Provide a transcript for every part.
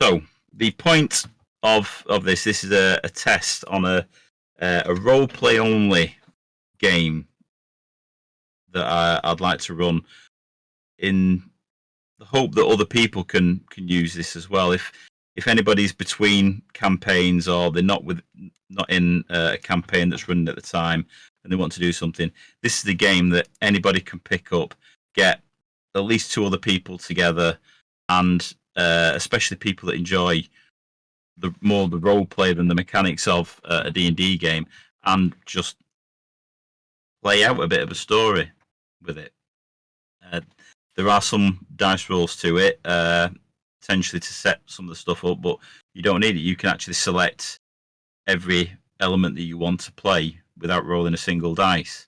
So the point of this is a test on a role play only game that I'd like to run in the hope that other people can use this as well. If anybody's between campaigns or they're not in a campaign that's running at the time and they want to do something, this is the game that anybody can pick up, get at least two other people together, and especially people that enjoy the role play than the mechanics of a D&D game, and just play out a bit of a story with it. There are some dice rolls to it, potentially to set some of the stuff up, but you don't need it. You can actually select every element that you want to play without rolling a single dice.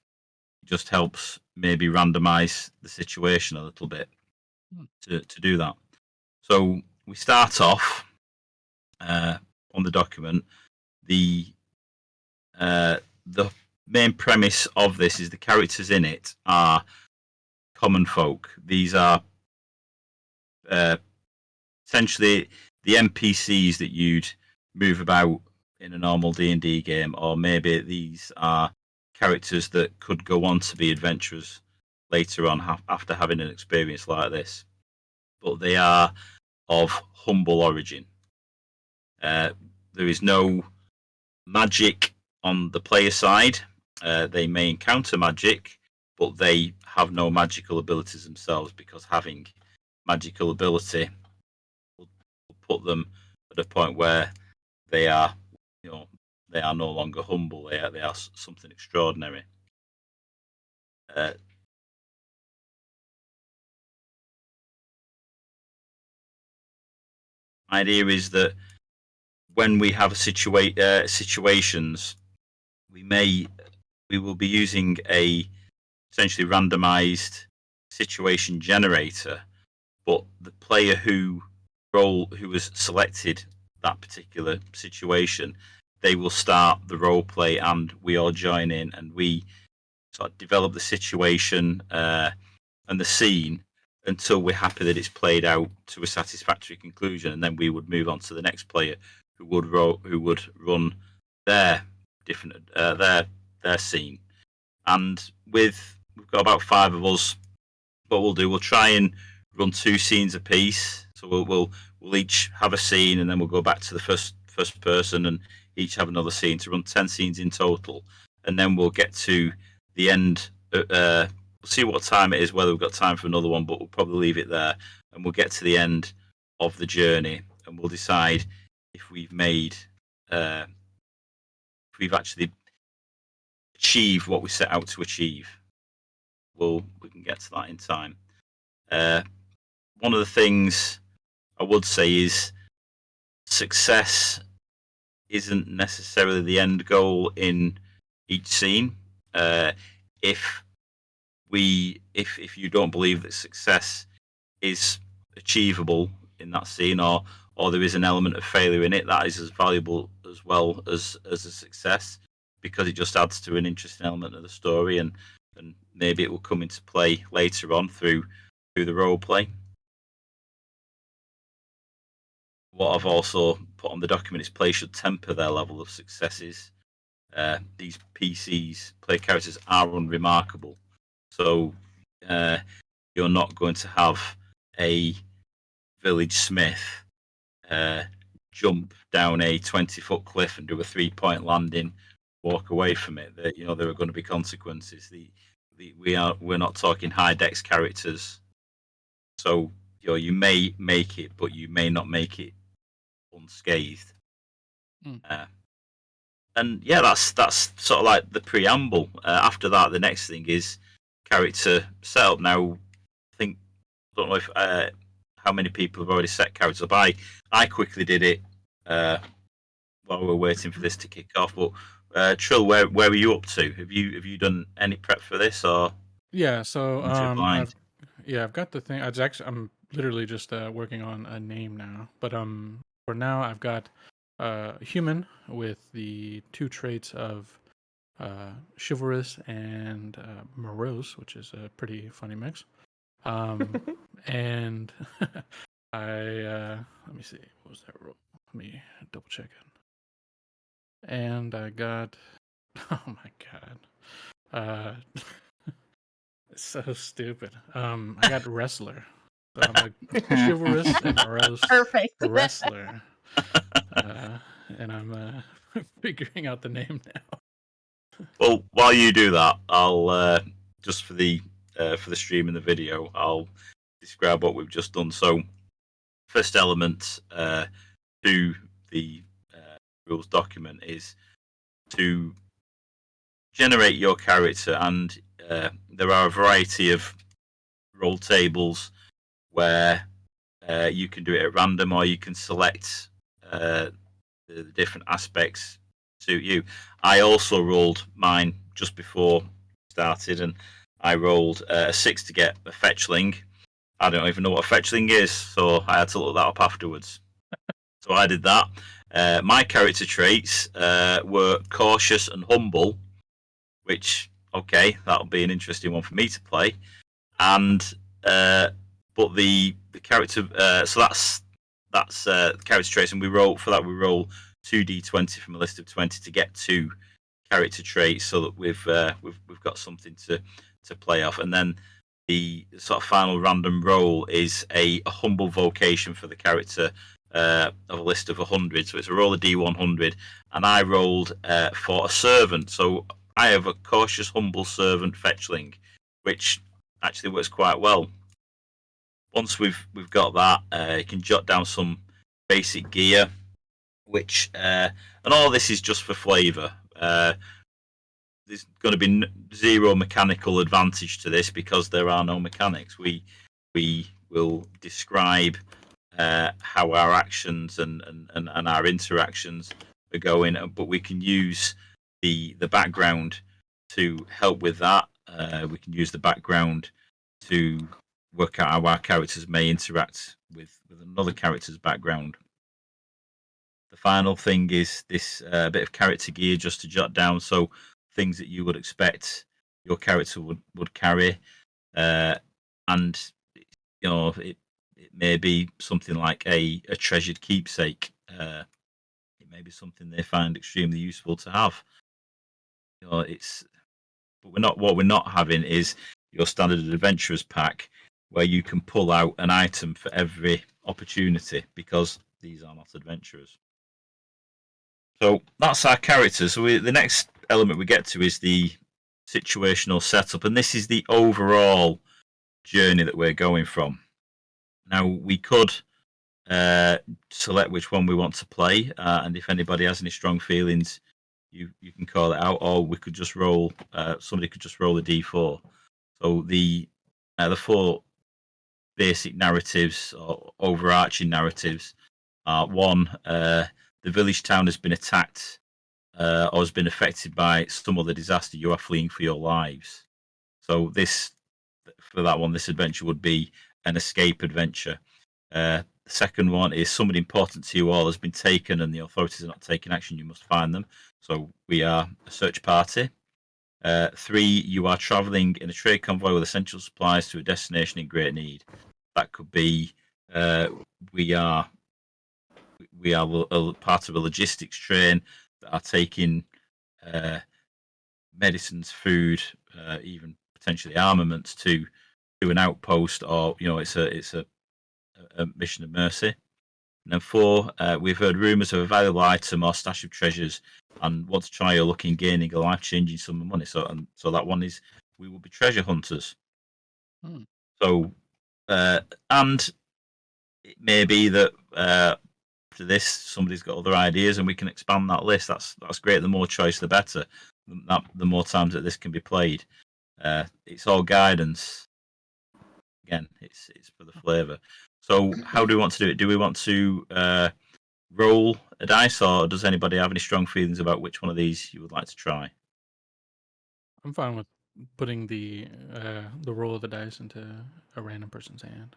It just helps maybe randomize the situation a little bit to do that. So we start off on the document. The main premise of this is the characters in it are common folk. These are essentially the NPCs that you'd move about in a normal D&D game, or maybe these are characters that could go on to be adventurers later on after having an experience like this. But they are of humble origin. There is no magic on the player side. They may encounter magic, but they have no magical abilities themselves, because having magical ability will put them at a point where they are, they are no longer humble. They are something extraordinary. Idea is that when we have situations, we will be using a essentially randomized situation generator, but the player who was selected that particular situation, they will start the role play, and we all join in, and we sort of develop the situation and the scene until we're happy that it's played out to a satisfactory conclusion, and then we would move on to the next player who would run their different their scene. And we've got about 5 of us. What we'll try and run 2 scenes a piece. So we'll each have a scene, and then we'll go back to the first person and each have another scene to run 10 scenes in total. And then we'll get to the end. We'll see what time it is, whether we've got time for another one, but we'll probably leave it there. And we'll get to the end of the journey, and we'll decide if we've made, if we've actually achieved what we set out to achieve. We can get to that in time. One of the things I would say is success isn't necessarily the end goal in each scene. If you don't believe that success is achievable in that scene, or there is an element of failure in it, that is as valuable as well as a success, because it just adds to an interesting element of the story, and maybe it will come into play later on through the role play. What I've also put on the document is players should temper their level of successes. These PCs, player characters, are unremarkable, so you're not going to have a village smith jump down a 20-foot cliff and do a 3-point landing, walk away from it. There are going to be consequences. We're not talking high dex characters, so you may make it, but you may not make it unscathed. And yeah, that's sort of like the preamble. After that, the next thing is character setup. Now, I don't know if how many people have already set characters up. I quickly did it while we were waiting for this to kick off. But Trill, where were you up to? Have you done any prep for this, or? Yeah, so I've got the thing. I'm literally just working on a name now. But for now, I've got a human with the 2 traits of chivalrous and morose, which is a pretty funny mix. And Let me see. What was that roll? Let me double check it. And I got. Oh my god. It's so stupid. I got wrestler. So I'm a chivalrous and morose Perfect. wrestler. And I'm figuring out the name now. Well, while you do that, I'll just for the stream and the video, I'll describe what we've just done. So, first element to the rules document is to generate your character, and there are a variety of roll tables where you can do it at random, or you can select the different aspects suit you. I also rolled mine just before we started, and I rolled a 6 to get a fetchling. I don't even know what a fetchling is, so I had to look that up afterwards. So I did that. My character traits were cautious and humble, which, okay, that'll be an interesting one for me to play. And but the character, so that's character traits, and we roll 2d20 from a list of 20 to get 2 character traits, so that we've got something to play off. And then the sort of final random roll is a humble vocation for the character of a list of 100. So it's a roll of d100, and I rolled for a servant. So I have a cautious, humble servant fetchling, which actually works quite well. Once we've got that, you can jot down some basic gear, which and all this is just for flavour. There's going to be zero mechanical advantage to this because there are no mechanics. We will describe how our actions and our interactions are going, but we can use the background to help with that. We can use the background to work out how our characters may interact with another character's background. The final thing is this bit of character gear just to jot down, so things that you would expect your character would carry, and you know it may be something like a treasured keepsake. It may be something they find extremely useful to have. You know, but what we're not having is your standard adventurers pack where you can pull out an item for every opportunity, because these are not adventurers. So that's our characters. So the next element we get to is the situational setup, and this is the overall journey that we're going from. Now, we could select which one we want to play, and if anybody has any strong feelings, you can call it out, or we could just roll. Somebody could just roll a d4. So the 4 basic narratives or overarching narratives are: one, the village town has been attacked or has been affected by some other disaster. You are fleeing for your lives. So for that one, this adventure would be an escape adventure. The second one is somebody important to you all has been taken and the authorities are not taking action. You must find them. So we are a search party. 3, you are travelling in a trade convoy with essential supplies to a destination in great need. That could be we are a part of a logistics train that are taking medicines, food, even potentially armaments to an outpost, or it's a mission of mercy. And then 4, we've heard rumours of a valuable item or stash of treasures and want to try your luck in gaining a life-changing sum of money. So that one is, we will be treasure hunters. So and it may be that for this somebody's got other ideas and we can expand that list. That's great. The more choice, the better. The more times that this can be played. It's all guidance. Again, it's for the flavour. So how do we want to do it? Do we want to roll a dice, or does anybody have any strong feelings about which one of these you would like to try? I'm fine with putting the roll of the dice into a random person's hand.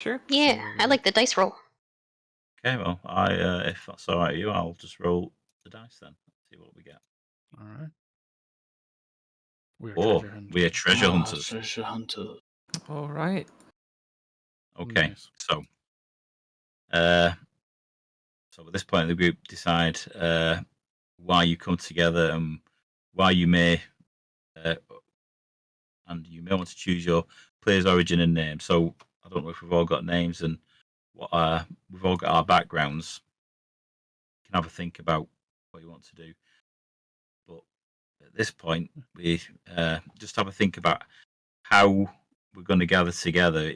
Sure. Yeah, I like the dice roll. Okay, well, if that's all right with you, I'll just roll the dice then. Let's see what we get. All right. We are treasure hunters. Treasure hunters. All right. Okay, Nice. so So at this point in the group, decide why you come together and why you may, and you may want to choose your player's origin and name. So I don't know if we've all got names and what we've all got our backgrounds. You can have a think about what you want to do. But at this point, we just have a think about how we're going to gather together.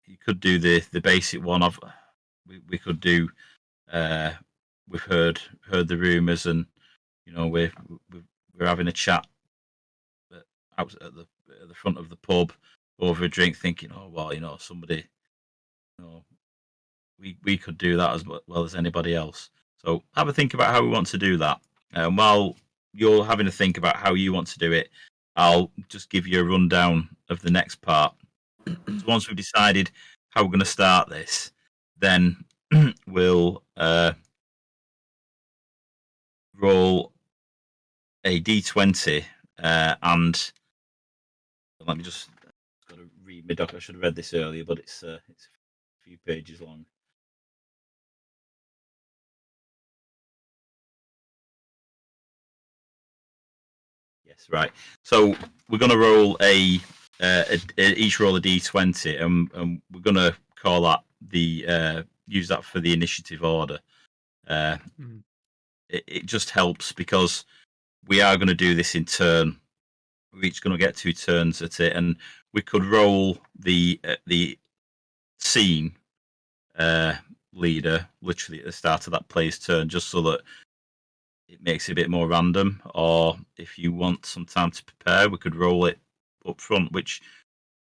You could do the basic one of we could do. We've heard the rumours, and we're having a chat out at the front of the pub over a drink, thinking, oh well, somebody, we could do that as well as anybody else. So have a think about how we want to do that. And while you're having to think about how you want to do it, I'll just give you a rundown of the next part. So once we've decided how we're going to start this, then we'll roll a d20, and let me just got to read my doc. I should have read this earlier, but it's a few pages long. Yes, right. So we're going to roll each roll a d20, and we're going to call that use that for the initiative order. It just helps because we are going to do this in turn. We're each going to get 2 turns at it, and we could roll the scene leader literally at the start of that player's turn, just so that it makes it a bit more random. Or if you want some time to prepare, we could roll it up front. Which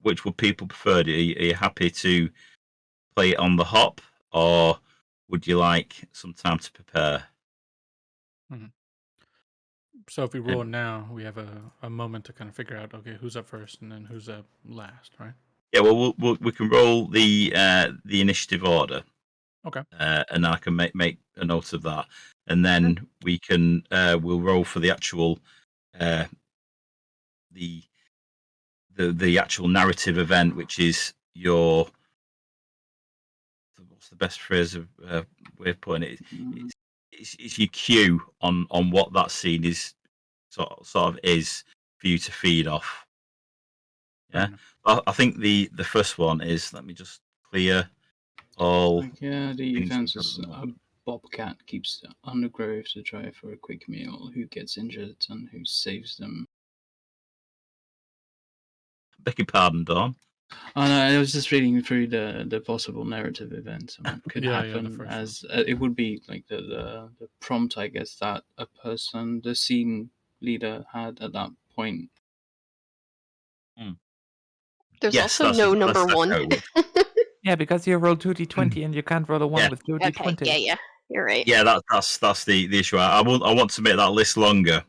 would people prefer? Are you happy to play it on the hop, or would you like some time to prepare? Mm-hmm. So if we roll now, we have a moment to kind of figure out, okay, who's up first and then who's up last, right? Yeah, well, we can roll the initiative order. Okay. And I can make a note of that, and then we can we'll roll for the actual the actual narrative event, which is your what's the best phrase of way of putting it? It's your cue on what that scene is sort of is for you to feed off. Yeah, I think the first one is, let me just clear all. The events is a bobcat keeps the undergrowth to drive for a quick meal. Who gets injured and who saves them? Beg your pardon, Dawn. Oh no, I was just reading through the possible narrative events and what could happen. As it would be like the prompt, I guess, that a person, the scene leader, had at that point. There's also no number 1. Yeah, because you roll 2d20 and you can't roll a 1 with 2d20. Okay, yeah, you're right. Yeah, that's the issue. I want to make that list longer.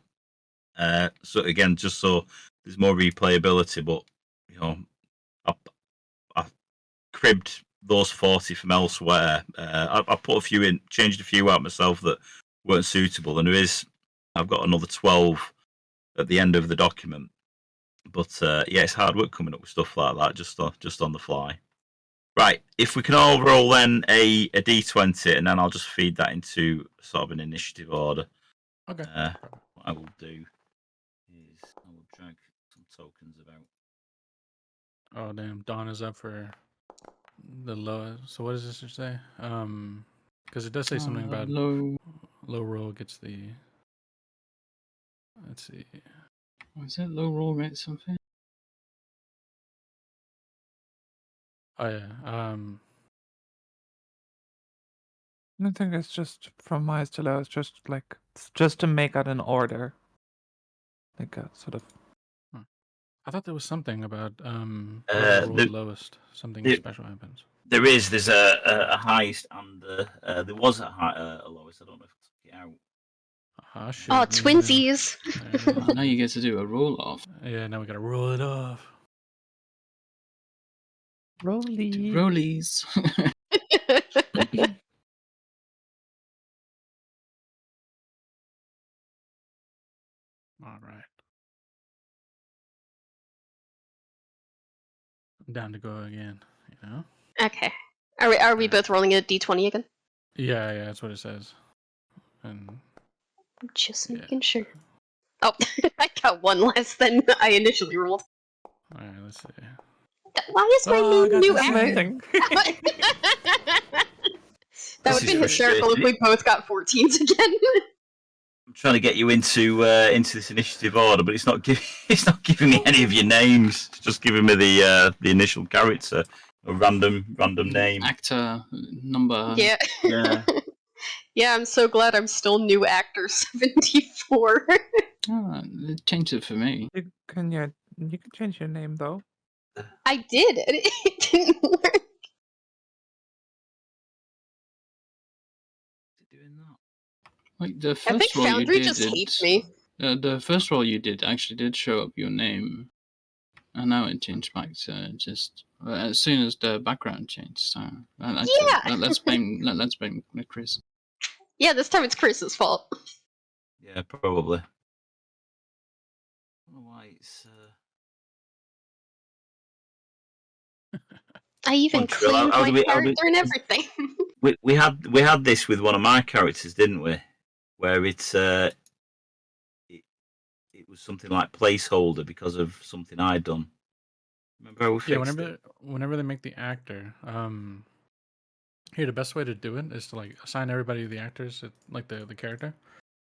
So again, just so there's more replayability. But I cribbed those 40 from elsewhere. I put a few in, changed a few out myself that weren't suitable, and I've got another 12 at the end of the document. But yeah, it's hard work coming up with stuff like that just on the fly. Right, if we can all roll then a d20, and then I'll just feed that into sort of an initiative order. Okay. What I will do is I will drag some tokens about. Oh damn, Dawn is up for the low. So what does this say? Because it does say something about low roll gets the. Let's see. Was that low roll meant something? Oh yeah. I think it's just from highest to lowest, just to make out an order. Like a sort of. I thought there was something about the lowest. Something special happens. There's a highest and there was a lowest. I don't know if I took it out. Oh, twinsies! Now you get to do a roll off. Yeah, now we gotta roll it off. Rollies. All right. I'm down to go again, Okay. Are we both rolling a d20 again? Yeah, that's what it says. And just making sure. Oh, I got one less than I initially rolled. All right, let's see. Why is my name new amazing. That would have been hysterical if we both got 14s again. I'm trying to get you into this initiative order, but it's not giving me any of your names. It's just giving me the initial character, a random name, actor number. Yeah. Yeah, I'm so glad I'm still new actor 74. It changed it for me. You can change your name though. I did. It didn't work. doing that? Like the I first think roll Foundry you did, just hates me. The first roll you did actually did show up your name, and now it changed back to just as soon as the background changed. So let's blame Chris. Yeah, this time it's Chris's fault. Yeah, probably. I don't know why it's. I even claimed my character and everything. we had this with one of my characters, didn't we? Where it was something like placeholder because of something I'd done. Remember how we fixed it? Whenever they make the actor, here the best way to do it is to like assign everybody the actors, like the character,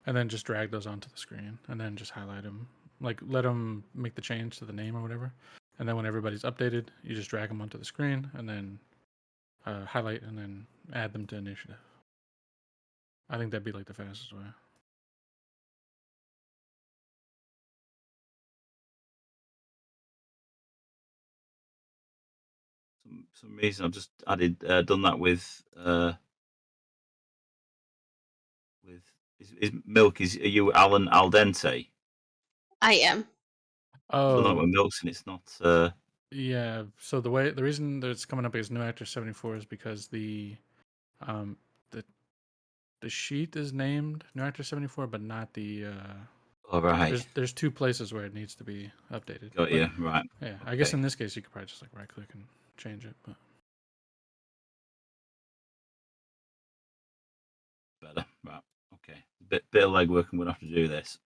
and then just drag those onto the screen, and then just highlight them, like let them make the change to the name or whatever, and then when everybody's updated, you just drag them onto the screen, and then highlight and then add them to initiative. I think that'd be like the fastest way. Some reason I've just done that with is Milk. Are you Alan Al Dente? I am. Oh, so when Milk's in, it's not. Yeah. So the reason that it's coming up as new actor 74 is because the sheet is named new actor 74, but not the. All right. There's two places where it needs to be updated. Got you right. Yeah, I guess in this case you could probably just like right click and change it, but. Better, right? Okay, bit of legwork. I'm gonna have to do this.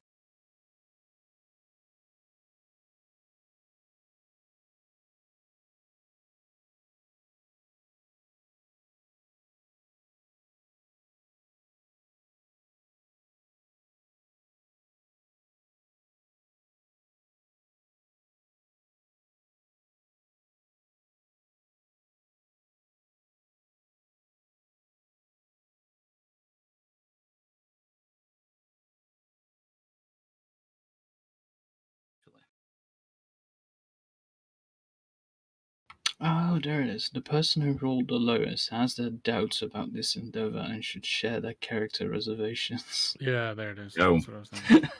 Oh, there it is. The person who rolled the lowest has their doubts about this endeavor and should share their character reservations. Yeah, there it is. Go. That's what I was thinking.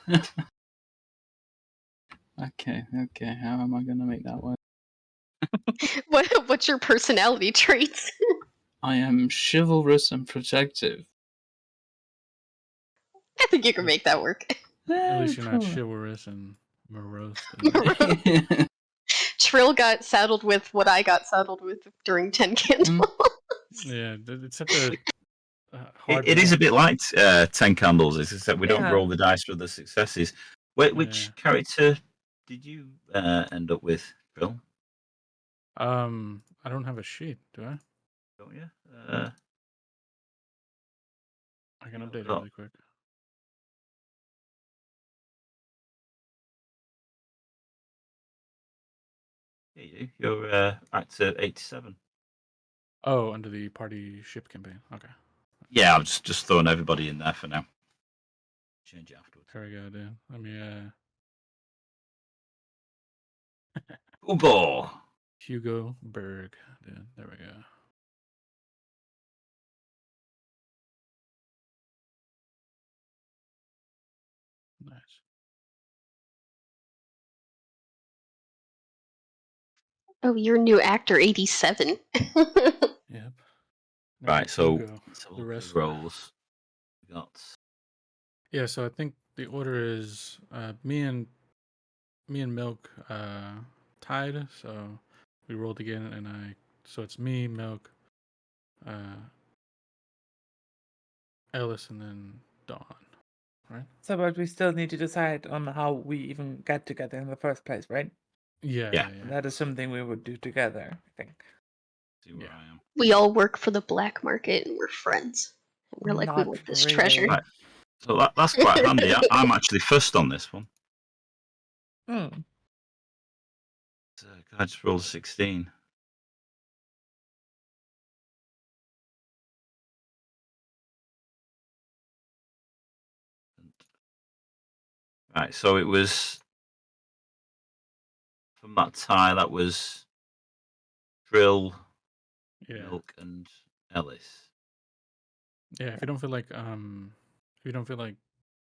Okay. How am I going to make that work? What's your personality traits? I am chivalrous and protective. I think you can make that work. At least you're not chivalrous and morose. Trill got saddled with what I got saddled with during 10 Candles. Yeah, it's such a hard. It is a bit like 10 Candles, except we don't roll the dice for the successes. Which character did you end up with, Phil? I don't have a sheet, do I? Don't you? I can update it really quick. You're actor 87. Oh, under the party ship campaign. Okay. Yeah, I'm just throwing everybody in there for now. Change it afterwards. There we go, dude. Let me Hugo Berg, dude. There we go. Nice. Oh, you're new actor 87. Yep. Right, so the rest rolls. We got. Yeah, so I think the order is me and Milk tied, so we rolled again, and so it's me, Milk, Ellis, and then Dawn. Right? So, but we still need to decide on how we even get together in the first place, right? Yeah. That is something we would do together, I think. See where I am. We all work for the black market and we're friends. We're like, we Not want this really. treasure. Right. So that's quite handy. I'm actually first on this one. Hmm. So I just rolled a 16. Right, so it was from that tie. That was Drill, Milk, and Ellis. Yeah, if you don't feel like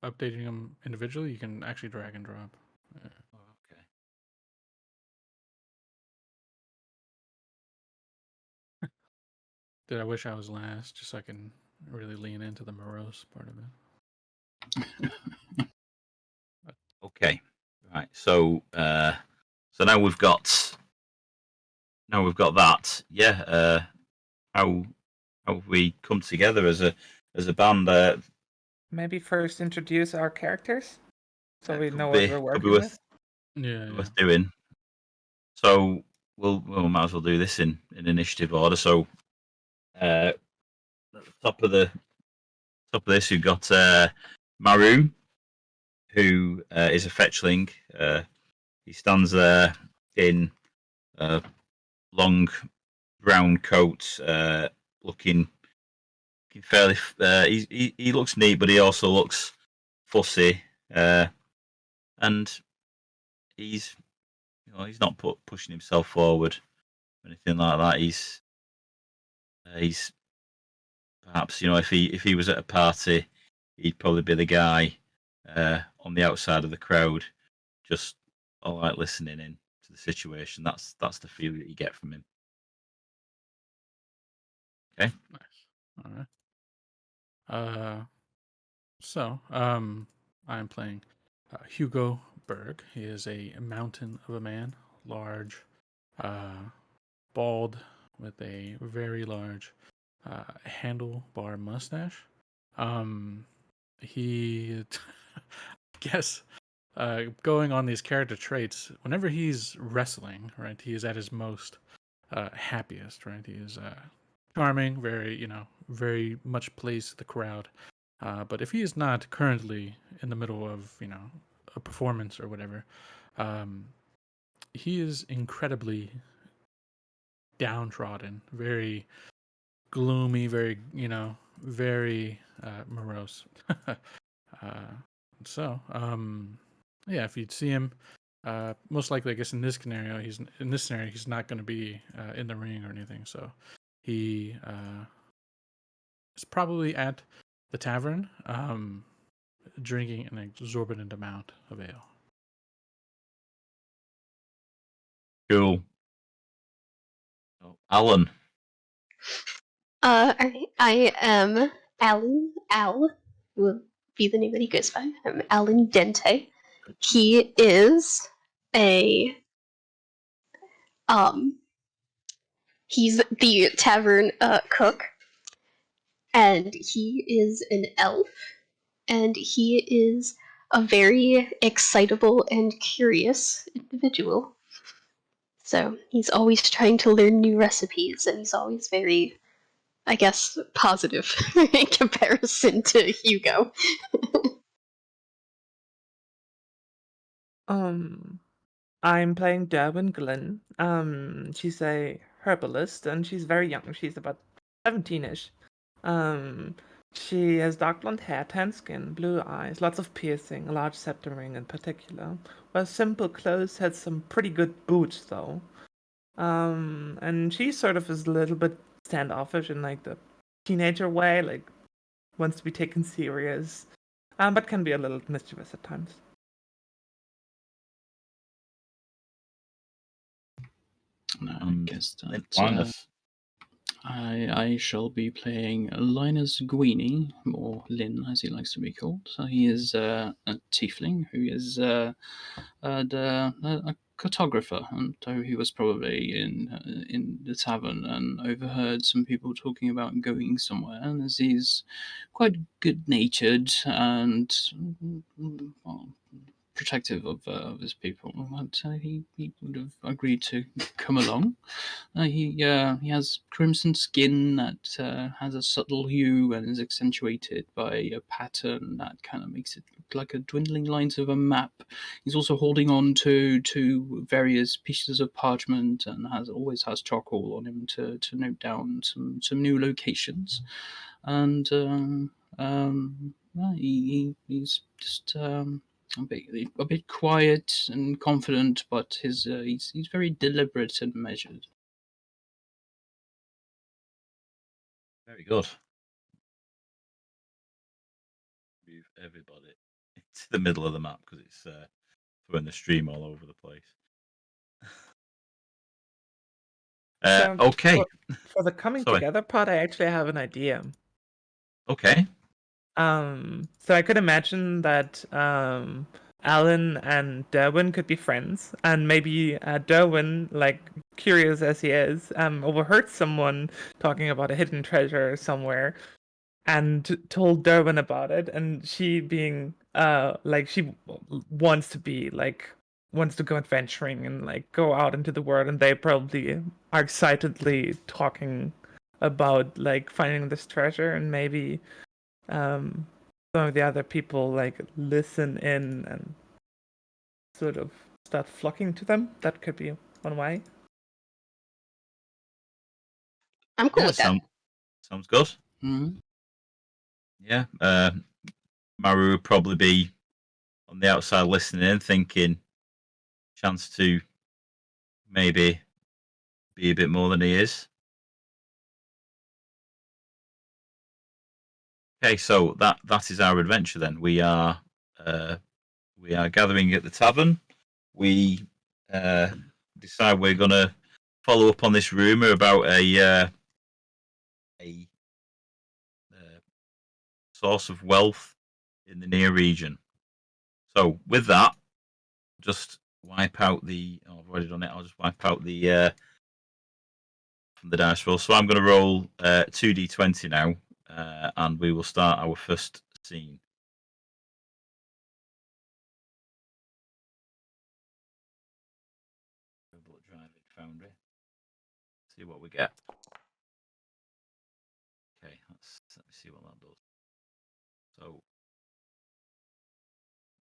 updating them individually, you can actually drag and drop. Yeah. Oh, okay. Did I wish I was last, just so I can really lean into the morose part of it. Okay. Right. So now we've got that. Yeah. How have we come together as a band? Maybe first introduce our characters, so we know what we're could be working with. worth doing. So we'll might as well do this in initiative order. So at the top of this, you've got Maru, who is a fetchling. He stands there in a long brown coat, looking fairly. He looks neat, but he also looks fussy, and he's not pushing himself forward or anything like that. He's perhaps, if he was at a party, he'd probably be the guy on the outside of the crowd, just all right, listening in to the situation. That's the feel that you get from him. Okay. Nice. All right. So I'm playing Hugo Berg. He is a mountain of a man, large, bald, with a very large handlebar mustache. He, I guess, going on these character traits, whenever he's wrestling, right, he is at his most happiest, right? He is charming, very much plays to the crowd. But if he is not currently in the middle of, a performance or whatever, he is incredibly downtrodden, very gloomy, very morose. So, yeah, if you'd see him, most likely, I guess in this scenario, he's not going to be in the ring or anything. So, he is probably at the tavern, drinking an exorbitant amount of ale. Cool. Oh, Alan. I am Alan. Al will be the name that he goes by. I'm Alan Dente. He is he's the tavern cook, and he is an elf, and he is a very excitable and curious individual. So he's always trying to learn new recipes, and he's always very, I guess, positive in comparison to Hugo. I'm playing Derwin Glenn. She's a herbalist, and she's very young. She's about 17-ish. She has dark blonde hair, tan skin, blue eyes, lots of piercing, a large scepter ring in particular. Wears simple clothes, has some pretty good boots though. And she sort of is a little bit standoffish in like the teenager way, like wants to be taken serious, but can be a little mischievous at times. I guess that I shall be playing Linus Guini, or Lin as he likes to be called. So he is a tiefling who is a cartographer, and so he was probably in the tavern and overheard some people talking about going somewhere. And as he's quite good-natured and well, protective of his people, he would have agreed to come along. He has crimson skin that has a subtle hue and is accentuated by a pattern that kind of makes it look like a dwindling lines of a map. He's also holding on to various pieces of parchment and always has charcoal on him to note down some new locations. And he's just a bit quiet and confident, but he's very deliberate and measured. Very good. Move everybody into the middle of the map because it's throwing the stream all over the place. Okay. For the coming together part, I actually have an idea. Okay. So I could imagine that Alan and Derwin could be friends, and maybe Derwin, like curious as he is, overheard someone talking about a hidden treasure somewhere, and told Derwin about it, and she being like she wants to go adventuring and like go out into the world, and they probably are excitedly talking about like finding this treasure, and maybe some of the other people like listen in and sort of start flocking to them. That could be one way. I'm cool with that. Sounds good. Mm-hmm. Yeah. Maru would probably be on the outside listening in, thinking chance to maybe be a bit more than he is. Okay, so that is our adventure then. We are gathering at the tavern. We decide we're going to follow up on this rumor about a source of wealth in the near region. So with that, just wipe out the. Oh, I've already done it. I'll just wipe out the from the dice roll. So I'm going to roll 2d20 now, and we will start our first scene. Driving Foundry. See what we get. Okay, let me see what that does. So.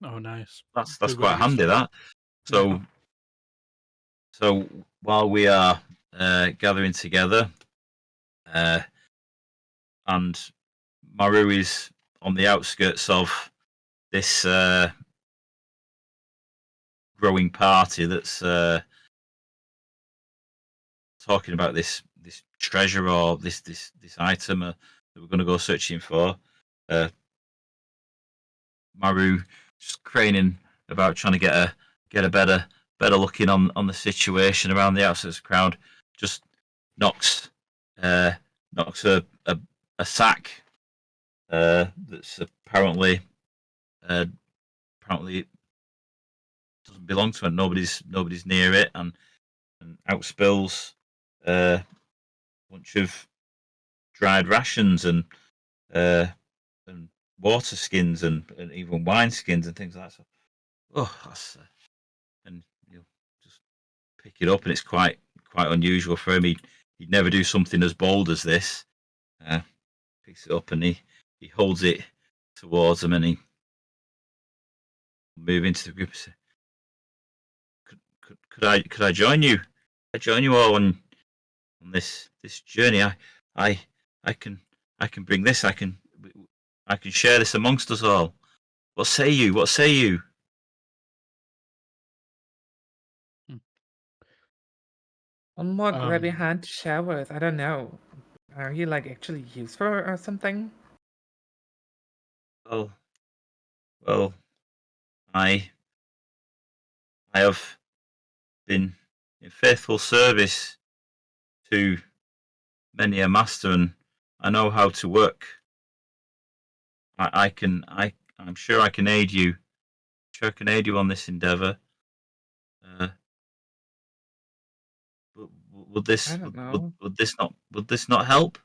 Oh, nice. That's quite handy. That. So. Yeah. So while we are gathering together, and Maru is on the outskirts of this growing party that's talking about this treasure or this item that we're going to go searching for. Maru just craning about trying to get a better looking on the situation around the outskirts of the crowd. Just knocks a sack that's apparently doesn't belong to it. Nobody's near it, and outspills a bunch of dried rations and water skins and even wine skins and things like that. So, that's and you'll just pick it up, and it's quite unusual for him. He'd never do something as bold as this. Picks it up and he holds it towards him, and he move into the group. Could I join you? I join you all on this journey. I can bring this. I can share this amongst us all. What say you? What say you? One more grabby hand to share with. I don't know. Are you like actually useful or something? Well, I have been in faithful service to many a master, and I know how to work. I'm sure I can aid you. I'm sure I can aid you on this endeavor. would this I don't know. would this not help?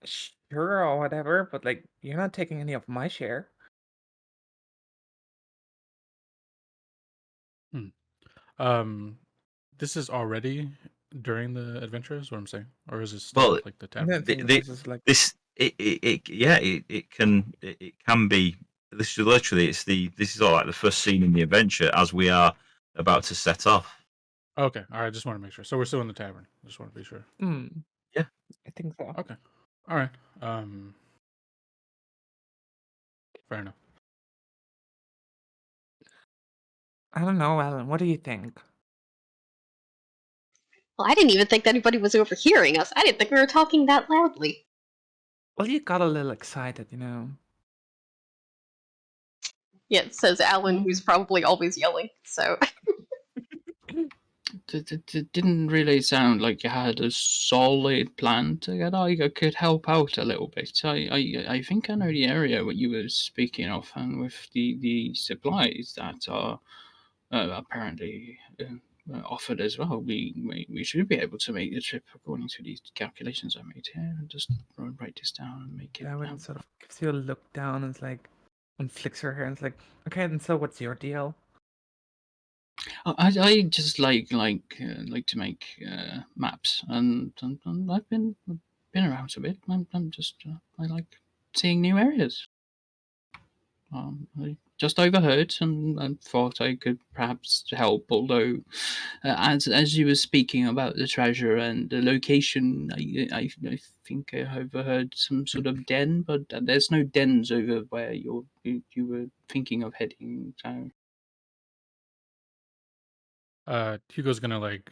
Sure or whatever, but like you're not taking any of my share. This is already during the adventure, is what I'm saying, or is it still Well, at like the I don't tavern? think this is like this it can be. This is literally this is all like the first scene in the adventure as we are about to set off. Okay, all right. Just want to make sure. So we're still in the tavern. Just want to be sure. Yeah, I think so. Okay, all right. Fair enough. I don't know, Alan. What do you think? Well, I didn't even think that anybody was overhearing us. I didn't think we were talking that loudly. Well, you got a little excited, you know. Yeah, it says Alan, who's probably always yelling, so. It didn't really sound like you had a solid plan together. I could help out a little bit. I think I know the area what you were speaking of, and with the supplies that are apparently offered as well, we should be able to make the trip according to these calculations I made here. Just write this down and make it. Darwin sort of gives you a look down and is like, and flicks her hair and is like, okay, then so what's your deal? I just like to make maps, and I've been around a bit. I'm just I like seeing new areas. I just overheard and thought I could perhaps help. Although, as you were speaking about the treasure and the location, I think I overheard some sort of den, but there's no dens over where you were thinking of heading. So. Hugo's gonna like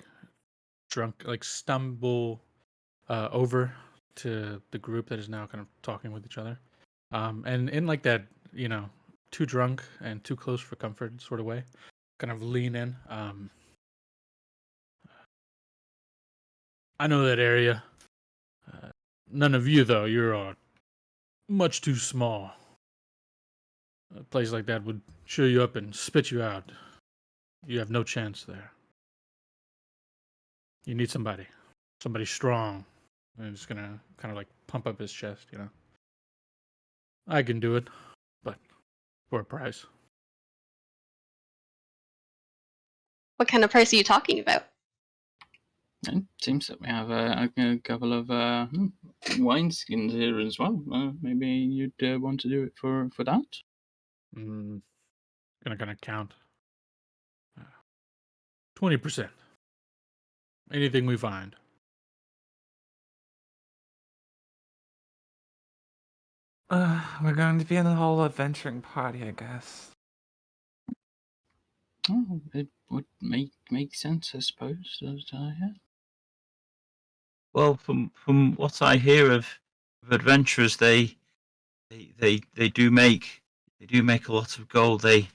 stumble over to the group that is now kind of talking with each other, and in like that, too drunk and too close for comfort sort of way, kind of lean in. I know that area. None of you though. You're much too small. A place like that would chew you up and spit you out. You have no chance there. You need somebody strong. And he's gonna kind of like pump up his chest, I can do it, but for a price. What kind of price are you talking about? It seems that we have a couple of wineskins here as well. Maybe you'd want to do it for that? Gonna kind of count. 20%. Anything we find. We're going to be in a whole adventuring party, I guess. Oh, it would make sense, I suppose. Yeah. Well, from what I hear of adventurers, they do make a lot of gold. They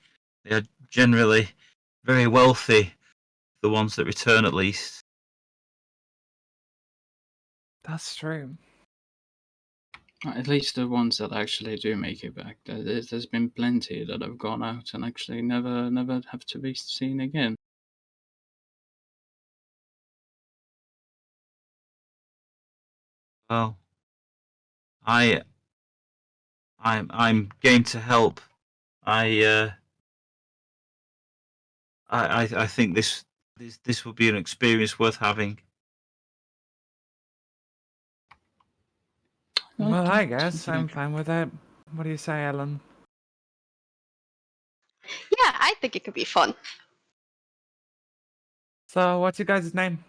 are generally very wealthy. The ones that return, at least. That's true. At least the ones that actually do make it back. There's been plenty that have gone out and actually never have to be seen again. Well, I'm game to help. I think this will be an experience worth having. Well, I guess I'm fine with that. What do you say, Ellen? Yeah, I think it could be fun. So, what's your guys' name?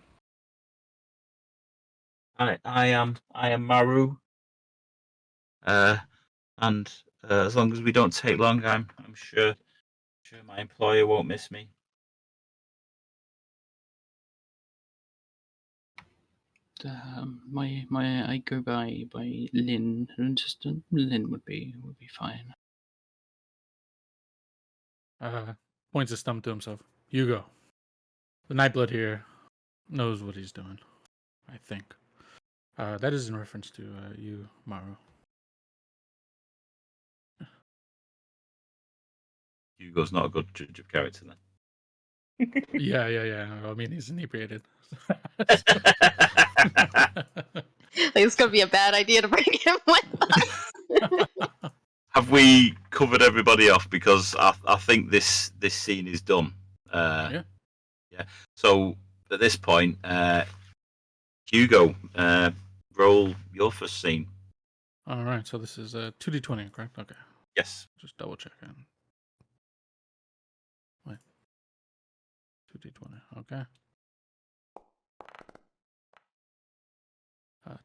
I am Maru. And as long as we don't take long, I'm sure my employer won't miss me. I go by Lynn. Just Lynn would be fine. Points his thumb to himself. Hugo. The Nightblood here knows what he's doing, I think. That is in reference to you, Maru. Hugo's not a good judge of character then. Yeah. I mean, he's inebriated. It's gonna be a bad idea to bring him with us. Have we covered everybody off? Because I think this scene is done. Yeah. So at this point, Hugo, roll your first scene. All right. So this is 2d20, correct? Okay. Yes. Just double checking. Wait. 2d20. Okay.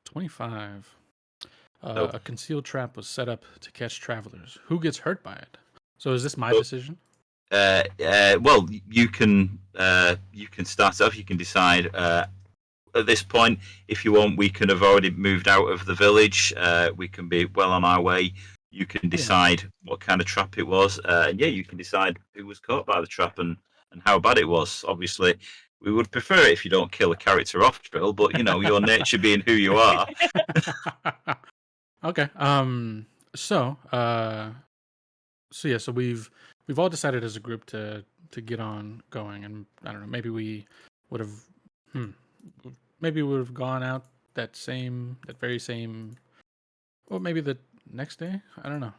25. A concealed trap was set up to catch travelers. Who gets hurt by it? So is this my decision? Well, you can start off. You can decide at this point if you want. We can have already moved out of the village. We can be well on our way. You can decide what kind of trap it was, and you can decide who was caught by the trap and how bad it was. Obviously, we would prefer it if you don't kill a character off, Trill, but your nature being who you are. Okay. So we've all decided as a group to get on going, and I don't know, maybe we would have gone out that very same, or maybe the next day. I don't know.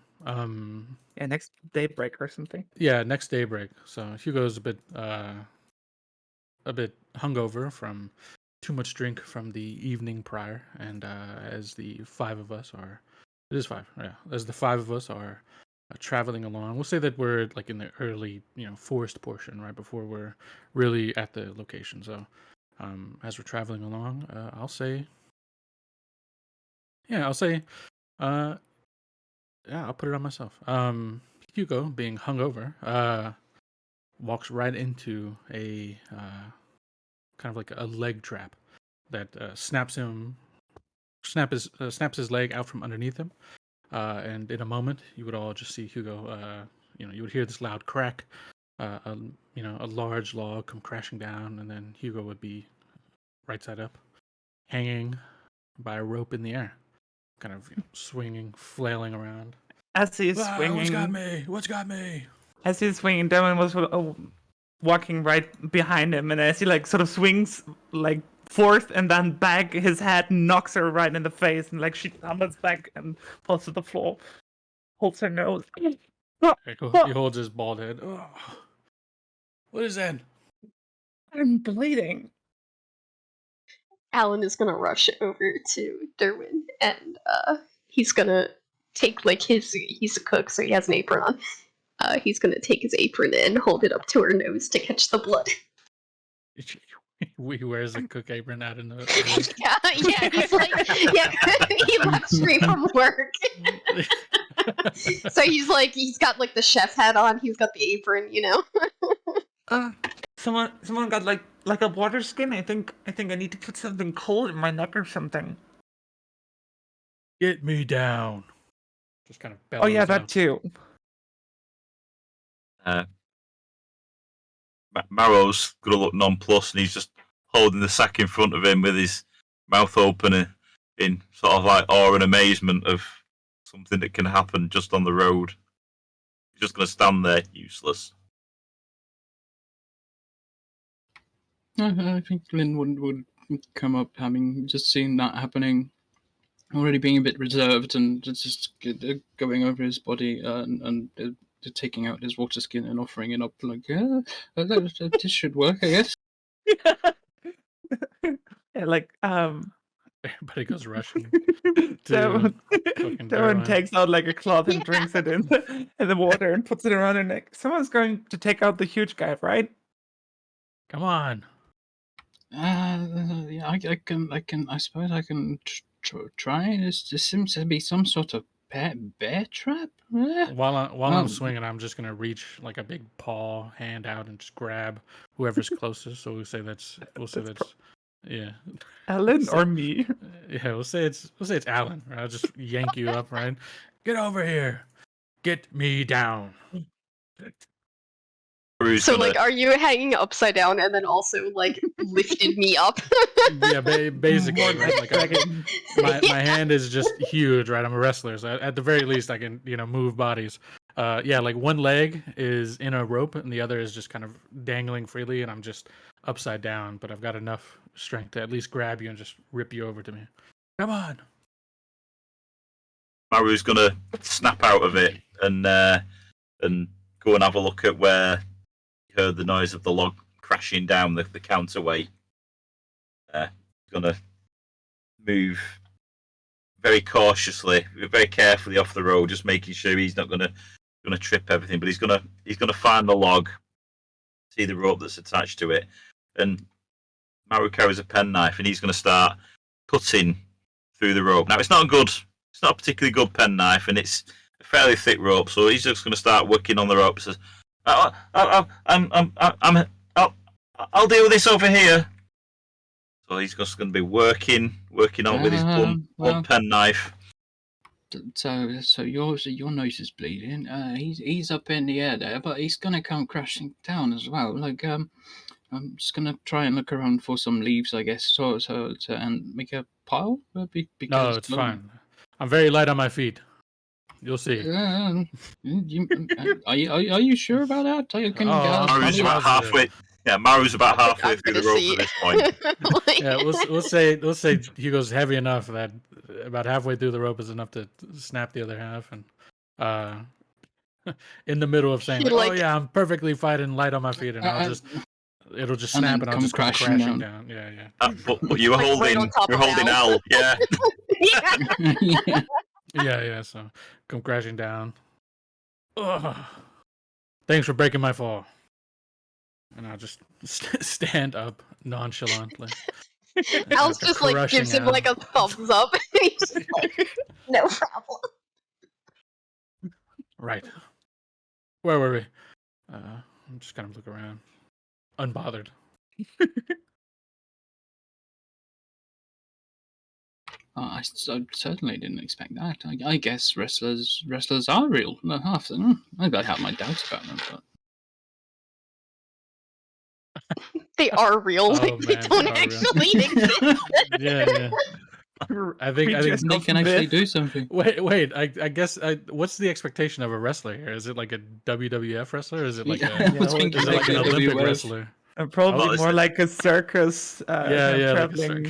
Next daybreak or something. Yeah, next daybreak. So Hugo's a bit hungover from too much drink from the evening prior, and as the five of us are, it is five, yeah. As the five of us are traveling along, we'll say that we're like in the early, forest portion, right before we're really at the location. So, as we're traveling along, I'll say, I'll put it on myself. Hugo, being hungover, walks right into a kind of like a leg trap that snaps his leg out from underneath him, and in a moment you would all just see Hugo. You would hear this loud crack, a large log come crashing down, and then Hugo would be right side up, hanging by a rope in the air, kind of swinging, flailing around. As he's swinging, What's got me? As he's swinging, Devin was walking right behind him, and as he sort of swings forth and then back, his head knocks her right in the face, and she tumbles back and falls to the floor, holds her nose. He holds his bald head. Oh. What is that? I'm bleeding. Alan is gonna rush over to Derwin, and he's gonna take he's a cook, so he has an apron on. He's gonna take his apron and hold it up to her nose to catch the blood. He wears a cook apron out in the he's he left straight from work. So he's got the chef hat on, he's got the apron, Someone got like a water skin. I think I need to put something cold in my neck or something. Get me down. Just kind of bellows. Oh yeah, that out. too. Marrow's gonna look nonplussed, and he's just holding the sack in front of him with his mouth open in sort of awe and amazement of something that can happen just on the road. He's just gonna stand there, useless. I think Lynn would come up, having just seen that happening, already being a bit reserved, and just going over his body and taking out his water skin and offering it up, this should work, I guess. Everybody goes rushing. Darren takes out a cloth and drinks it in the water and puts it around her neck. Someone's going to take out the huge guy, right? Come on. Yeah, I suppose I can try. There seems to be some sort of bear trap. While I'm swinging, I'm just gonna reach a big paw hand out and just grab whoever's closest. So we'll say that's yeah, Alan or me. Yeah, we'll say it's Alan. Right? I'll just yank you up. Right, get over here, get me down. So are you hanging upside down and then also lifted me up? Yeah, basically. Right? My hand is just huge, right? I'm a wrestler, so at the very least I can move bodies. Yeah, like one leg is in a rope and the other is just kind of dangling freely, and I'm just upside down. But I've got enough strength to at least grab you and just rip you over to me. Come on. Maru's gonna snap out of it and go and have a look at where he heard the noise of the log crashing down the counterweight. Gonna move very cautiously, very carefully off the road, just making sure he's not gonna trip everything. But he's gonna find the log, see the rope that's attached to it, and Maru carries a penknife, and he's gonna start cutting through the rope. Now it's not a particularly good penknife, and it's a fairly thick rope, so he's just gonna start working on the rope. Says, I'll deal with this over here. So he's just going to be working on with his blunt penknife. So your nose is bleeding. He's up in the air there, but he's gonna come crashing down as well. Like I'm just gonna try and look around for some leaves, I guess, so and make a pile. Because, no, it's fine. I'm very light on my feet. You'll see. Are you sure about that? Maru's about halfway. Yeah, Maru's about halfway through the rope at this point. Yeah, we'll say Hugo's heavy enough that about halfway through the rope is enough to snap the other half, and in the middle of saying, like, "Oh yeah, I'm perfectly fine and light on my feet," and it'll just snap and I'll just come crashing down. Yeah. But you were holding Al. Yeah. Yeah. So come crashing down. Ugh. Thanks for breaking my fall. And I'll just stand up nonchalantly. Al's just like gives him like a thumbs up. He's just like, no problem. Right. Where were we? I'm just kind of look around, unbothered. I certainly didn't expect that. I guess wrestlers are real. Half of them. I have my doubts about them, but they are real. They don't actually exist. Yeah. I think they can actually do something. Wait. I guess. What's the expectation of a wrestler here? Is it like a WWF wrestler? Or is it like an Olympic wrestler? Probably more like a circus. Traveling.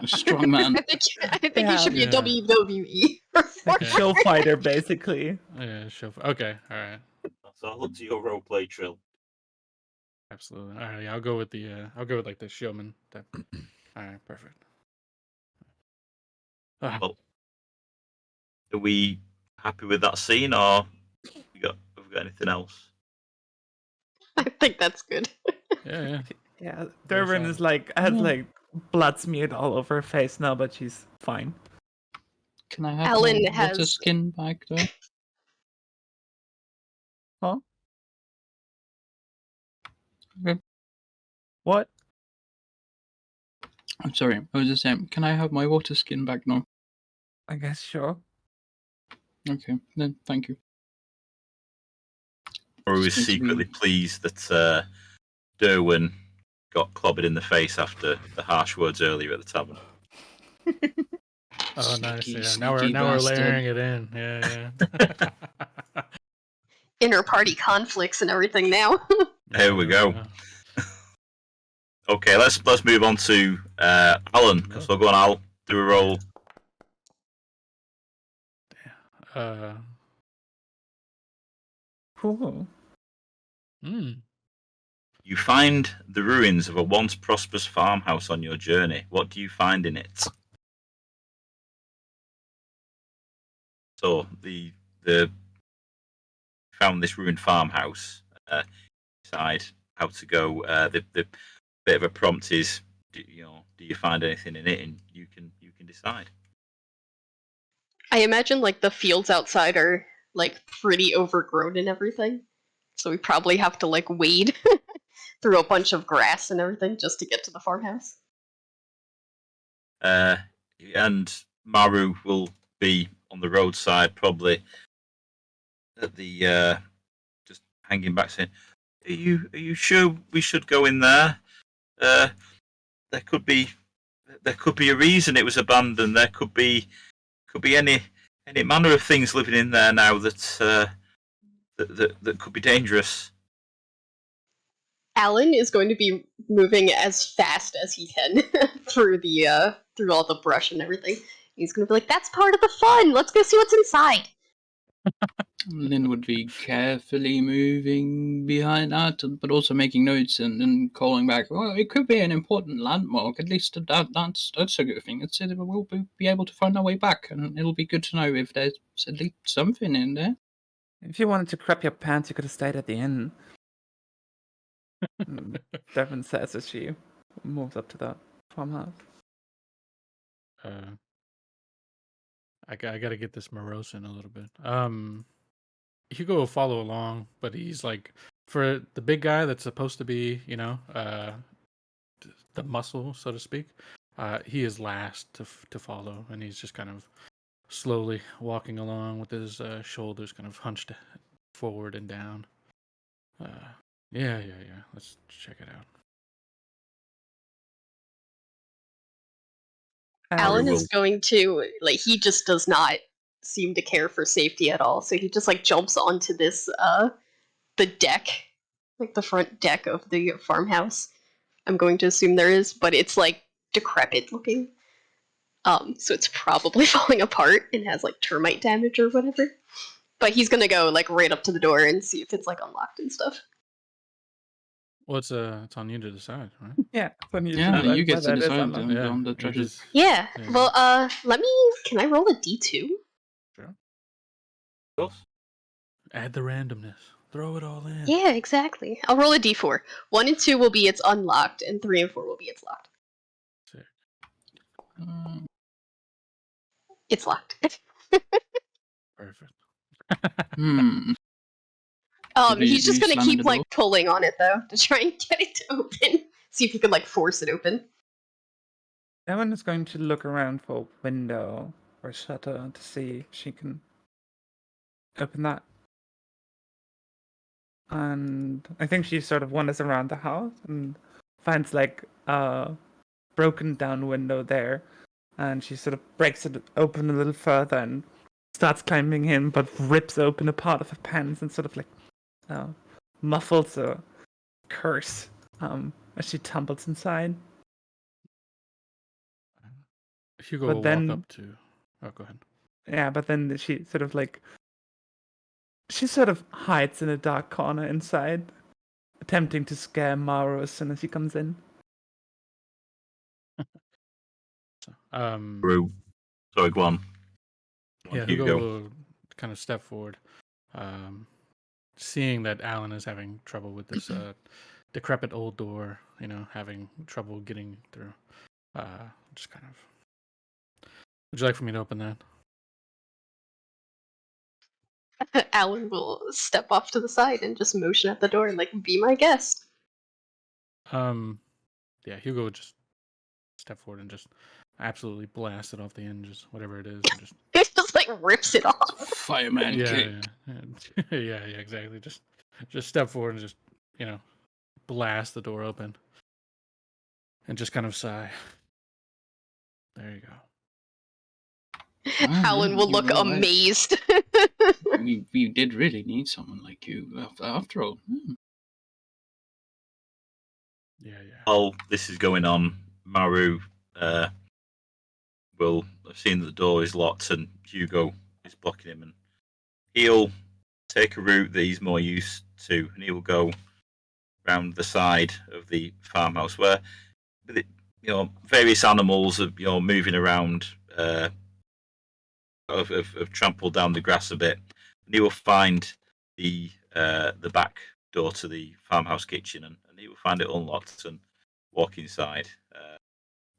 Strong man. I think he should be a WWE. Like a show fighter, basically. Yeah, show. Okay, all right. So I'll look to your roleplay, Trill. Absolutely. All right, yeah, I'll go with like the showman type. All right, perfect. Well, are we happy with that scene, or have we got anything else? I think that's good. Yeah. Derwin is has like blood smeared all over her face now, but she's fine. Can I have water skin back though? Huh? Okay. What? I'm sorry. I was just saying, can I have my water skin back now? I guess sure. Okay, then thank you. Or are we secretly pleased that Derwin got clobbered in the face after the harsh words earlier at the tavern? Oh, nice. Yeah. Now we're layering it in. Yeah. Inner party conflicts and everything now. There we go. Okay, let's move on to Alan. So go on, Al. Do a roll. Cool. You find the ruins of a once prosperous farmhouse on your journey. What do you find in it? So the found this ruined farmhouse. Decide how to go. The bit of a prompt is, do you find anything in it, and you can decide. I imagine like the fields outside are like pretty overgrown and everything, so we probably have to like wade through a bunch of grass and everything just to get to the farmhouse. And Maru will be on the roadside, probably at the just hanging back, saying, "Are you sure we should go in there? There could be a reason it was abandoned. There could be any manner of things living in there now that that could be dangerous. Alan is going to be moving as fast as he can through all the brush and everything. He's going to be like, "That's part of the fun. Let's go see what's inside." Lynn would be carefully moving behind that, but also making notes and calling back. Well, it could be an important landmark. At least that's a good thing. We'll be able to find our way back, and it'll be good to know if there's at least something in there. If you wanted to crap your pants, you could have stayed at the inn. Devin says as she moves up to the farmhouse. I gotta get this morose in a little bit. Hugo will follow along, but he's like, for the big guy that's supposed to be, the muscle, so to speak. He is last to follow, and he's just kind of slowly walking along with his shoulders kind of hunched forward and down. Yeah. Let's check it out. Alan is going to, he just does not seem to care for safety at all, so he just jumps onto this the deck, the front deck of the farmhouse. I'm going to assume there is, but it's decrepit looking, so it's probably falling apart and has termite damage or whatever. But he's gonna go right up to the door and see if it's unlocked and stuff. Well, it's on you to decide, right? Yeah, it's on you. Yeah, to you get to decide on the treasures. Yeah. Well, can I roll a D2? Sure. Of course. Add the randomness. Throw it all in. Yeah, exactly. I'll roll a D4. 1 and 2 will be it's unlocked, and 3 and 4 will be it's locked. Sick. It's locked. Perfect. He's just gonna keep pulling on it though to try and get it to open. See if he can force it open. Evan is going to look around for a window or shutter to see if she can open that. And I think she sort of wanders around the house and finds a broken down window there, and she sort of breaks it open a little further and starts climbing in, but rips open a part of her pants and sort of muffles a curse as she tumbles inside. Hugo will walk up to. Oh, go ahead. Yeah, but then she sort of hides in a dark corner inside, attempting to scare Maru as soon as he comes in. Sorry, go on. Hugo will kind of step forward, seeing that Alan is having trouble with this decrepit old door, having trouble getting through. Just kind of. Would you like for me to open that? Alan will step off to the side and just motion at the door and be my guest. Yeah, Hugo would just step forward and just absolutely blast it off the hinges, whatever it is. And just it just rips it off. Fireman kick. Yeah, exactly. Just step forward and just blast the door open, and just kind of sigh. There you go. Alan will look amazed. We did really need someone like you after all. Yeah. While this is going on, Maru will have seen that the door is locked and Hugo is blocking him, and he'll take a route that he's more used to, and he will go round the side of the farmhouse where various animals are moving around. Have trampled down the grass a bit, and he will find the back door to the farmhouse kitchen, and he will find it unlocked and walk inside,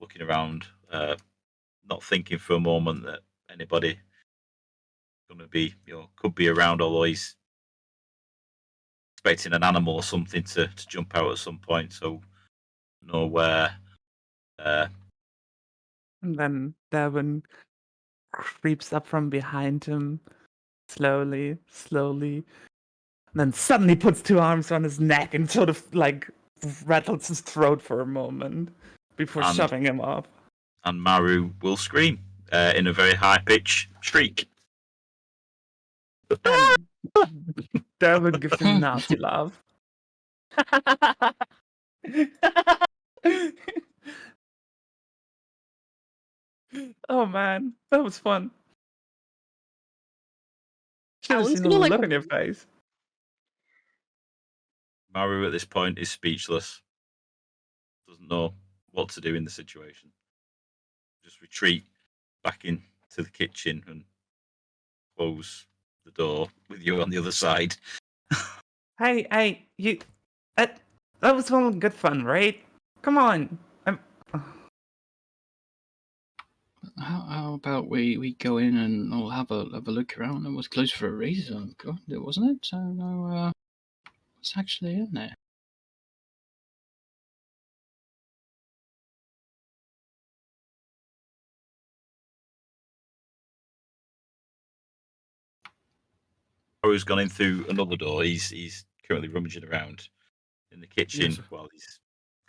looking around, not thinking for a moment that anybody going to be could be around, although he's expecting an animal or something to jump out at some point, so know where. And then Devin creeps up from behind him, slowly, and then suddenly puts 2 arms on his neck and sort of rattles his throat for a moment before shoving him off. And Maru will scream in a very high pitch shriek. Derwin gives a nasty laugh. Oh man, that was fun. Should have seen the look on your face. Maru at this point is speechless. Doesn't know what to do in the situation. Just retreat back into the kitchen and close the door with you on the other side. Hey, you. That was all good fun, right? Come on. How about we go in and we'll have a look around? It was closed for a reason, God, wasn't it? So what's actually in there? Maru's gone in through another door. He's currently rummaging around in the kitchen while he's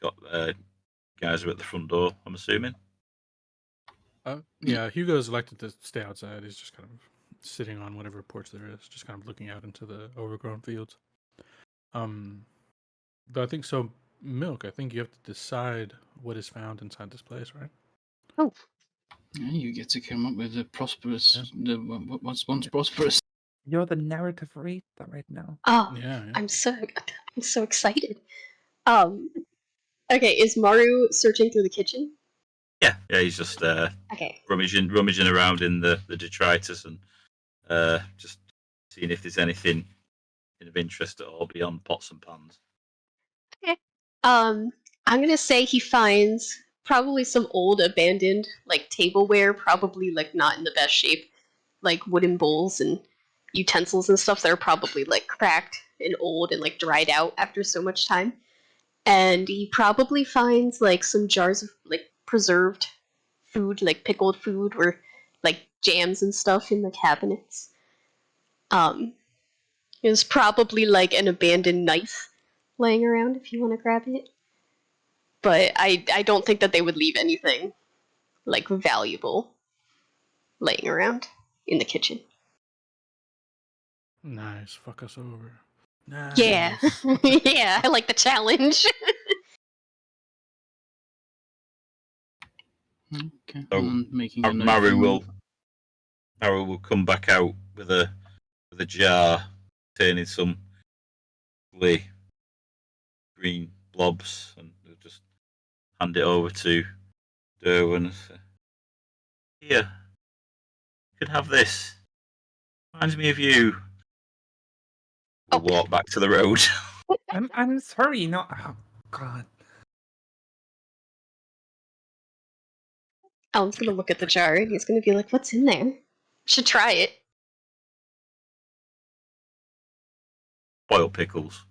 got guys are at the front door, I'm assuming. Yeah, Hugo's elected to stay outside. He's just kind of sitting on whatever porch there is, just kind of looking out into the overgrown fields. But I think so. Milk, I think you have to decide what is found inside this place, right? Oh. Yeah, you get to come up with the prosperous, what's once prosperous. You're the narrative reader right now. Oh, yeah. I'm so excited. Okay, is Maru searching through the kitchen? Yeah, he's just rummaging around in the detritus and just seeing if there's anything of interest at all beyond pots and pans. Okay. I'm gonna say he finds probably some old abandoned like tableware, probably like not in the best shape, like wooden bowls and utensils and stuff that are probably like cracked and old and like dried out after so much time. And he probably finds like some jars of like preserved food, like pickled food or like jams and stuff in the cabinets. There's probably like an abandoned knife laying around if you want to grab it. But I don't think that they would leave anything like valuable laying around in the kitchen. Nice, fuck us over. Nice. Yeah, yeah, I like the challenge. Okay. So making a Maru will come back out with a jar containing some green blobs, and he'll just hand it over to Derwin and say, "Here, you could have this. Reminds me of you." We'll walk back to the road. I'm sorry, no. Oh God. Alan's gonna look at the jar and he's gonna be like, "What's in there? Should try it." Boiled pickles.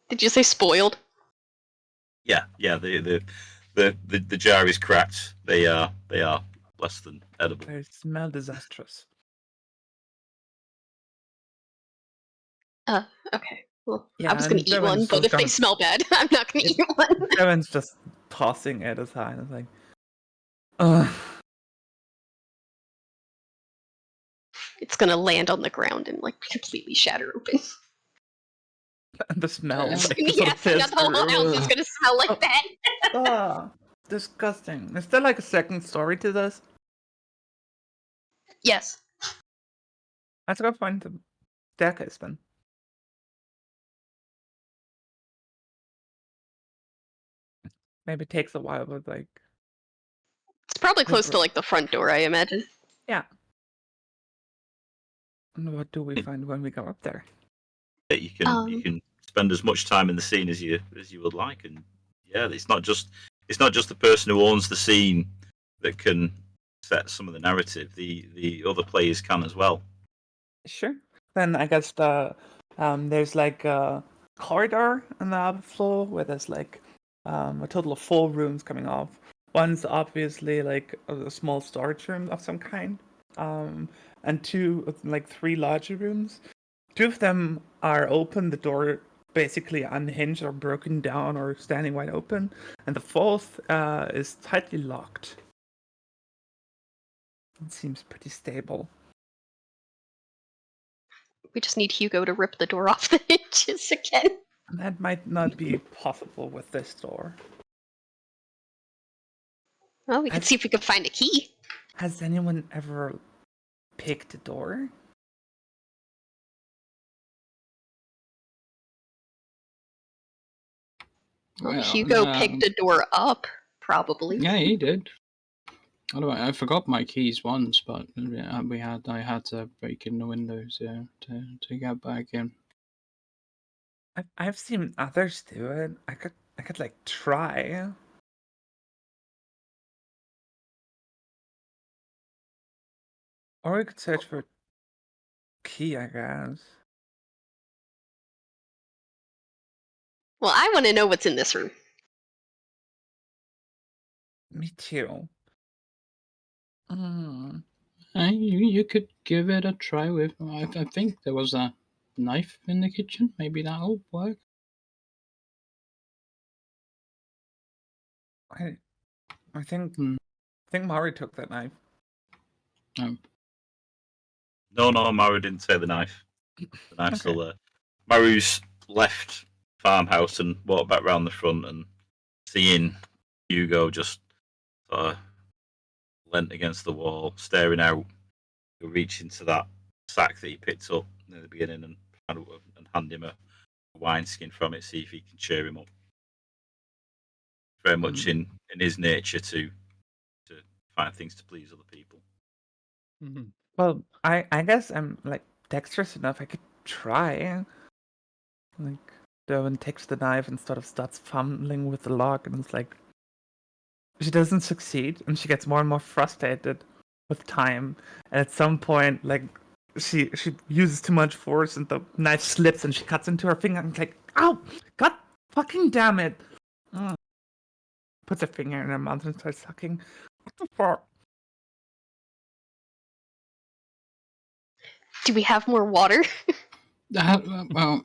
Did you say spoiled? Yeah. The jar is cracked. They are less than edible. They smell disastrous. Okay. Well, yeah, I was gonna eat one, but if they smell bad, I'm not gonna eat one. Evan's just tossing it aside. It's like, ugh. It's gonna land on the ground and like completely shatter open. And the smell. Like, yeah, the whole house is gonna smell like that. Disgusting. Is there like a second story to this? Yes. Let's go find the staircase then. Maybe it takes a while, but like... It's probably close to like the front door, I imagine. Yeah. And what do we find when we go up there? You can spend as much time in the scene as you would like, and yeah, it's not just the person who owns the scene that can set some of the narrative. The other players can as well. Sure. Then I guess there's like a corridor on the upper floor where there's like a total of 4 rooms coming off. One's obviously like a small storage room of some kind, and 3 larger rooms. 2 of them are open, the door basically unhinged or broken down or standing wide open, and the 4th is tightly locked. It seems pretty stable. We just need Hugo to rip the door off the hinges again. That might not be possible with this door. Well, we could see if we could find a key. Has anyone ever picked a door? Well, Hugo picked a door up, probably. Yeah, he did. I forgot my keys once, but I had to break in the windows to get back in. I've seen others do it. I could like try. Or we could search for key, I guess. Well, I want to know what's in this room. Me too. You could give it a try with. I think there was a knife in the kitchen. Maybe that'll work. I think Mari took that knife. No, Maru didn't take the knife. The knife's still there. Maru's left farmhouse and walked back round the front and seeing Hugo just sort of leant against the wall, staring out. He'll reach into that sack that he picked up in the beginning and hand him a wineskin from it, see if he can cheer him up. Very much in his nature to find things to please other people. Mm-hmm. Well, I guess I'm like dexterous enough. I could try. Like Derwin takes the knife and sort of starts fumbling with the lock, and it's like she doesn't succeed, and she gets more and more frustrated with time. And at some point, like she uses too much force, and the knife slips, and she cuts into her finger. And it's like, "Ow! God fucking damn it!" Puts her finger in her mouth and starts sucking. What the fuck? Do we have more water? Well,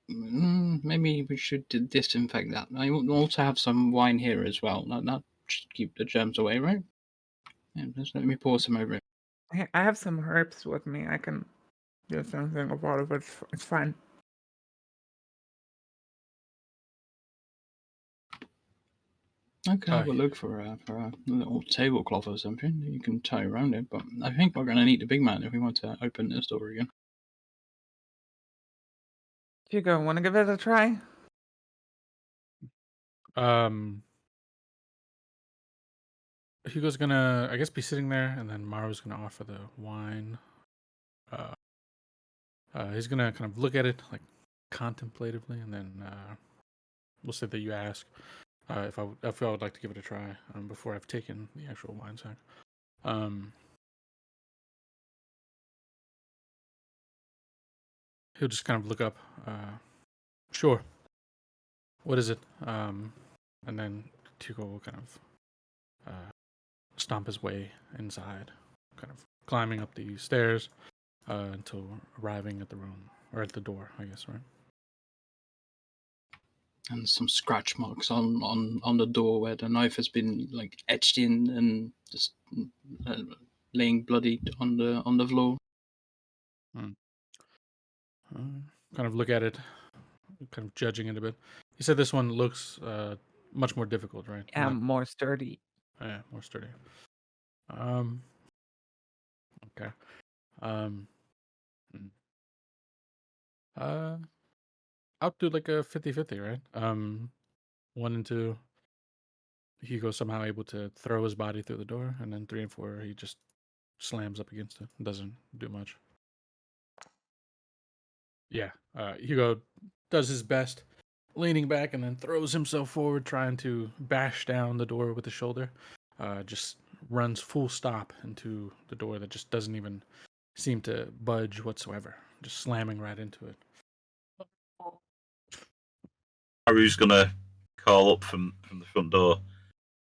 maybe we should disinfect that. I also have some wine here as well. That should keep the germs away, right? Yeah, just let me pour some over it. I have some herbs with me. I can do something about it, but it's fine. I can have a look for a little tablecloth or something that you can tie around it, but I think we're going to need the big man if we want to open this door again. Hugo, want to give it a try? Hugo's gonna, I guess, be sitting there, and then Maru's gonna offer the wine. He's gonna kind of look at it like contemplatively, and then we'll say that you ask if I would like to give it a try before I've taken the actual wine sack. He'll just kind of look up. Sure. What is it? And then Hugo will kind of stomp his way inside, kind of climbing up the stairs until arriving at the room, or at the door, I guess, right? And some scratch marks on the door where the knife has been like etched in and just laying bloody on the floor. Kind of look at it, kind of judging it a bit. You said this one looks much more difficult, right? Yeah, more sturdy. Yeah, more sturdy. Okay. I'll do like a 50-50, right? 1 and 2, Hugo's somehow able to throw his body through the door, and then 3 and 4, he just slams up against it. Doesn't do much. Yeah, Hugo does his best, leaning back, and then throws himself forward, trying to bash down the door with his shoulder. Just runs full stop into the door that just doesn't even seem to budge whatsoever. Just slamming right into it. Haru's gonna call up from the front door.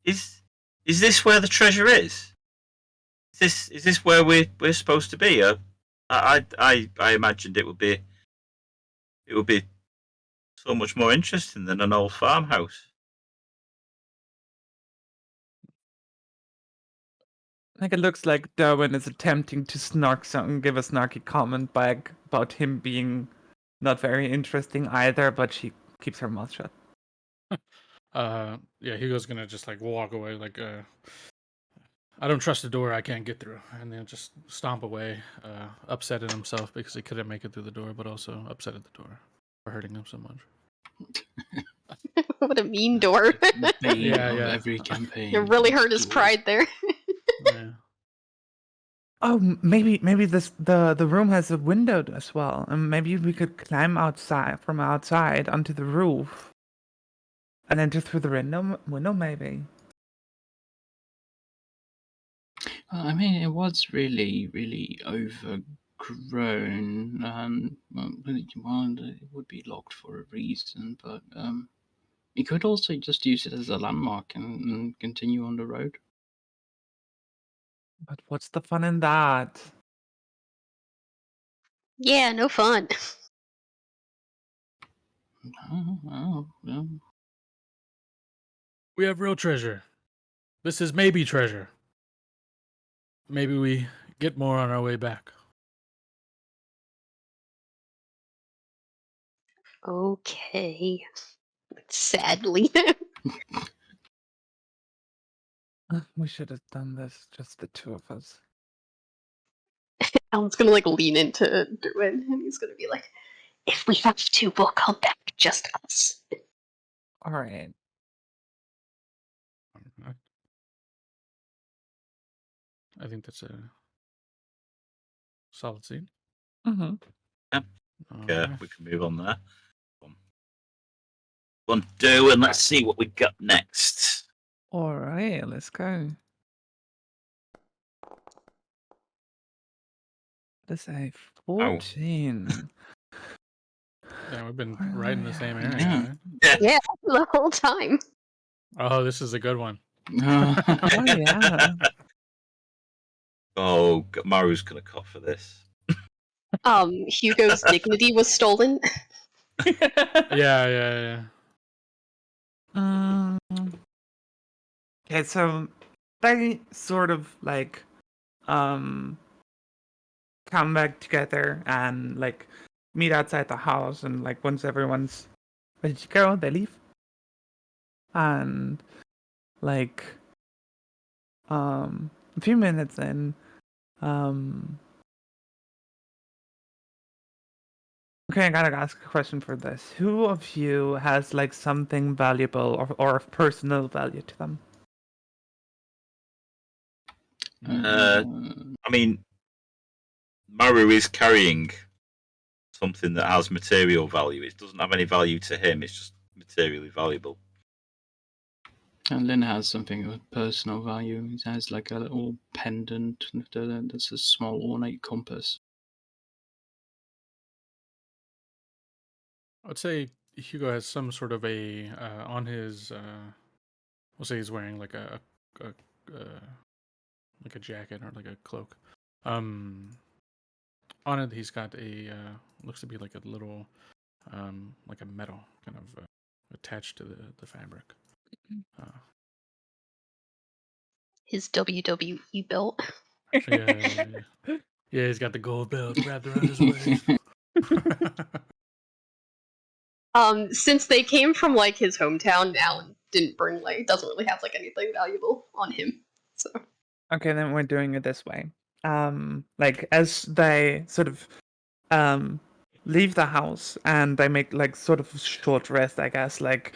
Is this where the treasure is? Is this where we're supposed to be? I imagined it would be so much more interesting than an old farmhouse. Like it looks like Darwin is attempting to give a snarky comment back about him being not very interesting either, but she keeps her mouth shut. Yeah, Hugo's gonna just like walk away, like I don't trust the door I can't get through, and then just stomp away, upset at himself because he couldn't make it through the door, but also upset at the door for hurting him so much. What a mean door. The bane Yeah, of yeah. every campaign. It really hurt his Doors. pride there. Yeah. Oh, maybe the room has a window as well, and maybe we could climb from outside onto the roof, and enter through the window maybe. I mean, it was really, really overgrown, and well, it would be locked for a reason. But you could also just use it as a landmark and continue on the road. But what's the fun in that? Yeah, no fun. Oh, yeah. We have real treasure. This is maybe treasure. Maybe we get more on our way back. Okay. Sadly. We should have done this, just the two of us. Alan's gonna like lean into Derwin and he's gonna be like, if we have to, we'll come back, just us. Alright. I think that's a solid scene. Mm-hmm. Yeah, we can move on there. One, do, and let's see what we got next. Alright, let's go. That's a 14. Yeah, we've been right in the same area, Yeah. right? Yeah, the whole time. Oh, this is a good one. Oh yeah. Oh, Maru's gonna cut for this. Hugo's dignity was stolen. Yeah. Okay, so they sort of like come back together and like meet outside the house, and like once everyone's ready to go, they leave. And like a few minutes in, okay, I gotta ask a question for this. Who of you has like something valuable or of personal value to them? I mean, Maru is carrying something that has material value. It doesn't have any value to him. It's just materially valuable. And Lynn has something of personal value. It has like a little pendant that's a small ornate compass. I'd say Hugo has some sort of a on his. We'll say he's wearing like a like a jacket or like a cloak. On it, he's got a looks to be like a little like a metal kind of attached to the fabric. His WWE belt. Yeah, he's got the gold belt wrapped around his waist. Since they came from like his hometown, Alan didn't bring doesn't really have like anything valuable on him. So Okay, then we're doing it this way. Like as they sort of leave the house and they make like sort of short rest, I guess, like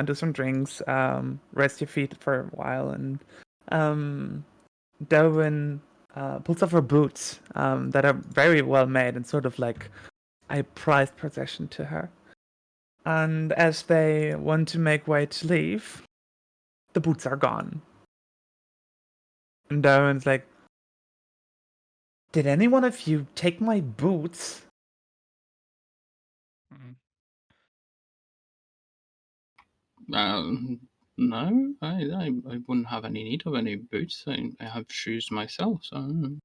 do some drinks, rest your feet for a while, and Darwin pulls off her boots that are very well made and sort of like a prized possession to her. And as they want to make way to leave, the boots are gone. And Darwin's like, did any one of you take my boots? No, I wouldn't have any need of any boots. I have shoes myself, so.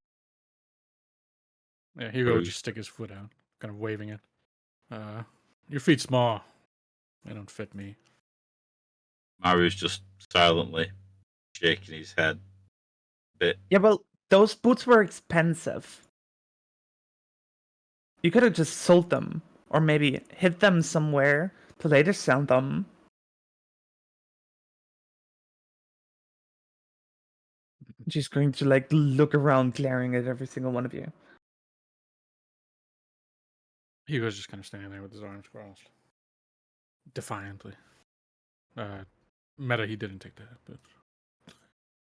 Yeah, Hugo would just stick his foot out, kind of waving it. Your feet small. They don't fit me. Maru's just silently shaking his head. bit. Yeah, well, those boots were expensive. You could have just sold them, or maybe hid them somewhere to later sell them. She's going to like look around, glaring at every single one of you. Hugo's just kind of standing there with his arms crossed, defiantly. Meta, he didn't take that,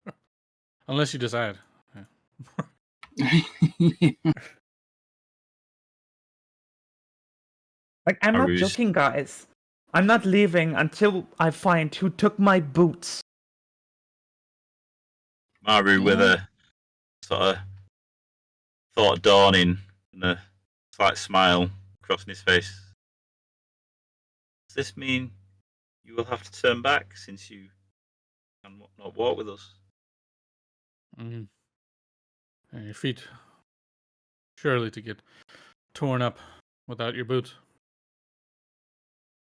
but unless you decide. Yeah. Like, I'm not joking, guys. I'm not leaving until I find who took my boots. Maru, with a sort of thought dawning and a slight smile crossing his face. Does this mean you will have to turn back since you cannot walk with us? Mm-hmm. And your feet surely to get torn up without your boots.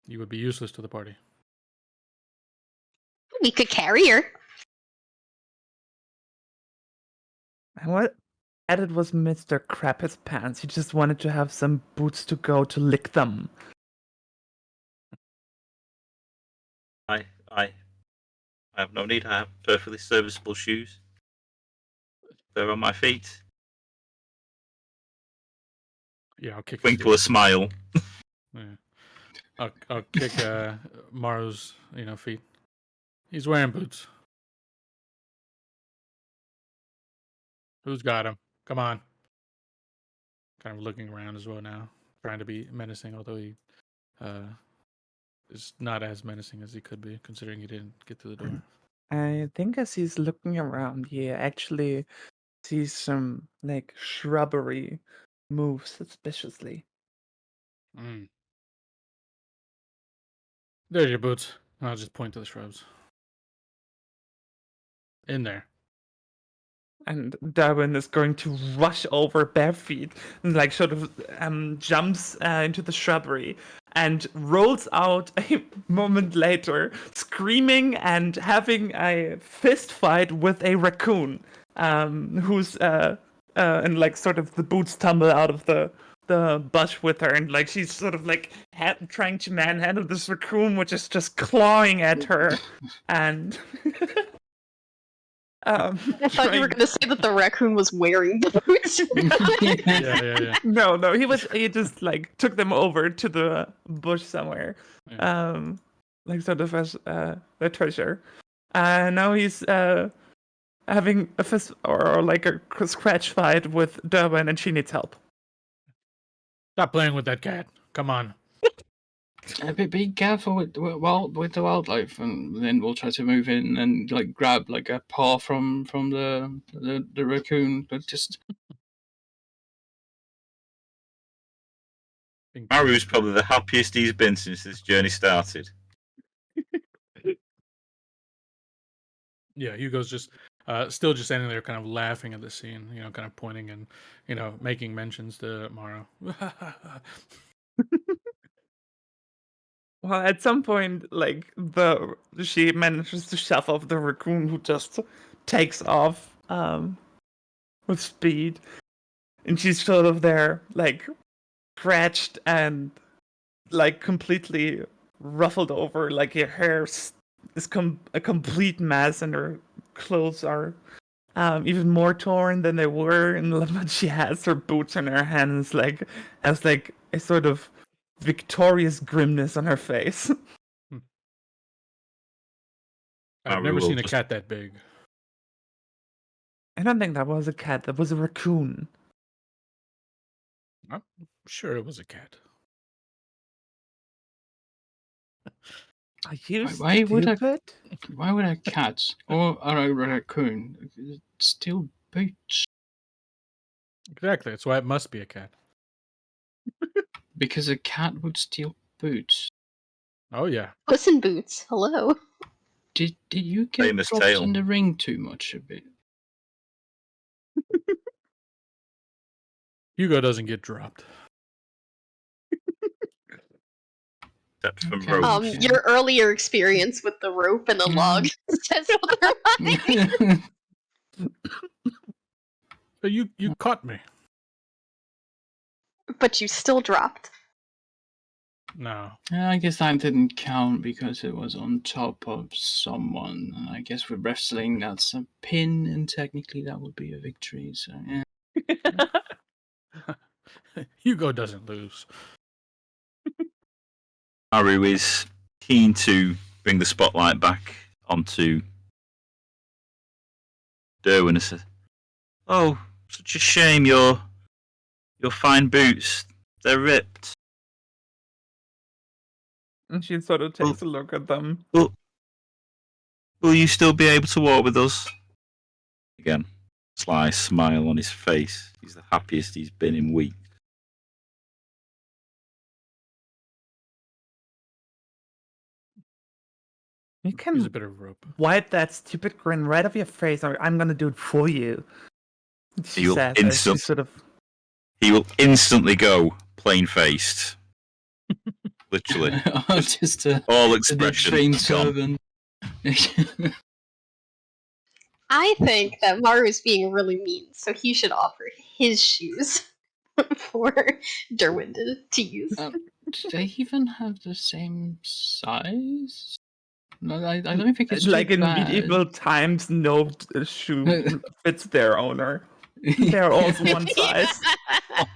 You would be useless to the party. We could carry her. And what added was Mr. Crap His Pants. He just wanted to have some boots to go to lick them. I have no need. I have perfectly serviceable shoes. They're on my feet. Yeah, I'll kick. Twinkle a smile. Yeah, I'll kick Maru's feet. He's wearing boots. Who's got him? Come on. Kind of looking around as well now, trying to be menacing, although he is not as menacing as he could be, considering he didn't get to the door. I think as he's looking around, he actually sees some like shrubbery move suspiciously. There's your boots. I'll just point to the shrubs. In there. And Darwin is going to rush over bare feet and like sort of jumps into the shrubbery and rolls out a moment later, screaming and having a fist fight with a raccoon, who's and like sort of the boots tumble out of the bush with her, and like she's sort of like trying to manhandle this raccoon, which is just clawing at her, and. I thought you were going to say that the raccoon was wearing the boots. Yeah. No, he just like took them over to the bush somewhere, like sort of as the treasure. And now he's having a fist or like a scratch fight with Derwin, and she needs help. Stop playing with that cat. Come on. Be careful with the wildlife, and then we'll try to move in and like grab like a paw from the raccoon. But just Maru's probably the happiest he's been since this journey started. Yeah, Hugo's just still just standing there, kind of laughing at the scene. Kind of pointing and making mentions to Maru. Well, at some point, like she manages to shove off the raccoon, who just takes off with speed, and she's sort of there, like scratched and like completely ruffled over. Like her hair is a complete mess, and her clothes are even more torn than they were. And she has her boots in her hands, like has like a sort of victorious grimness on her face. I've never seen a cat that big. I don't think that was a cat. That was a raccoon. I'm sure it was a cat. Are you stupid? Why would a cat or a raccoon steal boots? Exactly. That's why it must be a cat. Because a cat would steal boots. Oh yeah. Puss in Boots. Hello. Did you get Famous dropped tale. in the ring too much a bit? Hugo doesn't get dropped. Except from Okay. ropes. Your earlier experience with the rope and the log says otherwise. You caught me. But you still dropped. No. I guess that didn't count because it was on top of someone. I guess with wrestling, that's a pin, and technically that would be a victory. So yeah. Hugo doesn't lose. Haru is keen to bring the spotlight back onto Derwin and says, "Oh, such a shame your fine boots. They're ripped." And she sort of takes a look at them. Will you still be able to walk with us? Again, sly smile on his face. He's the happiest he's been in weeks. You can Use a bit of rope. wipe that stupid grin right off your face, or I'm gonna do it for you. She says as she sort of. He will instantly go plain faced. Literally. Just all expression gone. I think that Maru's being really mean, so he should offer his shoes for Derwin to use. Do they even have the same size? No, I don't think it's like in bad. medieval times. No shoe fits their owner. They're all one size.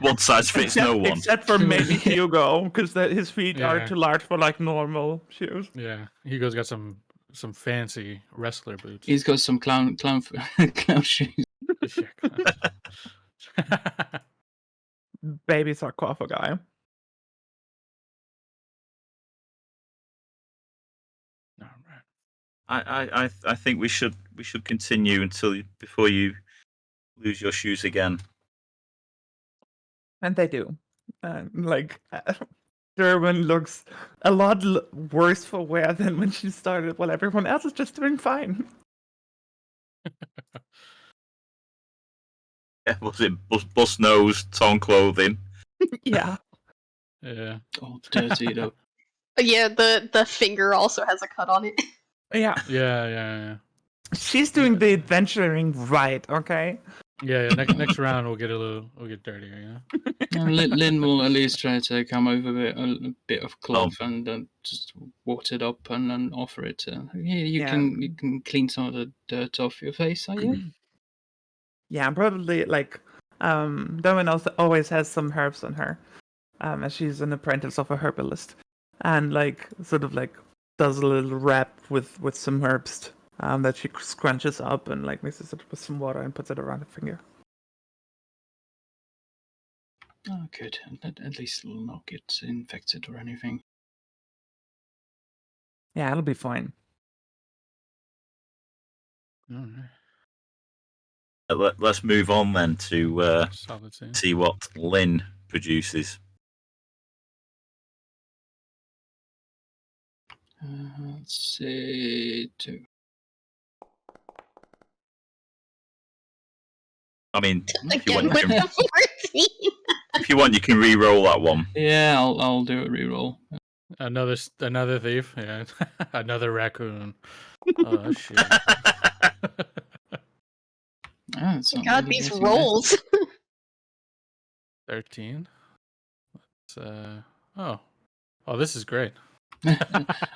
One size fits no one. Except for maybe Hugo, because his feet are too large for like normal shoes. Yeah, Hugo's got some fancy wrestler boots. He's got some clown shoes. Baby sarcophagi. I think we should continue before you lose your shoes again. And they do. Derwin looks a lot worse for wear than when she started, while everyone else is just doing fine. Yeah, was it bust nose, torn clothing? Yeah. Yeah. Oh, dirty though. Yeah, the finger also has a cut on it. Yeah. Yeah. She's doing the adventuring right, okay? Yeah. Next round we'll get dirtier, you know. Lynn will at least try to come over with a bit of cloth and just water it up and then offer it to. You can clean some of the dirt off your face, are you? Yeah, probably Derwin also always has some herbs on her, as she's an apprentice of a herbalist, and does a little wrap with some herbs that she scrunches up and mixes it with some water and puts it around her finger. Oh, good. At least it'll not get infected or anything. Yeah, it'll be fine. Let's move on then to see what Lynn produces. Let's see. 2. I mean, if you want, you can re-roll that one. Yeah, I'll do a re-roll. Another thief. Yeah, another raccoon. Oh shit! God, these rolls. 13. Oh, this is great.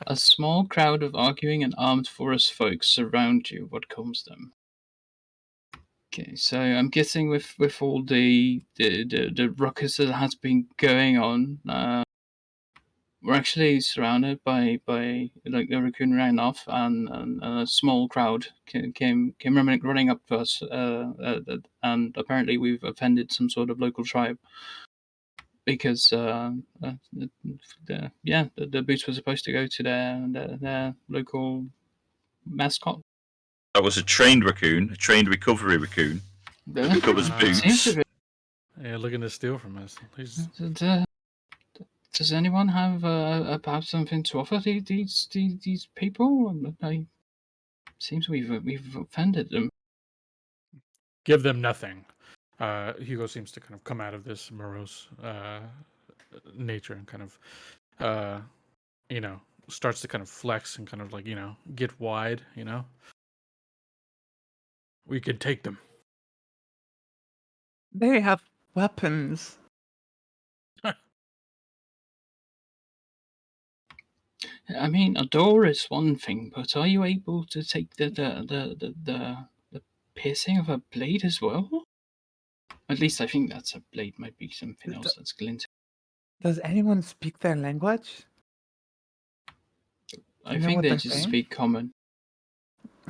A small crowd of arguing and armed forest folks surround you. What calms them? Okay, so I'm guessing with all the ruckus that has been going on, we're actually surrounded by the raccoon ran off, and a small crowd came running up to us, and apparently we've offended some sort of local tribe because the boots were supposed to go to their local mascot. That was a trained raccoon, a trained recovery raccoon. Recovers boots. Yeah, looking to steal from us. Does anyone have perhaps something to offer these people? Seems we've offended them. Give them nothing. Hugo seems to kind of come out of this morose nature and kind of, starts to kind of flex and kind of get wide, we could take them. They have weapons. I mean, a door is one thing, but are you able to take the piercing of a blade as well? At least I think that's a blade. Might be something else that's glinting. Does anyone speak their language? I think they just speak common.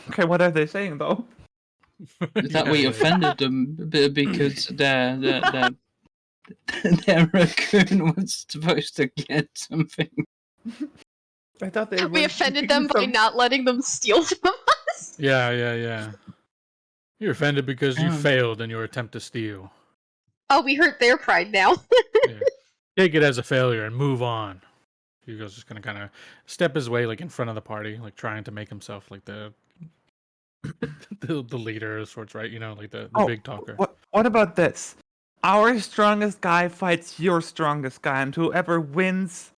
Okay, what are they saying though? That we offended them because their raccoon was supposed to get something. I thought they we offended them by not letting them steal from us. Yeah. You're offended because you failed in your attempt to steal. Oh, we hurt their pride now. Yeah. Take it as a failure and move on. Hugo's just gonna kind of step his way like in front of the party, like trying to make himself like the leader of sorts, right? You know, like the big talker. What about this? Our strongest guy fights your strongest guy, and whoever wins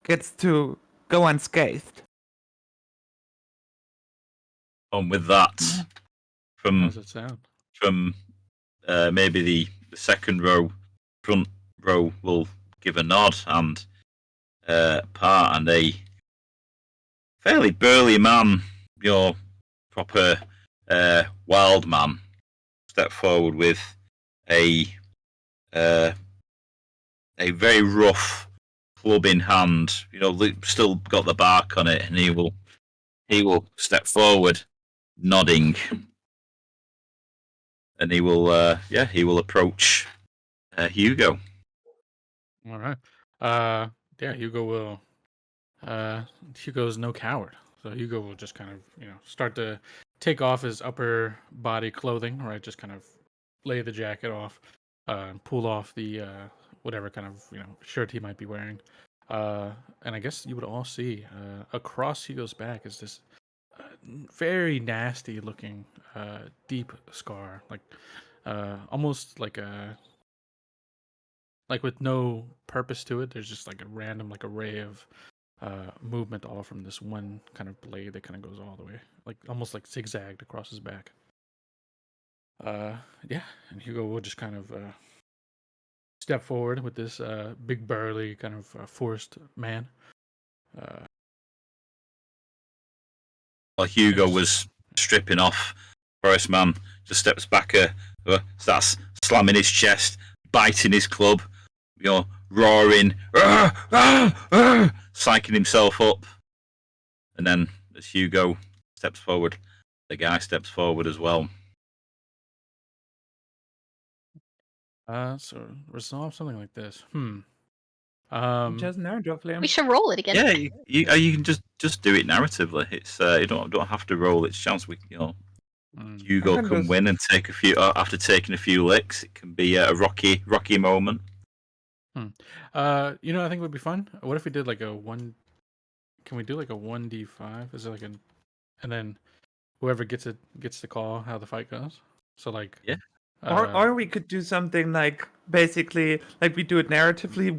gets to go unscathed. With that, How does it sound? From maybe the second row, front row will give a nod and part, and a fairly burly man, your proper wild man, step forward with a very rough club in hand. You know, still got the bark on it, and he will step forward, nodding, and he will approach Hugo. All right. Hugo will. Hugo's no coward, so Hugo will just kind of start to take off his upper body clothing, right? Just kind of lay the jacket off, pull off the whatever kind of shirt he might be wearing, and I guess you would all see across Hugo's back is this very nasty looking deep scar, like almost like a with no purpose to it. There's just like a random array of movement all from this one kind of blade that kind of goes all the way, like almost like zigzagged across his back. And Hugo will just kind of step forward with this big burly kind of forest man. While Hugo was stripping off, Forest Man just steps back, starts slamming his chest, biting his club, roaring, psyching himself up. And then as Hugo steps forward, the guy steps forward as well. So resolve something like this. Just narratively. We should roll it again. Yeah, you can just do it narratively. It's you don't have to roll. It's chance Hugo can win and take a few after taking a few licks. It can be a rocky moment. I think it would be fun. What if we did like a one? Can we do like a 1d5? Is it like and then whoever gets it gets to call how the fight goes. So like yeah. Or we could do something like basically like we do it narratively.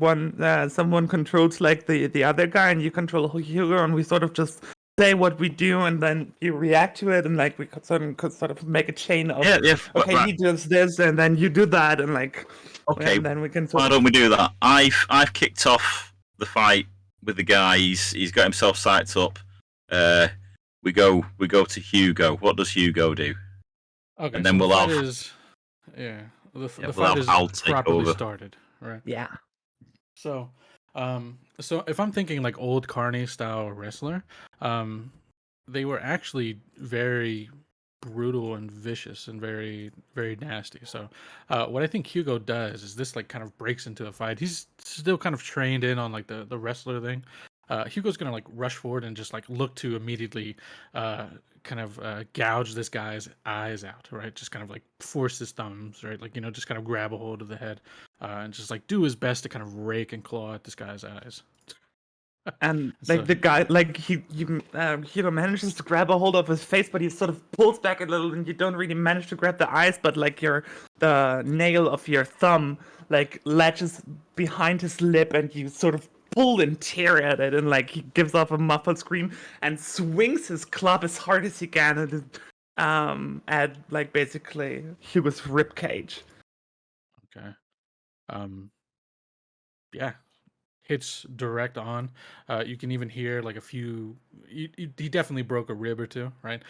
Someone controls like the other guy, and you control Hugo, and we sort of just say what we do, and then you react to it, and like we could sort of make a chain of he does this, and then you do that, and like okay, and then we can. Why don't we do that? I've kicked off the fight with the guy. He's got himself psyched up. We go to Hugo. What does Hugo do? Okay, and then so we'll have. The fight is properly started, right? Yeah. So if I'm thinking like old Carney style wrestler, they were actually very brutal and vicious and very, very nasty. So what I think Hugo does is this like kind of breaks into a fight. He's still kind of trained in on like the wrestler thing. Hugo's gonna like rush forward and just like look to immediately kind of gouge this guy's eyes out, right? Just kind of like force his thumbs, right? Like just kind of grab a hold of the head and just like do his best to kind of rake and claw at this guy's eyes. And like the guy, like Hugo manages to grab a hold of his face, but he sort of pulls back a little, and you don't really manage to grab the eyes, but like the nail of your thumb like latches behind his lip, and you sort of pull and tear at it, and like he gives off a muffled scream and swings his club as hard as he can, and at like basically Hugo's rib cage. Okay. Yeah. Hits direct on. You can even hear like a few. He definitely broke a rib or two, right?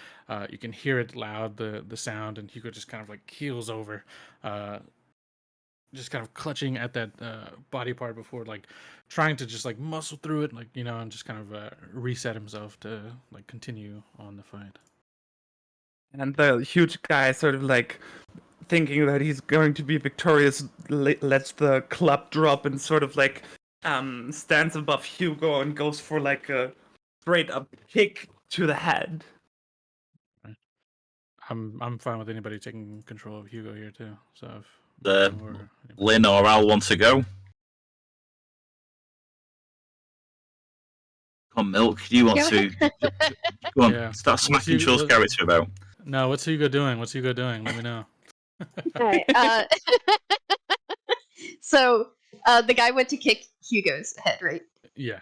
You can hear it loud, the sound, and Hugo just kind of like keels over, just kind of clutching at that body part before like trying to just like muscle through it, like and just kind of reset himself to like continue on the fight. And the huge guy sort of like thinking that he's going to be victorious lets the club drop and sort of like stands above Hugo and goes for like a straight up kick to the head. Right. I'm fine with anybody taking control of Hugo here too. So if Lynn or Al want to go. Come on, Milk. Do you want to go on? Start smacking Shaw's character about. No, what's Hugo doing? Let me know. All right. So the guy went to kick Hugo's head, right? Yeah.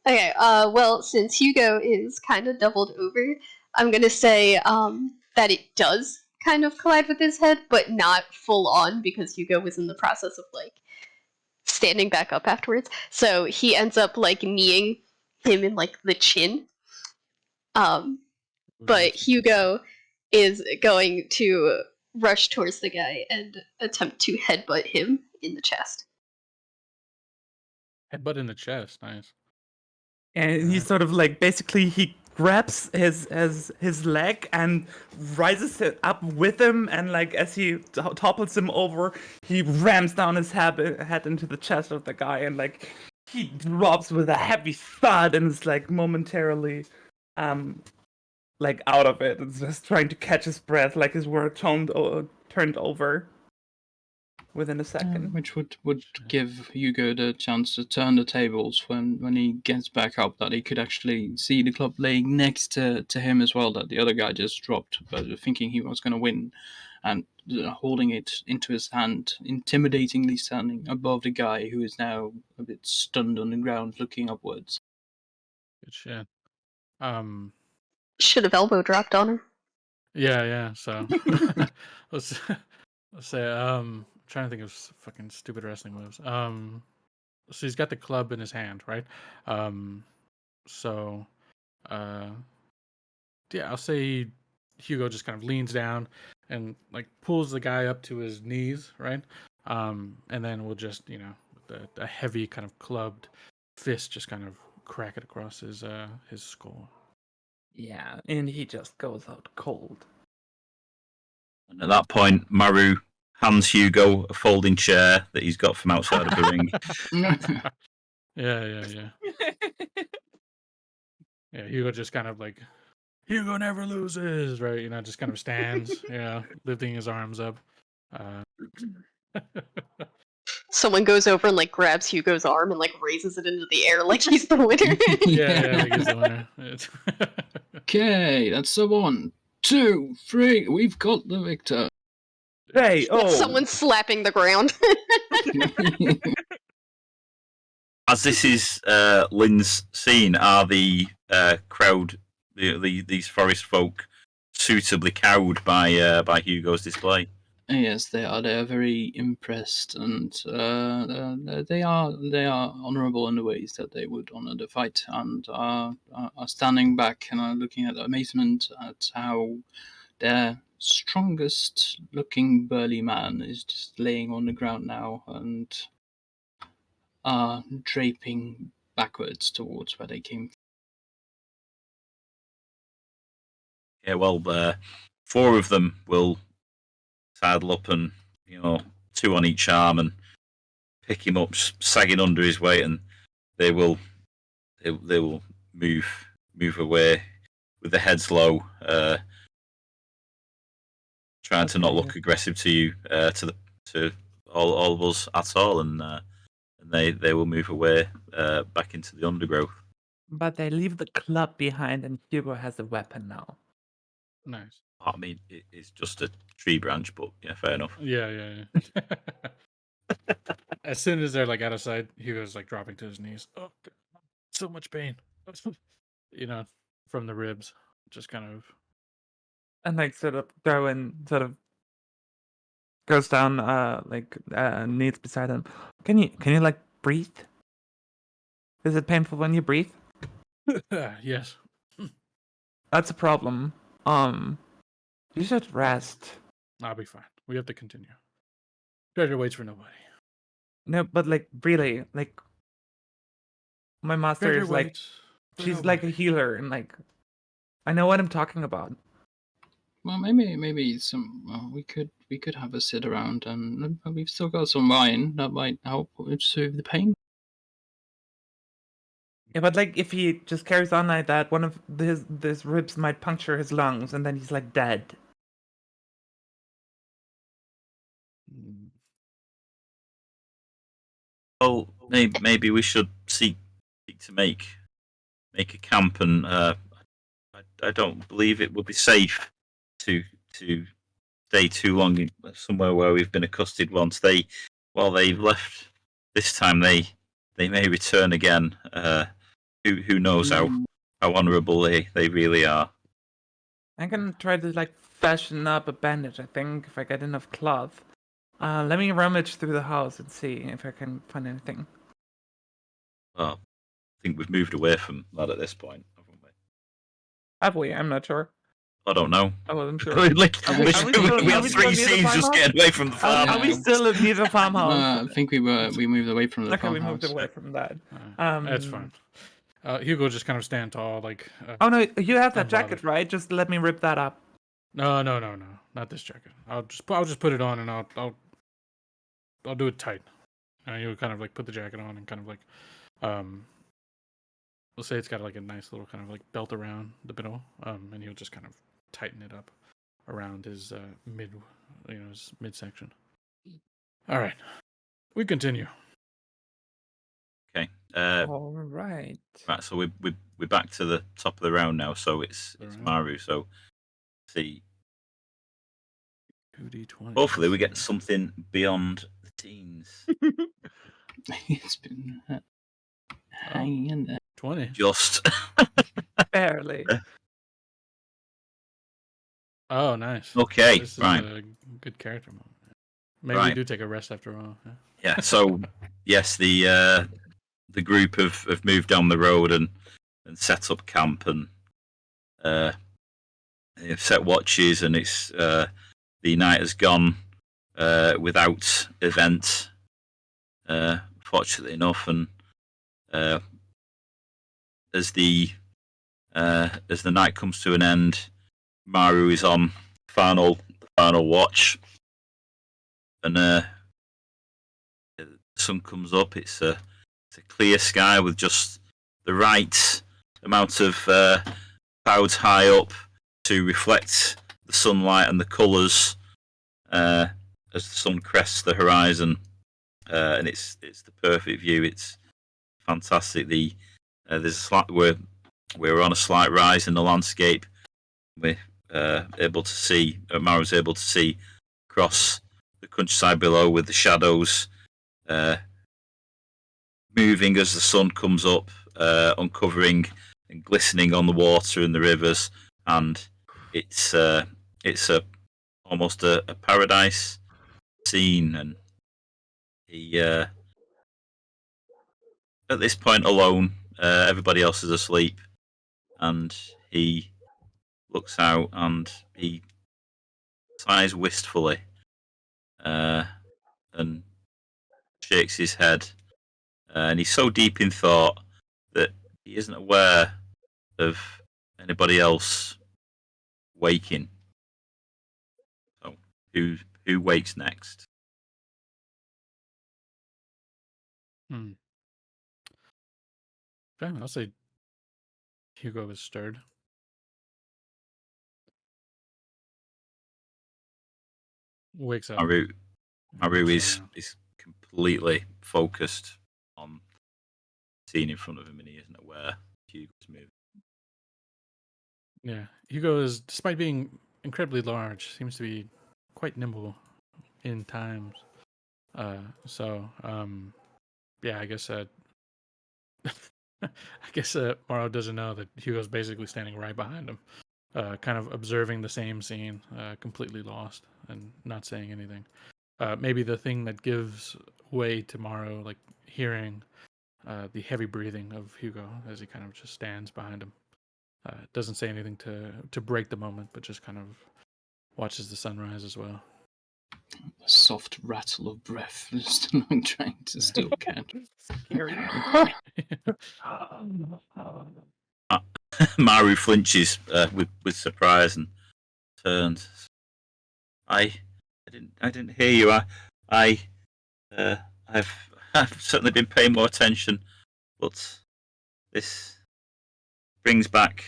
Okay. Well, since Hugo is kind of doubled over, I'm gonna say that it does kind of collide with his head, but not full on because Hugo was in the process of like standing back up afterwards. So he ends up like kneeing him in like the chin. But Hugo is going to rush towards the guy and attempt to headbutt him in the chest. Headbutt in the chest, nice. And he sort of like basically he grabs his leg and rises it up with him, and like as he topples him over, he rams down his head into the chest of the guy, and like he drops with a heavy thud and is like momentarily like out of it and just trying to catch his breath, like his word turned over within a second. Which would give Hugo the chance to turn the tables when he gets back up, that he could actually see the club laying next to him as well, that the other guy just dropped, but thinking he was going to win, and holding it into his hand, intimidatingly standing above the guy who is now a bit stunned on the ground, looking upwards. Good shit. Should have elbow dropped on him. Yeah. So let's say I'm trying to think of fucking stupid wrestling moves. So he's got the club in his hand, right? So yeah, I'll say Hugo just kind of leans down and like pulls the guy up to his knees, right? And then we'll just with a heavy kind of clubbed fist just kind of crack it across his skull. Yeah, and he just goes out cold. And at that point, Maru hands Hugo a folding chair that he's got from outside of the ring. Yeah. Yeah, Hugo just kind of like, Hugo never loses, right? Just kind of stands, lifting his arms up. Someone goes over and like grabs Hugo's arm and like raises it into the air like he's the winner. Yeah, like he's the winner. Okay, that's the 1, 2, 3. We've got the victor. Hey, Someone's slapping the ground. As this is Lynn's scene, are the crowd, these forest folk, suitably cowed by Hugo's display? Yes, they are. They are very impressed, and they are honourable in the ways that they would honour the fight, and are standing back and are looking at amazement at how their strongest looking burly man is just laying on the ground now and are draping backwards towards where they came from. Yeah, well, 4 of them will saddle up and 2 on each arm and pick him up, sagging under his weight, and they will move away with their heads low, trying to not look aggressive to you, to all of us at all, and they will move away back into the undergrowth. But they leave the club behind, and Hugo has a weapon now. Nice. I mean, it's just a tree branch, but yeah, fair enough. Yeah. As soon as they're like out of sight, Hugo's like dropping to his knees. Oh, God, so much pain. From the ribs, just kind of And like sort of go and sort of goes down knees beside him. Can you like breathe? Is it painful when you breathe? Yes. That's a problem. You should rest. I'll be fine. We have to continue. Treasure waits for nobody. No, but like really, like my master Treasure is like waits for she's nobody. like a healer and like I know what I'm talking about. Well, maybe we could have a sit around, and we've still got some wine that might help soothe the pain. Yeah, but like if he just carries on like that, one of his ribs might puncture his lungs, and then he's like dead. Well, maybe we should seek to make a camp, and I don't believe it would be safe to stay too long somewhere where we've been accosted once. While they've left this time, they may return again. Who knows how honourable they really are. I can try to like fashion up a bandage. I think if I get enough cloth. Let me rummage through the house and see if I can find anything. Well, I think we've moved away from that at this point, haven't we? Have we? I'm not sure. I don't know. I wasn't sure. We had 3 scenes just getting away from the farm. Are we still near the farmhouse? I think we moved away from the farmhouse. Okay, we moved away from that. That's fine. Hugo just kind of stand tall, like. Oh no, you have that jacket, right? Just let me rip that up. No, not this jacket. I'll just put it on, and I'll do it tight. You'll kind of like put the jacket on and kind of like, we'll say it's got like a nice little kind of like belt around the middle, and he'll just kind of tighten it up around his his midsection. All right, we continue. Okay. All right. Right. So we're back to the top of the round now. So it's Maru. So see. 2d20. Hopefully, we get something beyond the teens. It's been hanging in there. 20. Just barely. Oh, nice. Okay, this is right. a good character moment. Maybe we do take a rest after all. Yeah. So yes, the group have moved down the road and set up camp, and they've set watches, and it's the night has gone without event, fortunately enough, and as the night comes to an end, Maru is on final watch, and the sun comes up. It's a clear sky with just the right amount of clouds high up to reflect the sunlight and the colours as the sun crests the horizon, and it's the perfect view. It's fantastic. There's we're on a slight rise in the landscape. We're able to see. Maru's able to see across the countryside below with the shadows moving as the sun comes up, uncovering and glistening on the water and the rivers, and it's almost a paradise scene. And he at this point alone, everybody else is asleep, and he looks out and he sighs wistfully and shakes his head, and he's so deep in thought that he isn't aware of anybody else waking. So who wakes next? Okay, I'll say Hugo is stirred. Wakes up. Maru is completely focused on the scene in front of him, and he isn't aware Hugo's moving. Yeah, Hugo is, despite being incredibly large, seems to be quite nimble in times. Yeah, I guess Morrow doesn't know that Hugo's basically standing right behind him. kind of observing the same scene, completely lost and not saying anything. Maybe the thing that gives way tomorrow, like hearing the heavy breathing of Hugo as he kind of just stands behind him. Doesn't say anything to break the moment, but just kind of watches the sunrise as well. A soft rattle of breath, just trying to still catch. Scary. Maru flinches with surprise and turns. I didn't hear you. I've certainly been paying more attention, but this brings back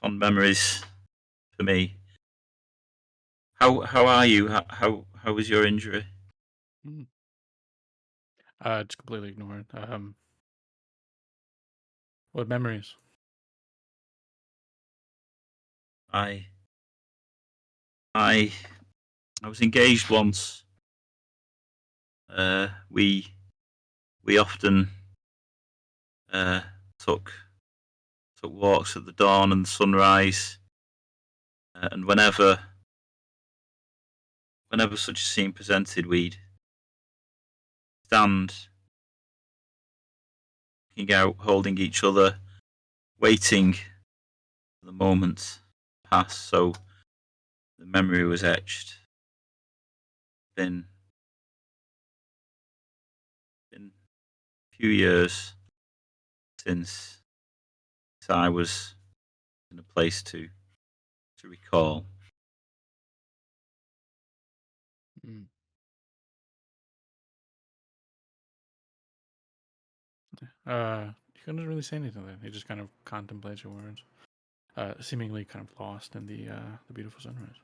fond memories for me. How are you? How was your injury? Just completely ignored. What memories? I was engaged once. We often took walks at the dawn and sunrise, and whenever such a scene presented, we'd stand looking out, holding each other, waiting for the moment to pass. So the memory was etched. Been a few years since I was in a place to recall. He couldn't really say anything then. He just kind of contemplates your words, seemingly kind of lost in the beautiful sunrise.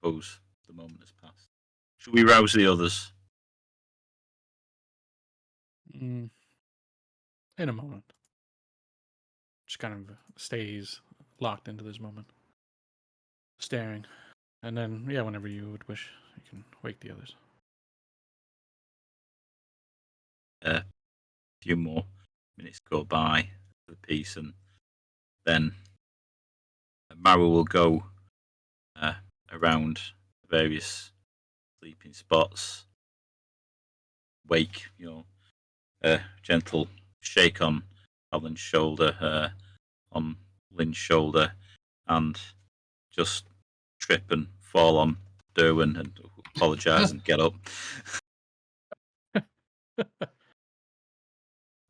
Suppose the moment has passed. Should we rouse the others? In a moment. Just kind of stays locked into this moment, staring. And then, yeah, whenever you would wish, you can wake the others. A few more minutes go by for the piece, and then Maru will go around various sleeping spots, wake, a gentle shake on Alan's shoulder, on Lynn's shoulder, and just trip and fall on Derwin and apologise and get up.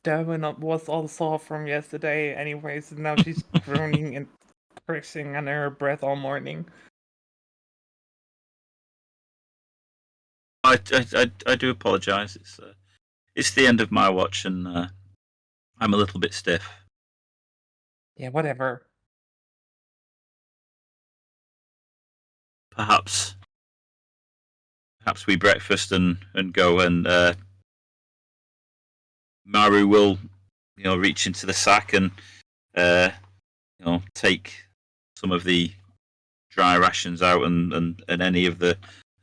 Derwin was all sore from yesterday anyways, and now she's groaning and cursing under her breath all morning. I do apologise. It's the end of my watch, and I'm a little bit stiff. Yeah, whatever. Perhaps we breakfast and go, and Maru will, reach into the sack and take some of the dry rations out and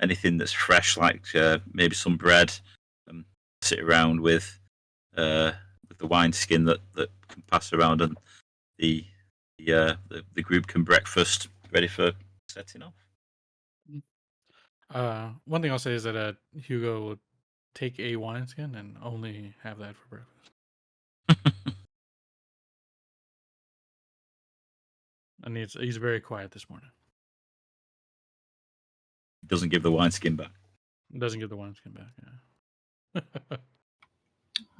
anything that's fresh, like maybe some bread, and sit around with the wineskin that can pass around, and the group can breakfast ready for setting off. One thing I'll say is that Hugo will take a wineskin and only have that for breakfast. And he's very quiet this morning. Doesn't give the wineskin back. Doesn't give the wineskin back, yeah.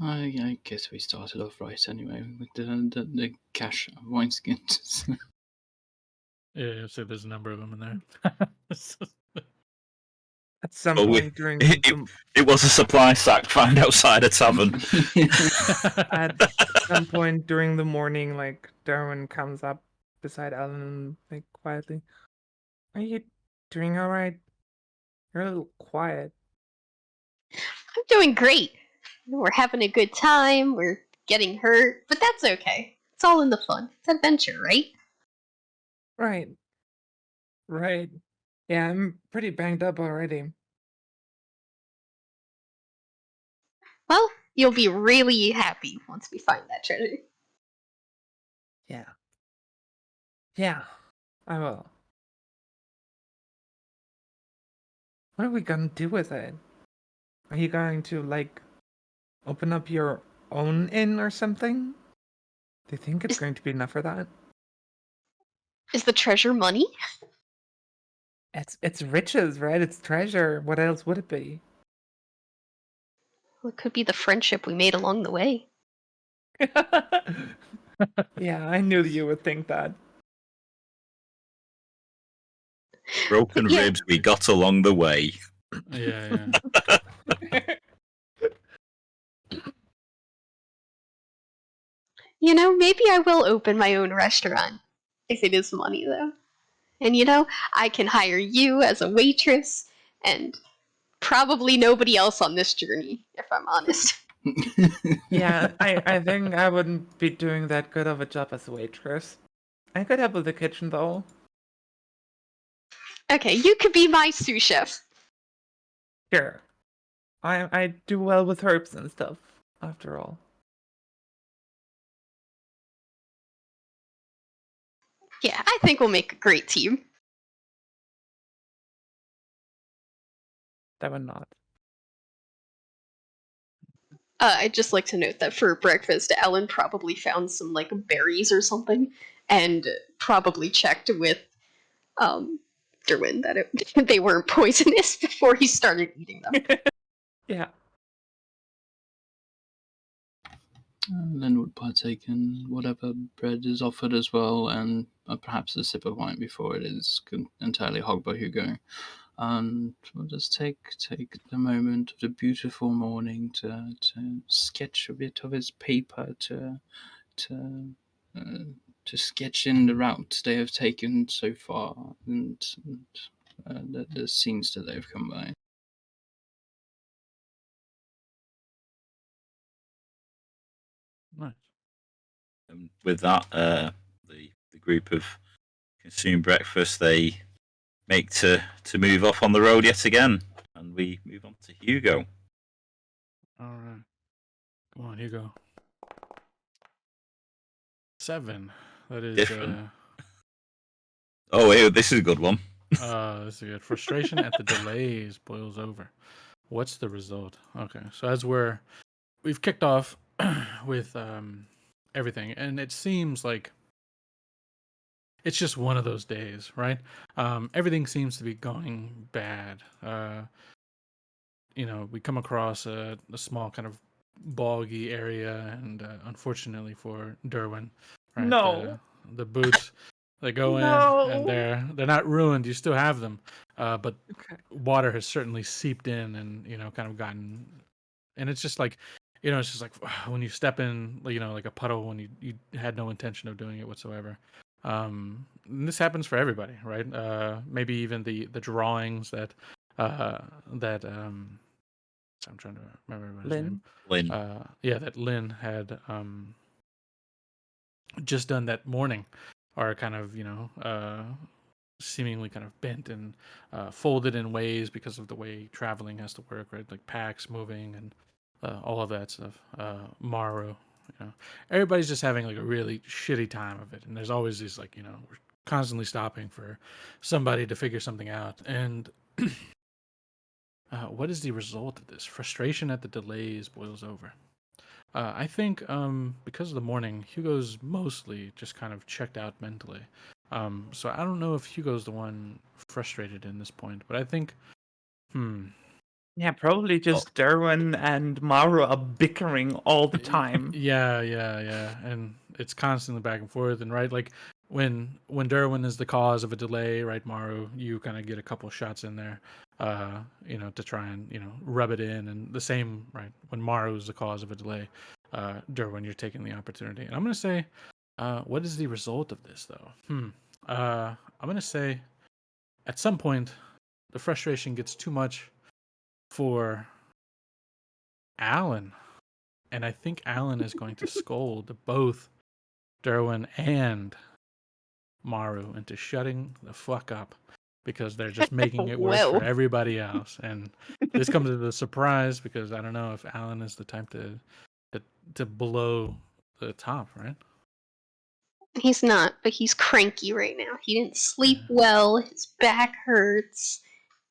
I guess we started off right anyway with the cash wineskins. Yeah, so there's a number of them in there. At some point during it was a supply sack found outside a tavern. At some point during the morning, like Darwin comes up beside Alan, like quietly, "Are you doing all right? You're a little quiet." I'm doing great. We're having a good time. We're getting hurt, but that's okay. It's all in the fun. It's adventure, right? Right. Yeah, I'm pretty banged up already. Well, you'll be really happy once we find that treasure. Yeah. Yeah, I will. What are we gonna do with it? Are you going to, like, open up your own inn or something? Do you think it's going to be enough for that? Is the treasure money? It's riches, right? It's treasure. What else would it be? Well, it could be the friendship we made along the way. Yeah, I knew you would think that. Broken ribs we got along the way. Yeah. Maybe I will open my own restaurant. If it is money, though. And I can hire you as a waitress, and probably nobody else on this journey, if I'm honest. Yeah, I think I wouldn't be doing that good of a job as a waitress. I could help with the kitchen, though. Okay, you could be my sous chef. Sure. I do well with herbs and stuff, after all. Yeah, I think we'll make a great team. That would not. I'd just like to note that for breakfast, Ellen probably found some berries or something, and probably checked with Derwin that they weren't poisonous before he started eating them. Yeah. Len would partake in whatever bread is offered as well, and perhaps a sip of wine before it is entirely hogged by Hugo. And we'll just take the moment of the beautiful morning to sketch a bit of his paper, to sketch in the route they have taken so far, and the scenes that they've come by. Nice. And with that, the group of consume breakfast. They make to move off on the road yet again, and we move on to Hugo. All right, come on, Hugo. 7. That is Different. Oh, wait, this is a good one. This is good. Frustration at the delays boils over. What's the result? Okay, so as we've kicked off with everything, and it seems like it's just one of those days, right? Everything seems to be going bad. We come across a small kind of boggy area, and unfortunately for Derwin, right? No. The boots, they go in, and they're not ruined. You still have them, but water has certainly seeped in, and kind of gotten, and it's just like, it's just like when you step in, like a puddle when you had no intention of doing it whatsoever. And this happens for everybody, right? Maybe even the drawings that I'm trying to remember his name. Lynn. That Lynn had just done that morning are kind of seemingly kind of bent and folded in ways because of the way traveling has to work, right? Like packs moving and all of that stuff. Maru, everybody's just having like a really shitty time of it, and there's always these we're constantly stopping for somebody to figure something out. And what is the result of this? Frustration at the delays boils over. I think because of the morning, Hugo's mostly just kind of checked out mentally. So I don't know if Hugo's the one frustrated in this point, but I think, Yeah, probably just Derwin and Maru are bickering all the time. Yeah, and it's constantly back and forth, and right, like when Derwin is the cause of a delay, right, Maru, you kind of get a couple shots in there, to try and rub it in, and the same, right, when Maru is the cause of a delay, Derwin, you're taking the opportunity, and I'm gonna say, what is the result of this though? I'm gonna say, at some point, the frustration gets too much for Alan. And I think Alan is going to scold both Derwin and Maru into shutting the fuck up because they're just making it worse for everybody else. And this comes as a surprise because I don't know if Alan is the type to blow the top, right? He's not, but he's cranky right now. He didn't sleep well. His back hurts.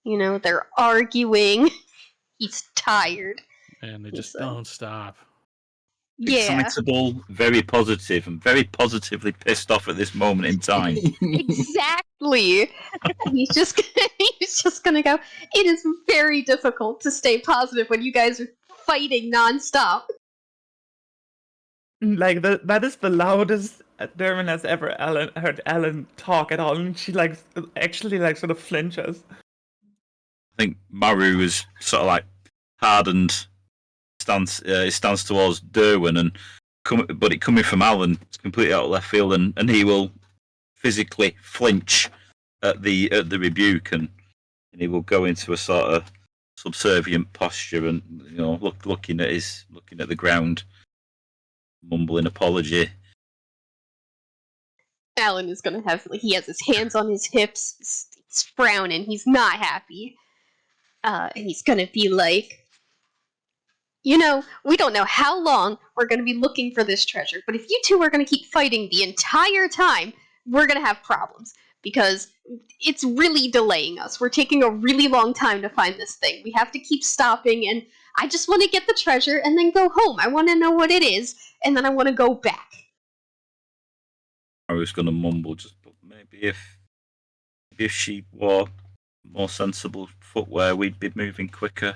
They're arguing. He's tired. And they just don't stop. Yeah. Excitable, very positive, and very positively pissed off at this moment in time. Exactly. He's just gonna go. It is very difficult to stay positive when you guys are fighting nonstop. Like that is the loudest Derwin has ever heard Alan talk at all, and she actually sort of flinches. I think Maru is sort of like hardened stance towards Derwin, but it coming from Alan, it's completely out of left field, and he will physically flinch at the rebuke, and he will go into a sort of subservient posture, and looking at the ground, mumbling apology. Alan is gonna he has his hands on his hips, he's frowning, he's not happy. And he's gonna be like, we don't know how long we're gonna be looking for this treasure, but if you two are gonna keep fighting the entire time, we're gonna have problems, because it's really delaying us. We're taking a really long time to find this thing. We have to keep stopping, and I just want to get the treasure and then go home. I want to know what it is, and then I want to go back. I was going to mumble, but maybe if she wore more sensible footwear, we'd be moving quicker.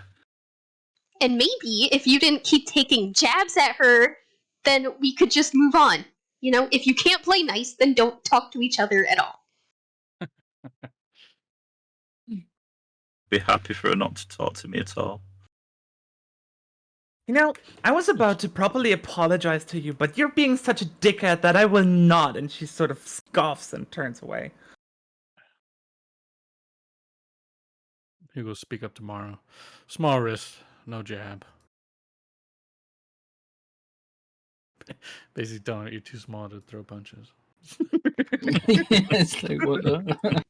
And maybe if you didn't keep taking jabs at her, then we could just move on. If you can't play nice, then don't talk to each other at all. Be happy for her not to talk to me at all. I was about to properly apologize to you, but you're being such a dickhead that I will not. And she sort of scoffs and turns away. Hugo, speak up tomorrow. Small wrist, no jab. Basically telling her you're too small to throw punches. It's like, what the...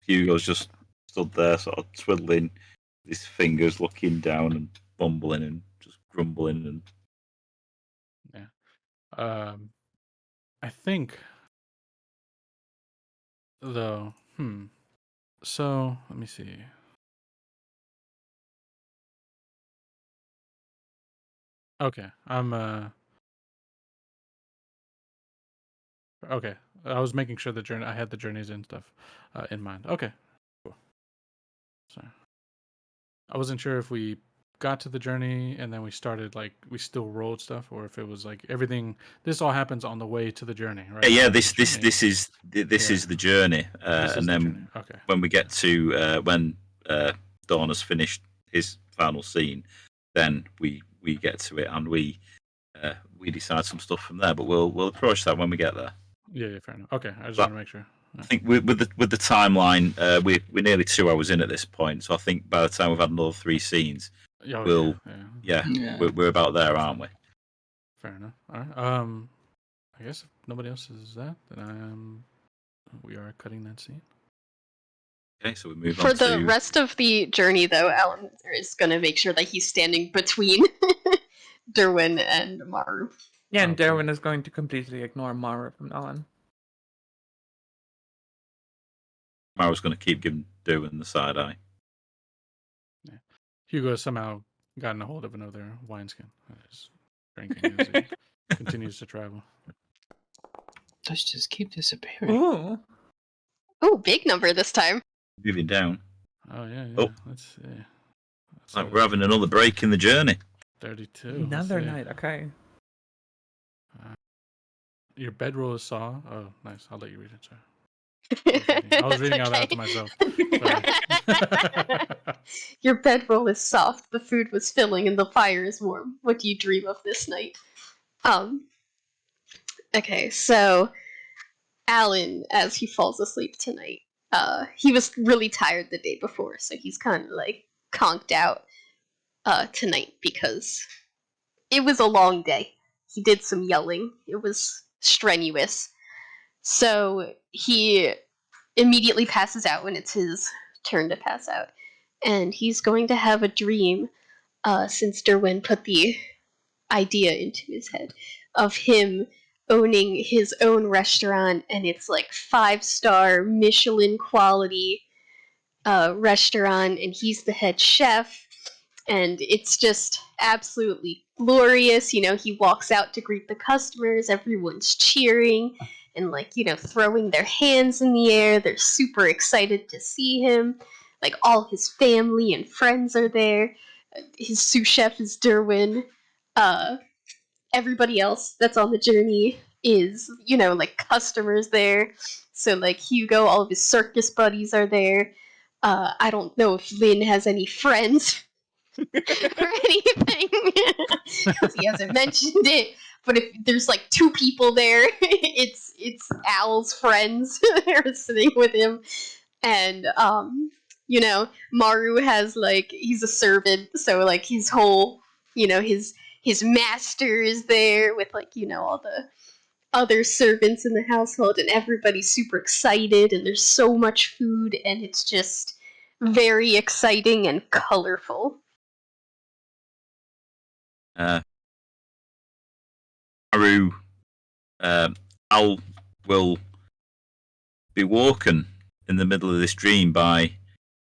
Hugo's just stood there, sort of twiddling his fingers, looking down and bumbling and just grumbling. And I think, though, so let me see. Okay, okay. I was making sure I had the journeys and stuff in mind. Okay, cool. So I wasn't sure if we got to the journey and then we started, we still rolled stuff, or if it was everything. This all happens on the way to the journey, right? Yeah. This is the journey, and then when we get to when Dawn has finished his final scene, then we get to it and we decide some stuff from there. But we'll approach that when we get there. Yeah, fair enough. Okay, I just want to make sure. I think with the timeline, we're nearly 2 hours in at this point, so I think by the time we've had another 3 scenes, we're about there, aren't we? Fair enough. All right. I guess if nobody else is that, then we are cutting that scene. Okay, so we move on. For the to... rest of the journey, though, Alan is going to make sure that he's standing between Derwin and Maru. Yeah, and Derwin is going to completely ignore Maru from now on. Maru's going to keep giving Derwin the side eye. Yeah. Hugo has somehow gotten a hold of another wineskin. He's drinking as he continues to travel. Let's just keep disappearing. Ooh, big number this time. Moving down. Oh, yeah. Oh. Let's see. It's like we're having another break in the journey. 32. Another night, okay. Your bedroll is saw. Oh, nice. I'll let you read it, sir. I was reading out loud to myself. Your bedroll is soft, the food was filling, and the fire is warm. What do you dream of this night? Okay, so Alan, as he falls asleep tonight, he was really tired the day before, so he's kind of conked out tonight because it was a long day. He did some yelling. It was strenuous. So he immediately passes out when it's his turn to pass out. And he's going to have a dream, since Derwin put the idea into his head, of him owning his own restaurant, and it's like 5-star Michelin quality restaurant, and he's the head chef, and it's just absolutely glorious. You know, he walks out to greet the customers, everyone's cheering and, like, you know, throwing their hands in the air. They're super excited to see him. Like, all his family and friends are there. His sous chef is Derwin. Everybody else that's on the journey is, you know, like, customers there. So, like, Hugo, all of his circus buddies are there. I don't know if Lynn has any friends or anything, because he hasn't mentioned it. But if there's like 2 people there, it's Al's friends that are sitting with him, and you know, Maru has, like, he's a servant, so, like, his whole, you know, his master is there with, like, you know, all the other servants in the household, and everybody's super excited, and there's so much food, and it's just very exciting and colorful. Maru, Al will be woken in the middle of this dream by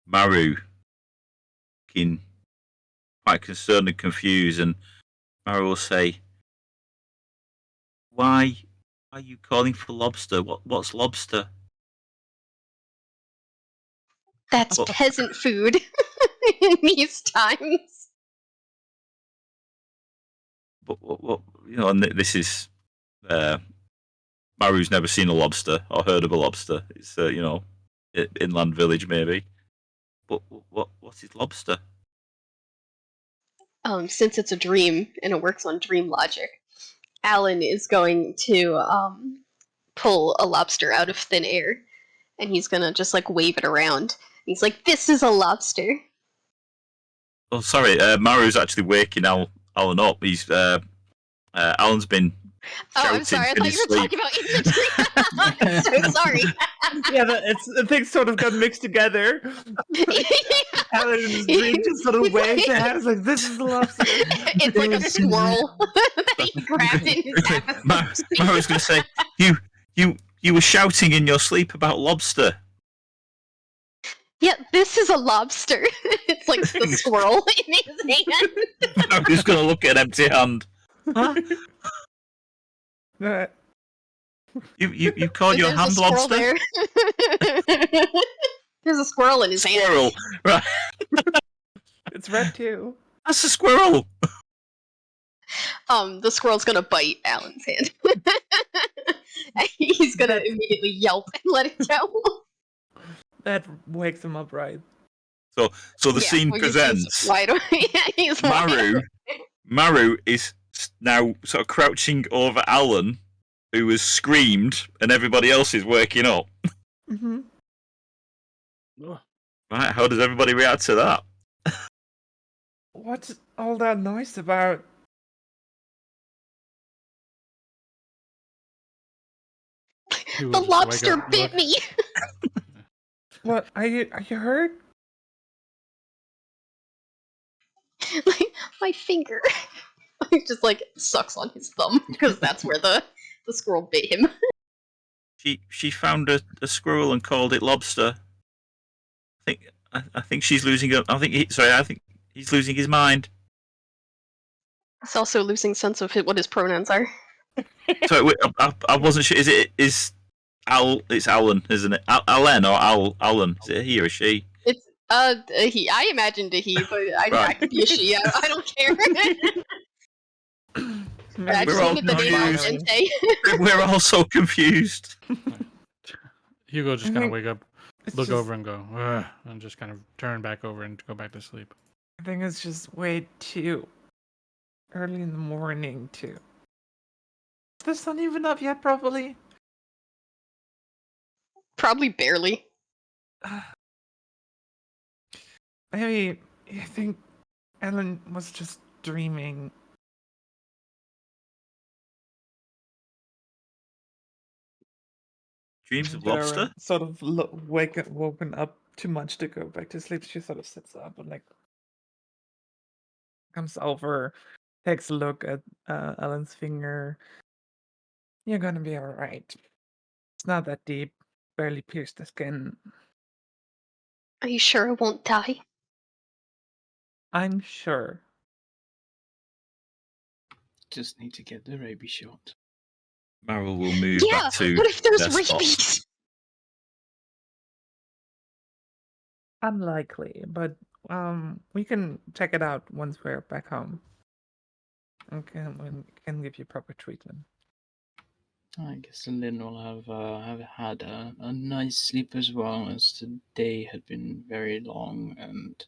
Maru looking quite concerned and confused, and Maru will say, "Why are you calling for lobster? What's lobster?" That's peasant food in these times. But you know, and this is Maru's never seen a lobster or heard of a lobster. It's you know, inland village maybe. But what is lobster? Since it's a dream and it works on dream logic, Alan is going to pull a lobster out of thin air, and he's gonna just, like, wave it around. He's like, "This is a lobster." Oh, sorry. Maru's actually waking Alan up. He's Alan's been shouting. Oh, I'm sorry. I thought you were talking about in the dream. I'm so sorry. Yeah, things sort of got mixed together. Alan's dream just sort of waved to hands like, "This is the lobster." It's like a squirrel that he grabbed in his ass. Maru's going to say, "You were shouting in your sleep about lobster." Yeah, this is a lobster. It's like the squirrel in his hand. Maru's going to look at an empty hand. Huh? You called your hand lobster? There. There's a squirrel in his hand. Squirrel, right? It's red too. That's a squirrel. The squirrel's gonna bite Alan's hand. He's gonna immediately yelp and let it go. That wakes him up, right? So the scene presents Maru is now sort of crouching over Alan, who has screamed, and everybody else is waking up. Mm-hmm. Right, how does everybody react to that? What's all that noise about? The lobster bit me. What? Are you hurt? My finger. He just, like, sucks on his thumb because that's where the squirrel bit him. She found a squirrel and called it lobster. I think she's losing. I think he's losing his mind. He's also losing sense of what his pronouns are. So I wasn't sure. Is Al? It's Alan, isn't it? Alan or Alan? Is it a he or a she? It's he. I imagined a he, but I could be a she. I don't care. We're all confused. We're all so confused. Hugo just kind of wake up, look over and go, ugh, and just kind of turn back over and go back to sleep. I think it's just way too early in the morning too. Is the sun even up yet properly? Probably barely. Maybe I think Ellen was just dreaming. Dreams of lobster? Sort of woken up too much to go back to sleep. She sort of sits up and like comes over, takes a look at Ellen's finger. You're gonna be all right. It's not that deep. Barely pierced the skin. Are you sure I won't die? I'm sure. Just need to get the rabies shot. Meryl will move Yeah, back to what if there's their spot. rabies? Unlikely, but we can check it out once we're back home. Okay, we can give you proper treatment. I guess Lynn will have had a nice sleep as well, as the day had been very long, and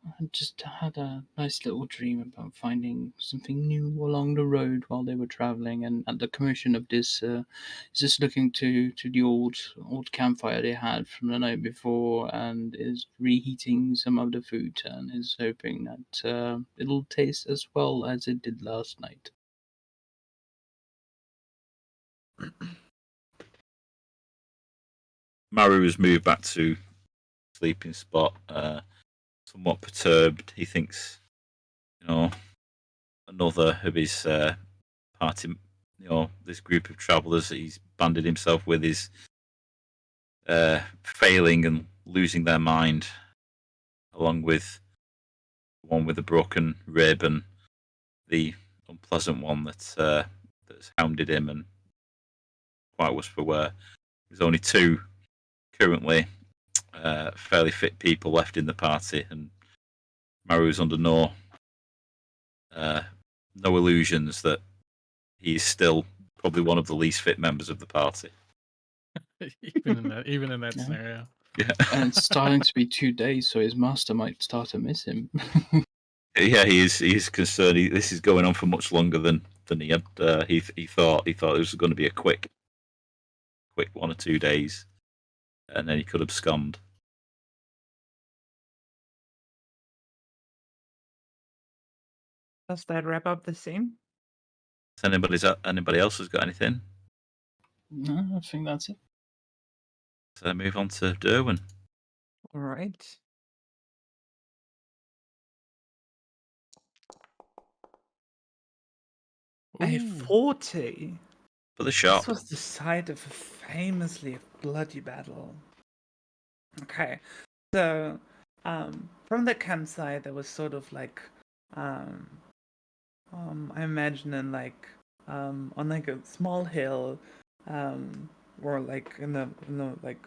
I just had a nice little dream about finding something new along the road while they were traveling, and at the commission of this, is just looking to the old campfire they had from the night before, and is reheating some of the food, and is hoping that it'll taste as well as it did last night. Maru has moved back to sleeping spot, somewhat perturbed. He thinks, another of his party, this group of travellers that he's banded himself with is failing and losing their mind, along with the one with the broken rib and the unpleasant one that's hounded him and quite whisper where there's only two currently fairly fit people left in the party, and Maru's under no illusions that he's still probably one of the least fit members of the party. even in that Yeah. scenario. Yeah, and it's starting to be 2 days, so his master might start to miss him. yeah, he's concerned. This is going on for much longer than he had. He thought it was going to be a quick 1 or 2 days, and then he could abscond. Does that wrap up the scene? Anybody else has got anything? No, I think that's it. So move on to Derwin. All right. A 40 for the shot. This was the site of a famously bloody battle. Okay, so from the campsite there was sort of like I imagine like on like a small hill, or like in the like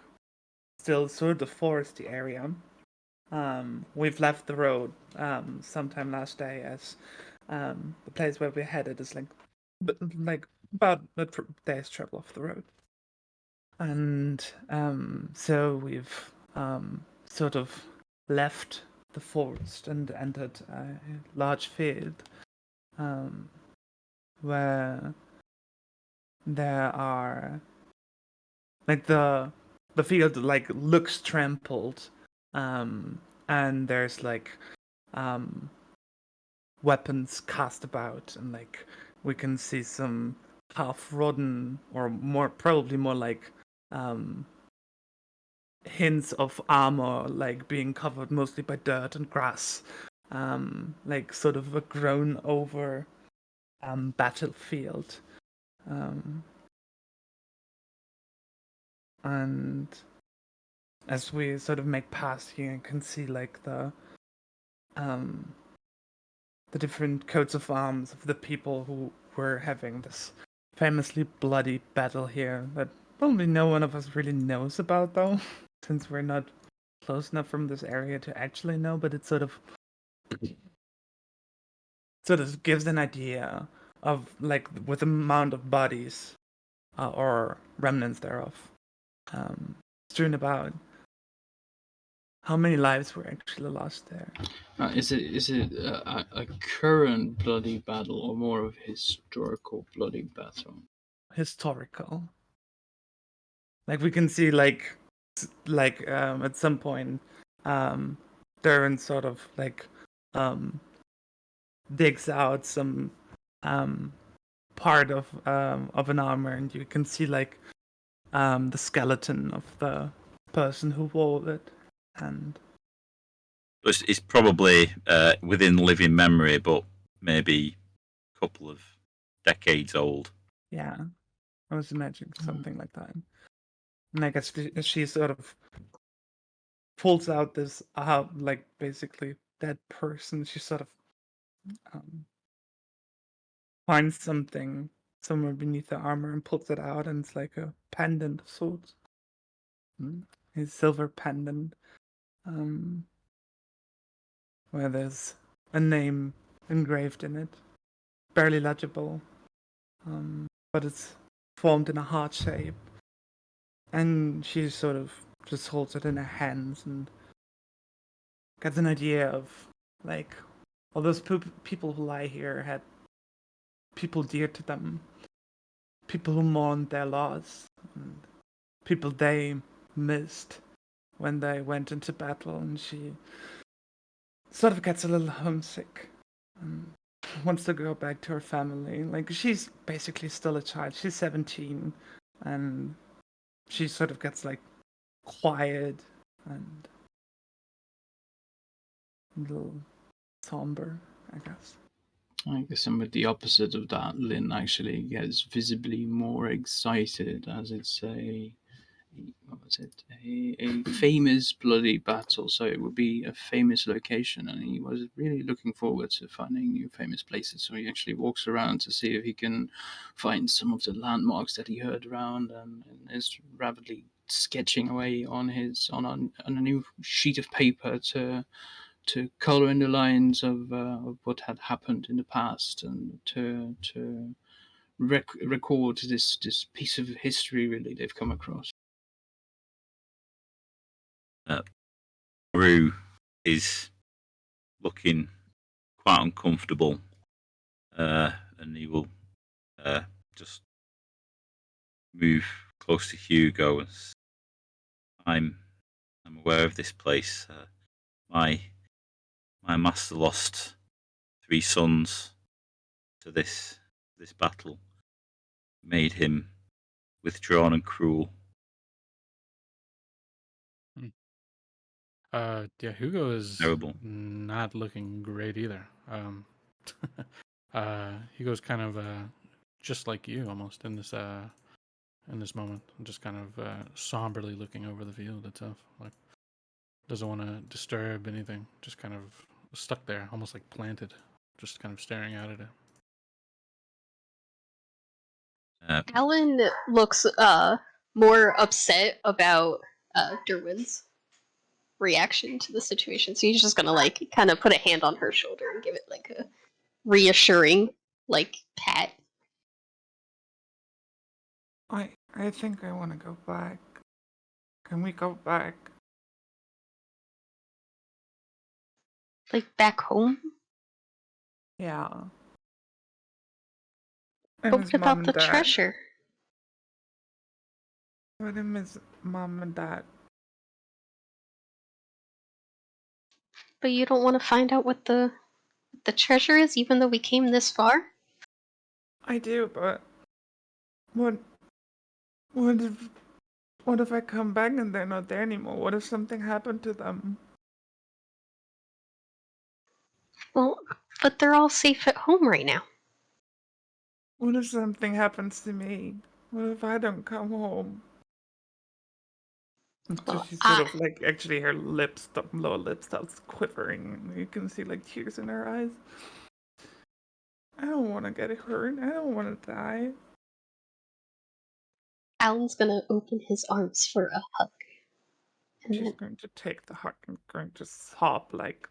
still sort of foresty area. We've left the road sometime last day, as the place where we're headed is like about a day's travel off the road. And so we've sort of left the forest and entered a large field where there are like the field like looks trampled, and there's like weapons cast about, and like we can see some half rotten, or probably more like hints of armor, like being covered mostly by dirt and grass, like sort of a grown over battlefield, and as we sort of make past here, you can see like the different coats of arms of the people who were having this famously bloody battle here that probably no one of us really knows about, though, since we're not close enough from this area to actually know, but it sort of gives an idea of like with the amount of bodies or remnants thereof strewn about, how many lives were actually lost there. Is it a current bloody battle, or more of historical bloody battle? Historical. Like we can see like at some point Darren sort of like digs out some part of an armor, and you can see like the skeleton of the person who wore it, and it's probably within living memory, but maybe a couple of decades old. Yeah, I was imagining something like that. And I guess she sort of pulls out this like basically dead person. She sort of finds something somewhere beneath the armor and pulls it out, and it's like a pendant of sorts. A silver pendant, where there's a name engraved in it, barely legible, but it's formed in a heart shape. And she sort of just holds it in her hands and gets an idea of, like, all those people who lie here had people dear to them, people who mourned their loss, and people they missed when they went into battle, and she sort of gets a little homesick and wants to go back to her family. Like, she's basically still a child. She's 17, and she sort of gets, like, quiet and a little somber, I guess. I guess I'm with the opposite of that. Lynn actually gets visibly more excited as it's a famous bloody battle, so it would be a famous location, and he was really looking forward to finding new famous places. So he actually walks around to see if he can find some of the landmarks that he heard around, and is rapidly sketching away on a new sheet of paper to color in the lines of what had happened in the past, and to record this piece of history really they've come across. Rue is looking quite uncomfortable, and he will just move close to Hugo. I'm aware of this place. My master lost 3 sons to this battle. Made him withdrawn and cruel. Yeah, Hugo is Terrible. not looking great either. Hugo's kind of just like you almost in this moment, just kind of somberly looking over the field itself. Like, doesn't want to disturb anything, just kind of stuck there, almost like planted, just kind of staring out at it. Alan looks more upset about Derwin's reaction to the situation, so he's just gonna like kind of put a hand on her shoulder and give it like a reassuring like pat. I think I want to go back. Can we go back? Like back home? Yeah. But what about the treasure? I miss Mom and Dad. But you don't want to find out what the treasure is, even though we came this far? I do, but what if I come back and they're not there anymore? What if something happened to them? Well, but they're all safe at home right now. What if something happens to me? What if I don't come home? So she's sort of like, actually her lower lip starts quivering, and you can see like tears in her eyes. I don't want to get hurt. I don't want to die. Alan's gonna open his arms for a hug. And she's going to take the hug and going to sob like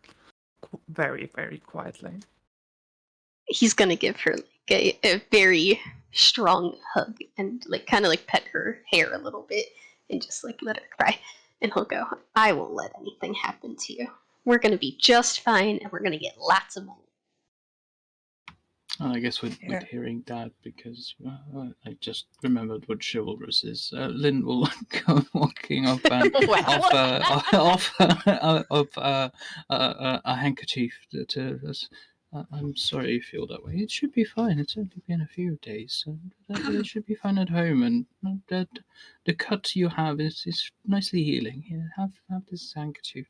very, very quietly. He's gonna give her like a very strong hug and like kind of like pet her hair a little bit and just like let her cry. And he'll go, I won't let anything happen to you. We're gonna be just fine, and we're gonna get lots of money. I guess with hearing that, because I just remembered what chivalrous is. Lynn will go walking up and offer a handkerchief to us. I'm sorry you feel that way. It should be fine. It's only been a few days, so it should be fine at home. And the cut you have is nicely healing. Here, have this handkerchief.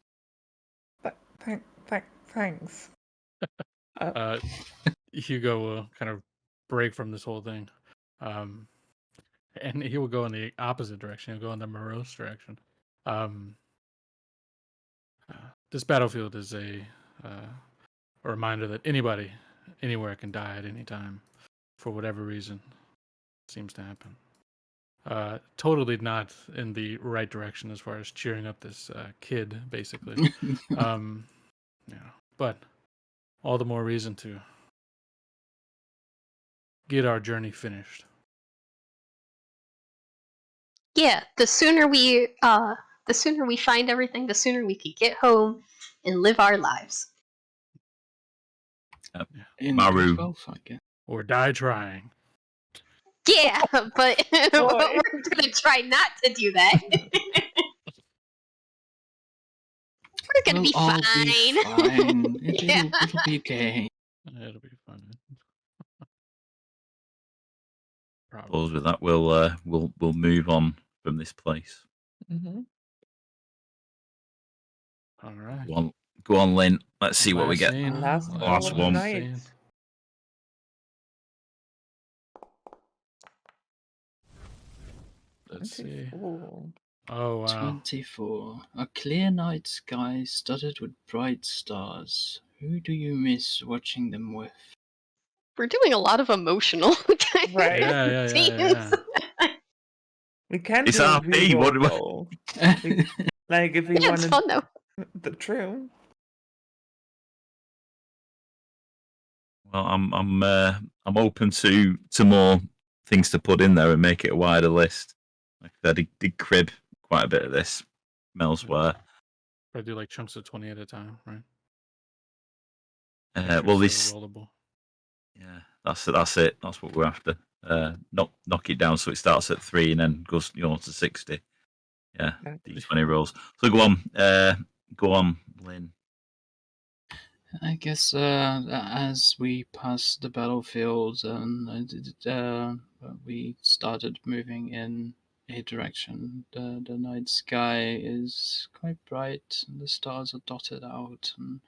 Thanks. Hugo will kind of break from this whole thing, and he will go in the opposite direction. He'll go in the morose direction. This battlefield is a reminder that anybody, anywhere can die at any time, for whatever reason. Seems to happen. Totally not in the right direction as far as cheering up this kid, basically. But all the more reason to get our journey finished. Yeah, the sooner we find everything, the sooner we could get home and live our lives. Maru, or die trying. Yeah, but we're gonna try not to do that. We're gonna be fine. It'll be okay. It'll be fun. Probably with that, we'll move on from this place. Mm-hmm. All right. Go on, Lynn. Let's see what we get. Last one. Night. Let's see. Oh, wow. 24. A clear night sky studded with bright stars. Who do you miss watching them with? We're doing a lot of emotional right. Yeah. We can't it's do RP. What like if we wanted it's fun though. True. Well, I'm open to more things to put in there and make it a wider list. Like I did crib quite a bit of this elsewhere. I do like chunks of 20 at a time, right? Well, this rollable. Yeah, that's it. That's what we're after. Knock it down so it starts at 3 and then goes to 60. Yeah, D20 rolls. So go on, Lynn. I guess as we passed the battlefield, we started moving in a direction. The night sky is quite bright, and the stars are dotted out, and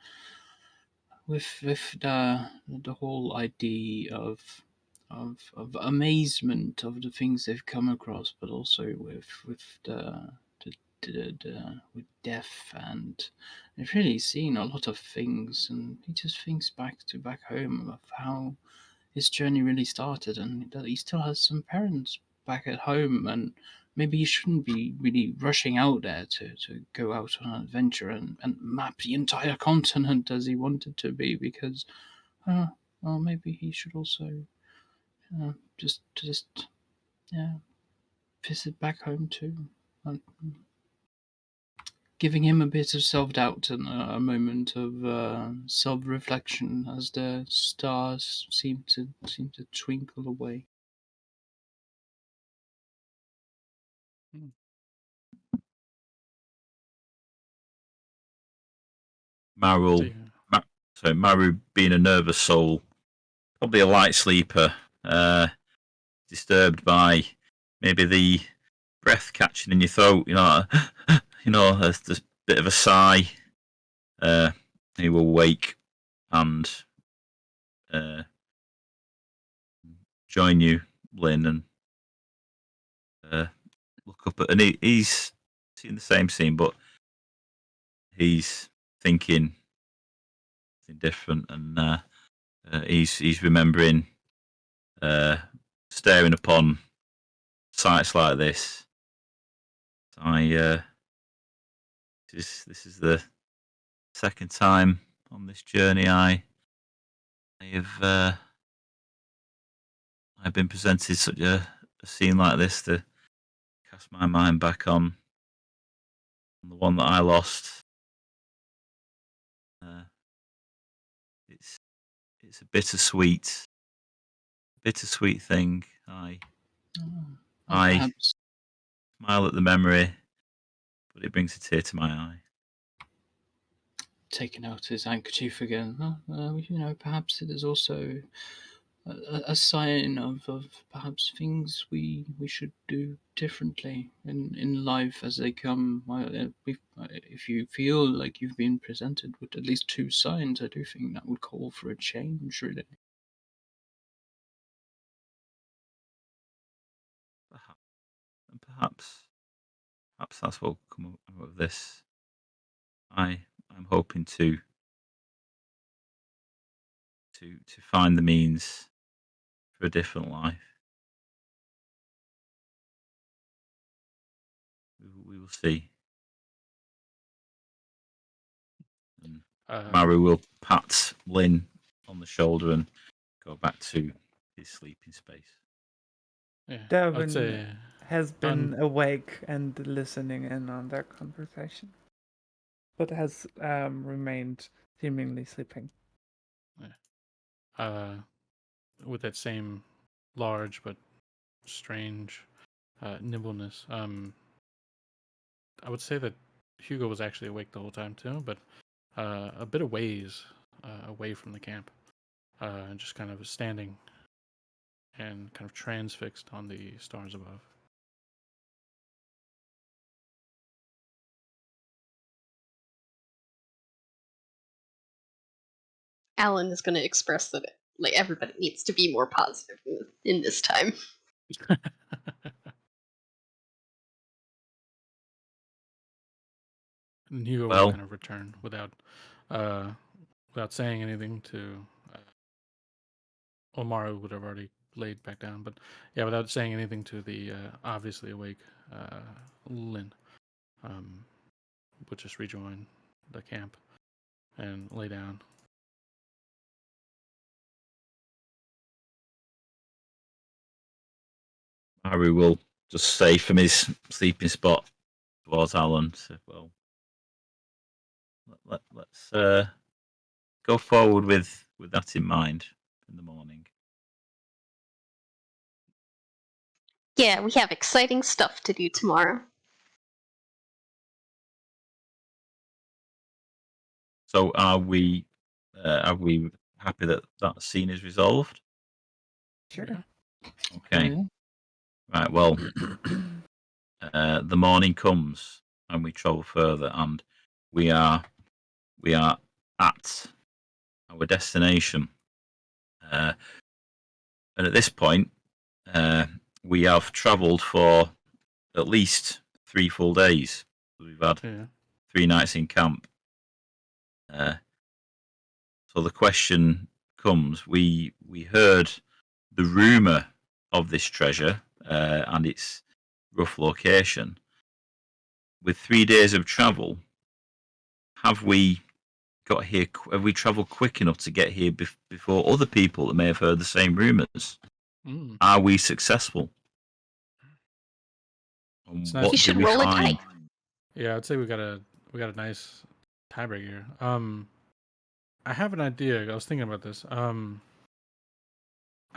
with the whole idea of amazement of the things they've come across, but also with with death, and they've really seen a lot of things, and he just thinks back home of how his journey really started, and that he still has some parents back at home, and maybe he shouldn't be really rushing out there to go out on an adventure and map the entire continent as he wanted to be, because well, maybe he should also just visit back home too. Giving him a bit of self-doubt and a moment of self-reflection as the stars seem to twinkle away. Maru being a nervous soul, probably a light sleeper, disturbed by maybe the breath catching in your throat. There's a bit of a sigh. He will wake and join you, Lynn, and look up at, and he's seeing the same scene, but he's thinking something different, and he's remembering staring upon sights like this. This is the second time on this journey I've been presented such a scene like this to cast my mind back on the one that I lost. It's a bittersweet thing. I smile at the memory, but it brings a tear to my eye. taking out his handkerchief again. Perhaps it is also a sign of perhaps things we should do differently in life as they come. If you feel like you've been presented with at least 2 signs, I do think that would call for a change, really. Perhaps that's what will come out of this. I'm hoping to find the means for a different life. We will see. And Maru will pat Lynn on the shoulder and go back to his sleeping space. Yeah, Darwin has been awake and listening in on their conversation, but has remained seemingly sleeping. With that same large but strange nimbleness. I would say that Hugo was actually awake the whole time too, but a bit of ways away from the camp, just kind of standing and kind of transfixed on the stars above. Alan is going to express that everybody needs to be more positive in this time. And Hugo will kind of return without saying anything to. Maru would have already laid back down, but yeah, without saying anything to the obviously awake Lynn, would just rejoin the camp and lay down. Maru will just say from his sleeping spot towards Alan, well, let's go forward with that in mind in the morning. Yeah, we have exciting stuff to do tomorrow. So are we happy that scene is resolved? Sure. Okay. Yeah. Right, well, the morning comes and we travel further, and we are at our destination. And at this point, we have travelled for at least 3 full days. We've had 3 nights in camp. So the question comes: we heard the rumor of this treasure and its rough location. With 3 days of travel, have we got here? Have we travelled quick enough to get here before other people that may have heard the same rumors? Are we successful? Nice. You should roll a die. Yeah, I'd say we got a nice tiebreak here. I have an idea. I was thinking about this. I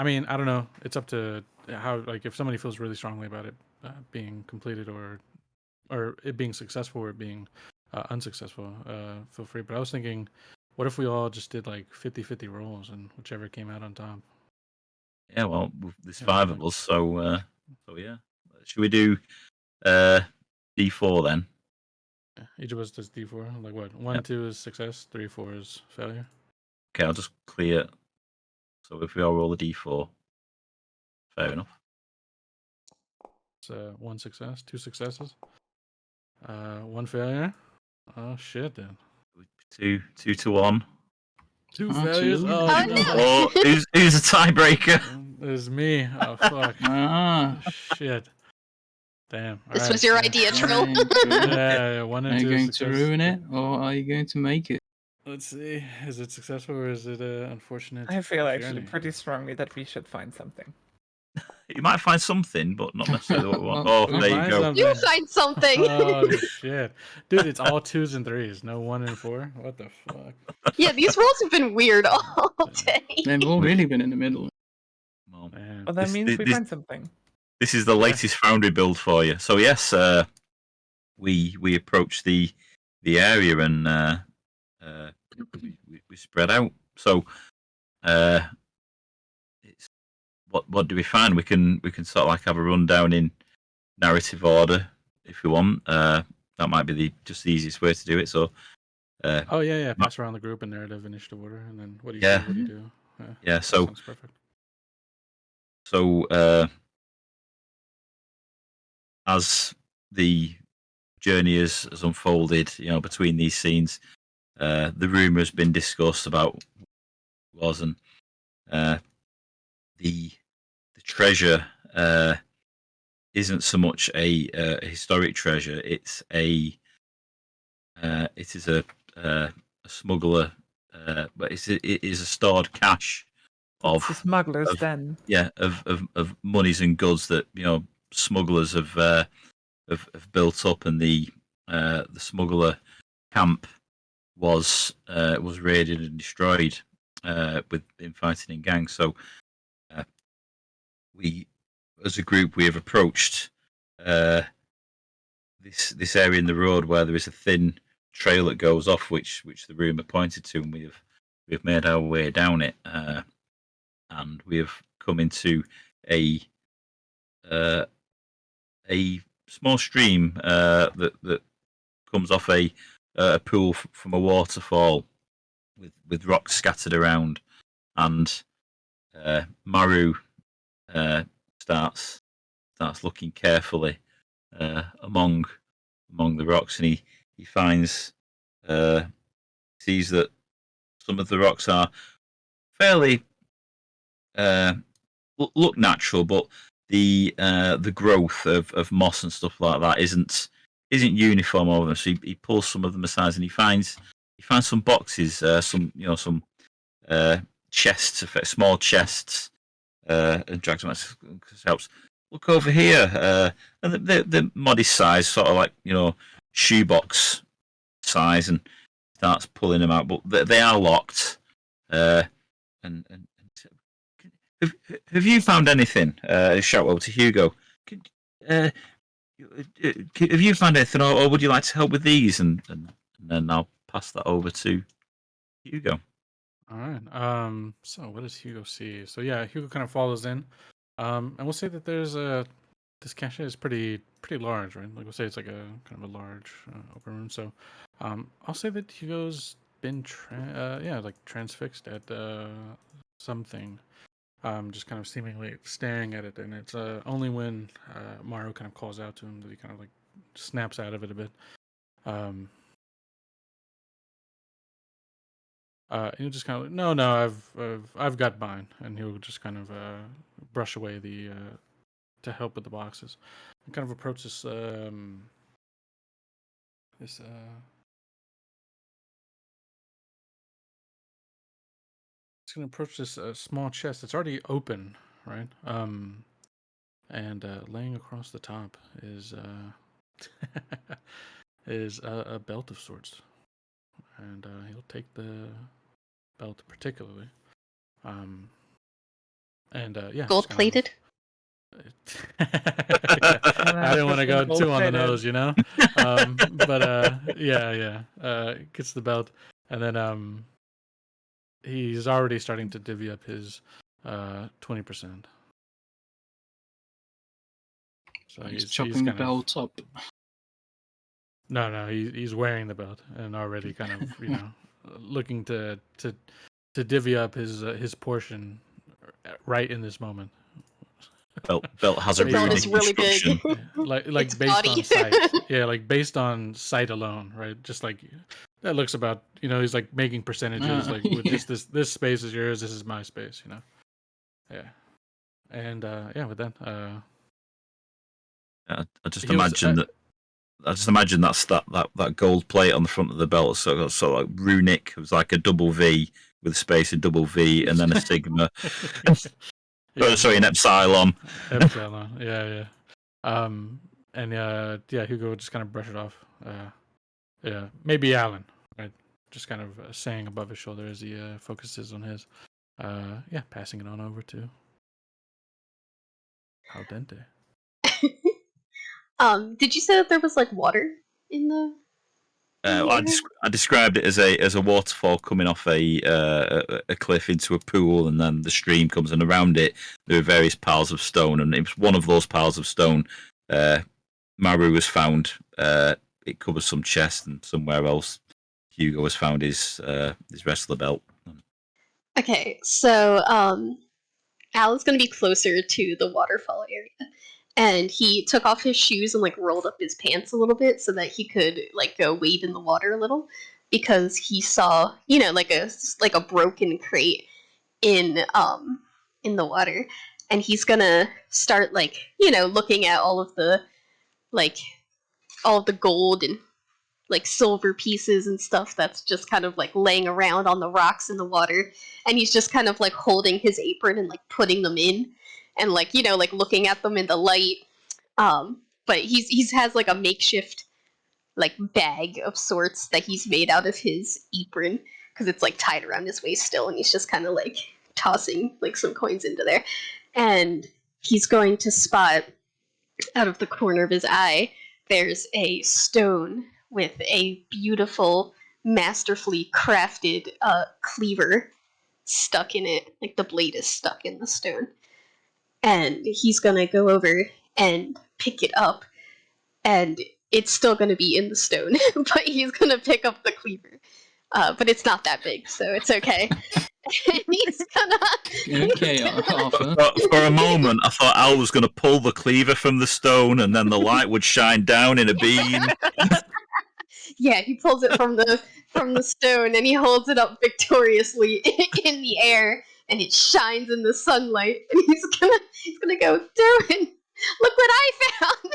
mean, I don't know. It's up to how, if somebody feels really strongly about it being completed or it being successful or being unsuccessful, feel free. But I was thinking, what if we all just did 50-50 rolls and whichever came out on top? Yeah, well, there's 5 of us, so yeah. Should we do D4 then? Each of us does D4. Like what? 1, 2 is success. 3, 4 is failure. Okay, I'll just clear. So if we all roll a D4, fair enough. It's 1 success, 2 successes, 1 failure. Oh shit, then. 2 to 1. 2 failures. No. Who's the tiebreaker? It's me. Oh fuck. Shit. Damn. This was your idea, Trill. Yeah, 1 and 2. Are you going to ruin it, or are you going to make it? Let's see. Is it successful or is it unfortunate? I feel actually pretty strongly that we should find something. You might find something, but not necessarily what we want. Oh, there you go. You find something. Oh shit, dude! It's all 2s and 3s, no 1 and 4. What the fuck? Yeah, these rolls have been weird all day. They've all really been in the middle. Well, that means we find something. This is the latest Foundry build for you. So yes, we approach the area and we spread out. So, it's what do we find? We can sort of like have a rundown in narrative order if we want. That might be just the easiest way to do it. So, oh yeah, pass around the group in narrative initiative order, and then what do you yeah, see? What do you do? Yeah. So sounds perfect. So, as the journey has unfolded, between these scenes, the rumor has been discussed about what was, and the treasure isn't so much a historic treasure. It is a smuggler, but it is a stored cache It's the smuggler's of den. of monies and goods that smugglers have built up, and the smuggler camp was raided and destroyed with infighting in gangs. So we, as a group, we have approached this area in the road where there is a thin trail that goes off, which the rumor pointed to, and we have made our way down it, and we have come into a small stream that comes off a pool from a waterfall with rocks scattered around, and Maru starts looking carefully among the rocks, and he finds sees that some of the rocks are fairly look natural, but the growth of moss and stuff like that isn't uniform over them. So he pulls some of them aside, and he finds some boxes, some chests, small chests, and drags them out. Helps. Look over here, and the modest size, sort of like shoebox size, and starts pulling them out. But they are locked. And have you found anything? Shout over to Hugo. Have you found anything, or would you like to help with these? And then I'll pass that over to Hugo. All right. So what does Hugo see? So yeah, Hugo kind of follows in. And we'll say that there's this cache is pretty large, right? Like we'll say it's like a kind of a large open room. So, I'll say that Hugo's been transfixed at something. Just kind of seemingly staring at it, and it's only when Maru kind of calls out to him that he kind of like snaps out of it a bit. And he'll just kind of like, no, I've got mine, and he'll just kind of brush away the to help with the boxes, and kind of approach this this It's gonna approach this small chest. It's already open, right? And laying across the top is is a belt of sorts, and he'll take the belt particularly. And yeah, Gold plated. I didn't want to go too on the nose, but yeah, gets the belt, and then he's already starting to divvy up his 20%. So he's chopping the belt up. No, he's wearing the belt and already kind of looking to divvy up his portion right in this moment. Belt has a belt is really big. like it's based gaudy. on sight. Yeah, like based on sight alone, right? Just like that looks about, he's like making percentages, like with this space is yours, this is my space, Yeah. And yeah, with that, I just imagine that's that gold plate on the front of the belt, so like runic. It was like a double V with a space, a double V, and then a sigma. Sorry, an epsilon. Epsilon, yeah. And yeah, Hugo would just kind of brush it off. Yeah, maybe Alan, right? Just kind of saying above his shoulder as he focuses on his. Yeah, passing it on over to Al dente. Did you say that there was like water in the I described it as a waterfall coming off a cliff into a pool, and then the stream comes, and around it there are various piles of stone, and it was one of those piles of stone. Maru was found. It covers some chest, and somewhere else, Hugo has found his wrestler belt. Okay, so Al is going to be closer to the waterfall area, and he took off his shoes and like rolled up his pants a little bit so that he could like go wade in the water a little, because he saw, you know, like a broken crate in the water, and he's gonna start like, you know, looking at all of the gold and like silver pieces and stuff that's just kind of like laying around on the rocks in the water, and he's just kind of like holding his apron and like putting them in, and like, you know, like looking at them in the light. But he's has like a makeshift like bag of sorts that he's made out of his apron, because it's like tied around his waist still, and he's just kind of like tossing like some coins into there, and he's going to spot out of the corner of his eye there's a stone with a beautiful, masterfully crafted cleaver stuck in it. Like the blade is stuck in the stone. And he's gonna go over and pick it up, and it's still gonna be in the stone, but he's gonna pick up the cleaver. But it's not that big, so it's okay. And he's gonna. Okay, Arthur. For a moment, I thought Al was going to pull the cleaver from the stone, and then the light would shine down in a beam. Yeah, he pulls it from the stone, and he holds it up victoriously in the air, and it shines in the sunlight. And he's gonna go, Darwin, look what I found!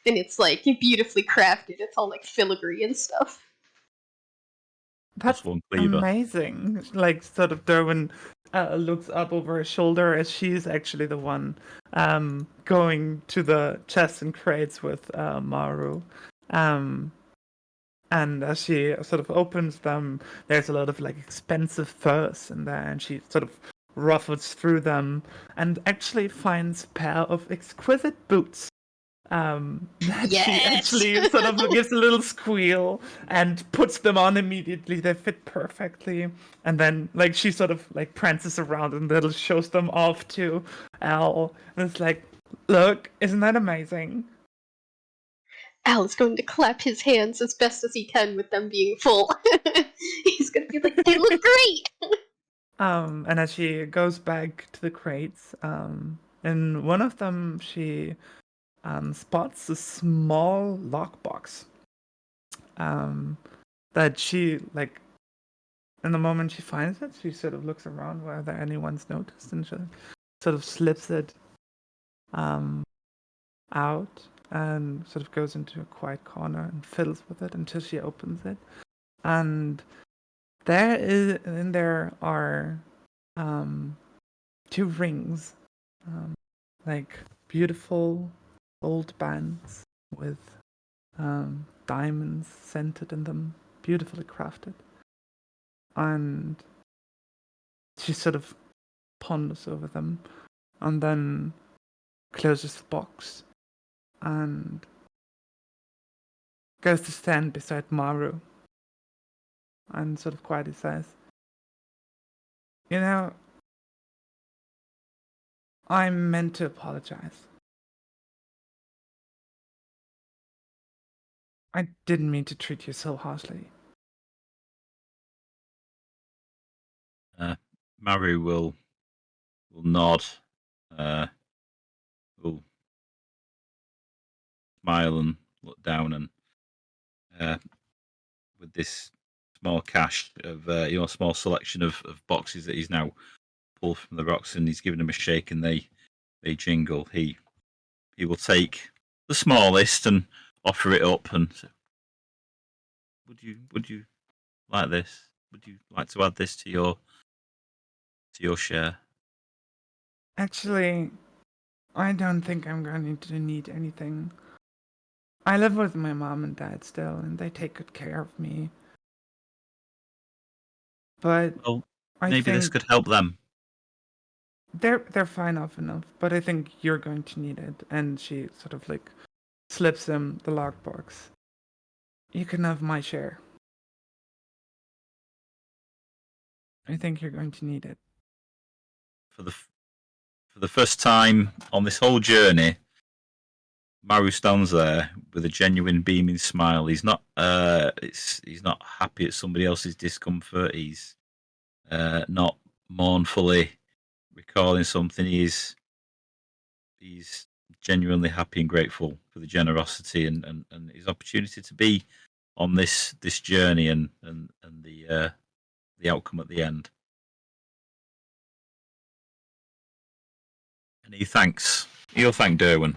And it's like beautifully crafted. It's all like filigree and stuff. That's amazing. Like, sort of Derwin looks up over her shoulder as she's actually the one going to the chests and crates with Maru. And as she sort of opens them, there's a lot of like expensive furs in there, and she sort of ruffles through them and actually finds a pair of exquisite boots. That yes! She actually sort of gives a little squeal and puts them on immediately. They fit perfectly, and then like she sort of like prances around and little shows them off to Al, and it's like, look, isn't that amazing? Al is going to clap his hands as best as he can with them being full. He's going to be like, they look great! And as she goes back to the crates, in one of them she spots a small lockbox that she, like, in the moment she finds it, she sort of looks around whether anyone's noticed, and she sort of slips it out and sort of goes into a quiet corner and fiddles with it until she opens it. And there are 2 rings, like beautiful gold bands with diamonds scented in them, beautifully crafted. And she sort of ponders over them and then closes the box and goes to stand beside Maru and sort of quietly says, you know, I'm meant to apologize. I didn't mean to treat you so harshly. Maru will nod, will smile and look down, and with this small cache of small selection of boxes that he's now pulled from the rocks, and he's given them a shake, and they jingle. He will take the smallest and offer it up, and say, would you like this? Would you like to add this to your share? Actually, I don't think I'm going to need anything. I live with my mom and dad still, and they take good care of me. But well, maybe this could help them. They're fine off enough, but I think you're going to need it. And she sort of like slips him the lockbox. You can have my share. I think you're going to need it. For the first time on this whole journey, Maru stands there with a genuine beaming smile. He's not he's not happy at somebody else's discomfort. He's not mournfully recalling something. He's genuinely happy and grateful for the generosity and his opportunity to be on this journey and the outcome at the end. And he'll thank Derwin.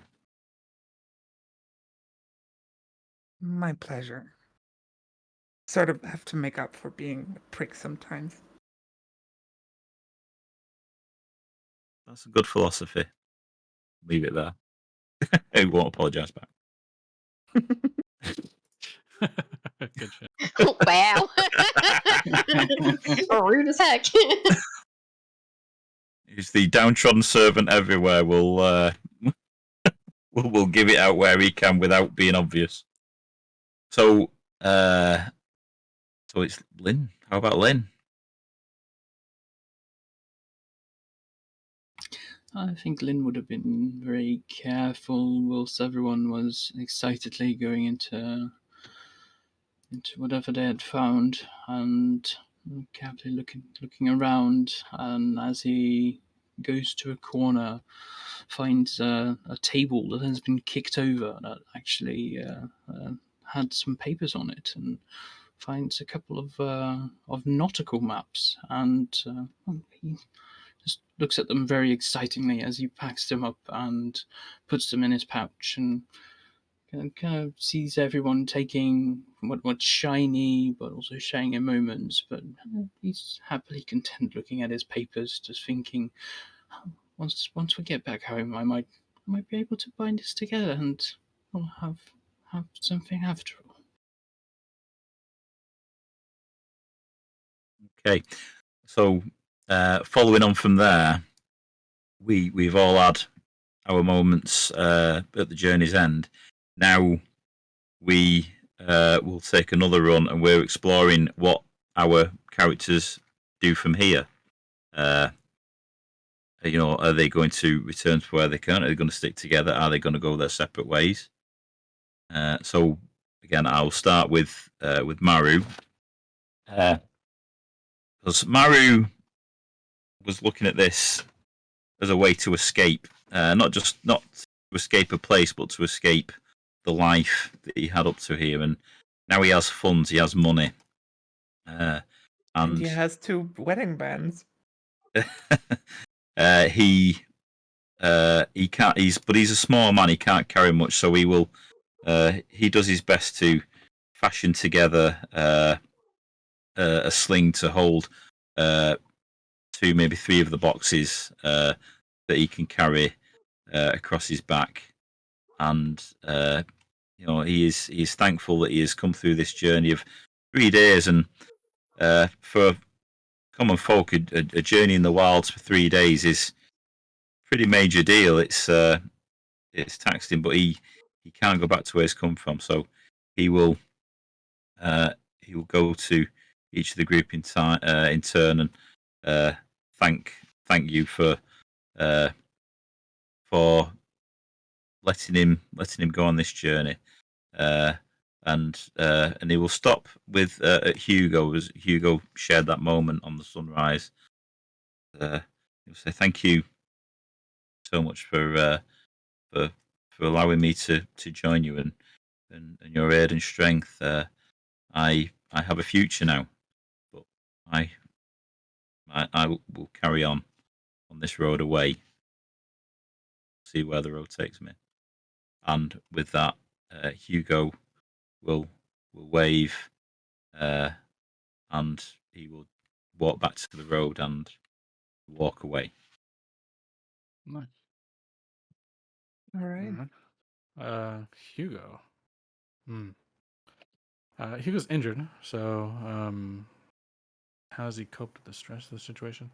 My pleasure. Sort of have to make up for being a prick sometimes. That's a good philosophy. Leave it there. He won't apologise back. Good shit. Wow. Rude as heck. He's the downtrodden servant everywhere. Will give it out where he can without being obvious. So it's Lynn. How about Lynn? I think Lynn would have been very careful whilst everyone was excitedly going into whatever they had found, and carefully looking around. And as he goes to a corner, finds a table that has been kicked over that actually had some papers on it, and finds a couple of nautical maps, and he just looks at them very excitingly as he packs them up and puts them in his pouch, and kind of sees everyone taking what's shiny but also shining in moments, but he's happily content looking at his papers, just thinking, once we get back home, I might be able to bind this together, and we'll have something after all. Okay, so following on from there, we've all had our moments at the journey's end. Now we will take another run, and we're exploring what our characters do from here. Are they going to return to where they can? Are they going to stick together? Are they going to go their separate ways? So again, I'll start with Maru, because Maru was looking at this as a way to escape, not to escape a place, but to escape the life that he had up to here. And now he has funds, he has money, and he has 2 wedding bands. He can't. He's a small man. He can't carry much, so he will. He does his best to fashion together a sling to hold 2, maybe 3 of the boxes that he can carry across his back, and he is thankful that he has come through this journey of 3 days, and for common folk, a journey in the wilds for 3 days is a pretty major deal. It's taxing, but he can't go back to where he's come from, so he will go to each of the group in turn and thank you for letting him go on this journey, and he will stop with at Hugo, as Hugo shared that moment on the sunrise. He'll say thank you so much for allowing me to join you and your aid and strength. I have a future now, but I will carry on this road away. See where the road takes me. And with that, Hugo will wave, and he will walk back to the road and walk away. Nice. All right. Hugo. Hugo's injured, so how does he cope with the stress of the situation?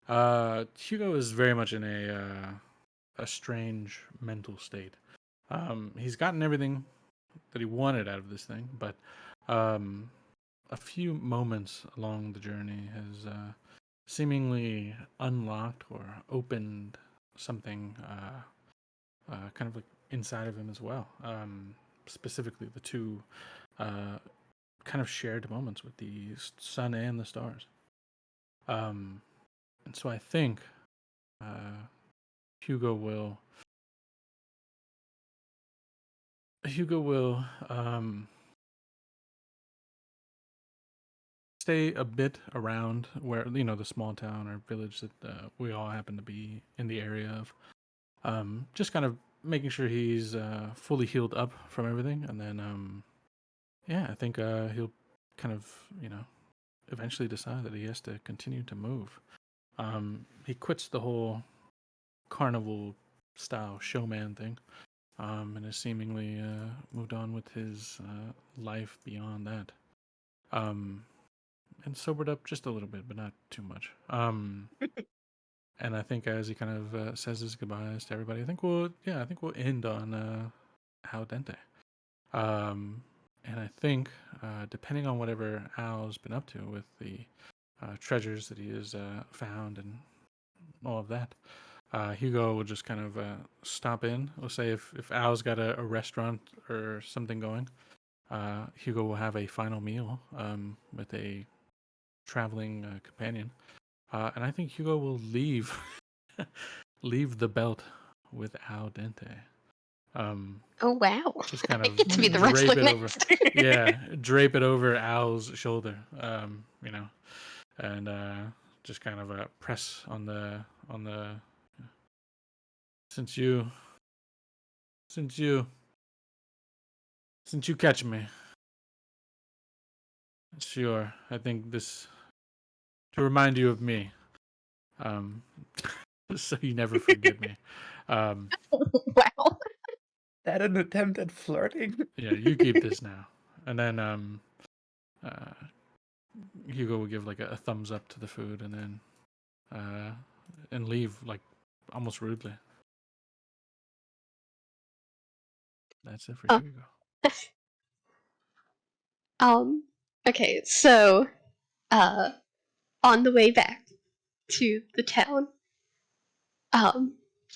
Hugo is very much in a strange mental state. He's gotten everything that he wanted out of this thing, but a few moments along the journey has seemingly unlocked or opened something kind of like inside of him as well. Specifically, the two kind of shared moments with the sun and the stars. And so I think Hugo will stay a bit around where, the small town or village that we all happen to be in the area of. Just kind of making sure he's fully healed up from everything, and then I think he'll kind of eventually decide that he has to continue to move. He quits the whole carnival style showman thing, and has seemingly moved on with his life beyond that. And sobered up just a little bit, but not too much. And I think as he kind of says his goodbyes to everybody, I think we'll end on Al Dente. And I think depending on whatever Al's been up to with the treasures that he has found and all of that, Hugo will just kind of stop in. We'll say if Al's got a restaurant or something going, Hugo will have a final meal with a traveling companion. And I think Hugo will leave the belt with Al Dente. Oh wow! Just kind I of get to be the drape wrestling it over. master. Yeah, drape it over Al's shoulder. And just kind of press on the. Since you catch me, sure. I think this to remind you of me. So you never forget me. Wow. That an attempt at flirting? Yeah, you keep this now. And then Hugo will give like a thumbs up to the food, and then and leave like almost rudely. That's it for Hugo. Okay, so on the way back to the town,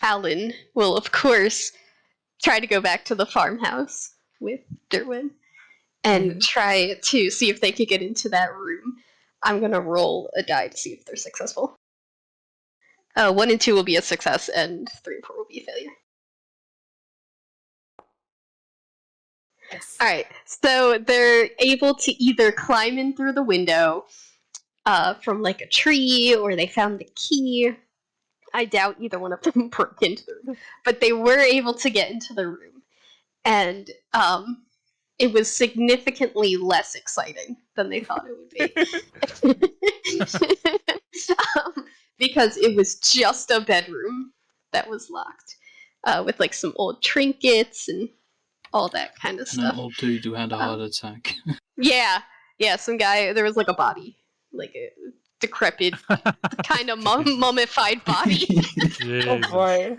Alan will of course try to go back to the farmhouse with Derwin and try to see if they could get into that room. I'm gonna roll a die to see if they're successful. 1 and 2 will be a success, and 3 and 4 will be a failure. Yes. Alright, so they're able to either climb in through the window from like a tree, or they found the key. I doubt either one of them broke into the room, but they were able to get into the room. And it was significantly less exciting than they thought it would be. Because it was just a bedroom that was locked, with like some old trinkets and all that kind of stuff. And an old dude who had a heart attack. Yeah, some guy. There was like a body, like a decrepit, kind of mummified body. Oh boy.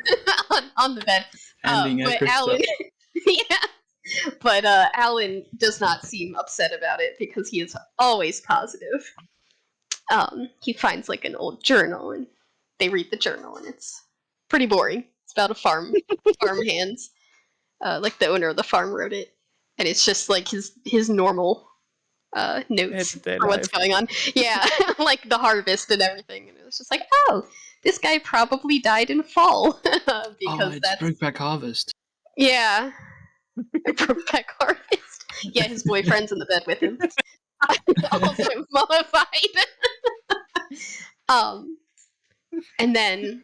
on the bed. But Alan, yeah. But Alan does not seem upset about it because he is always positive. He finds like an old journal, and they read the journal, and it's pretty boring. It's about a farm hands. Like the owner of the farm wrote it, and it's just like his normal notes for what's going on. Yeah, like the harvest and everything. And it was just like, oh, this guy probably died in fall because it's Brokeback Harvest. Yeah, Brokeback Harvest. Yeah, his boyfriend's in the bed with him, also mummified. And then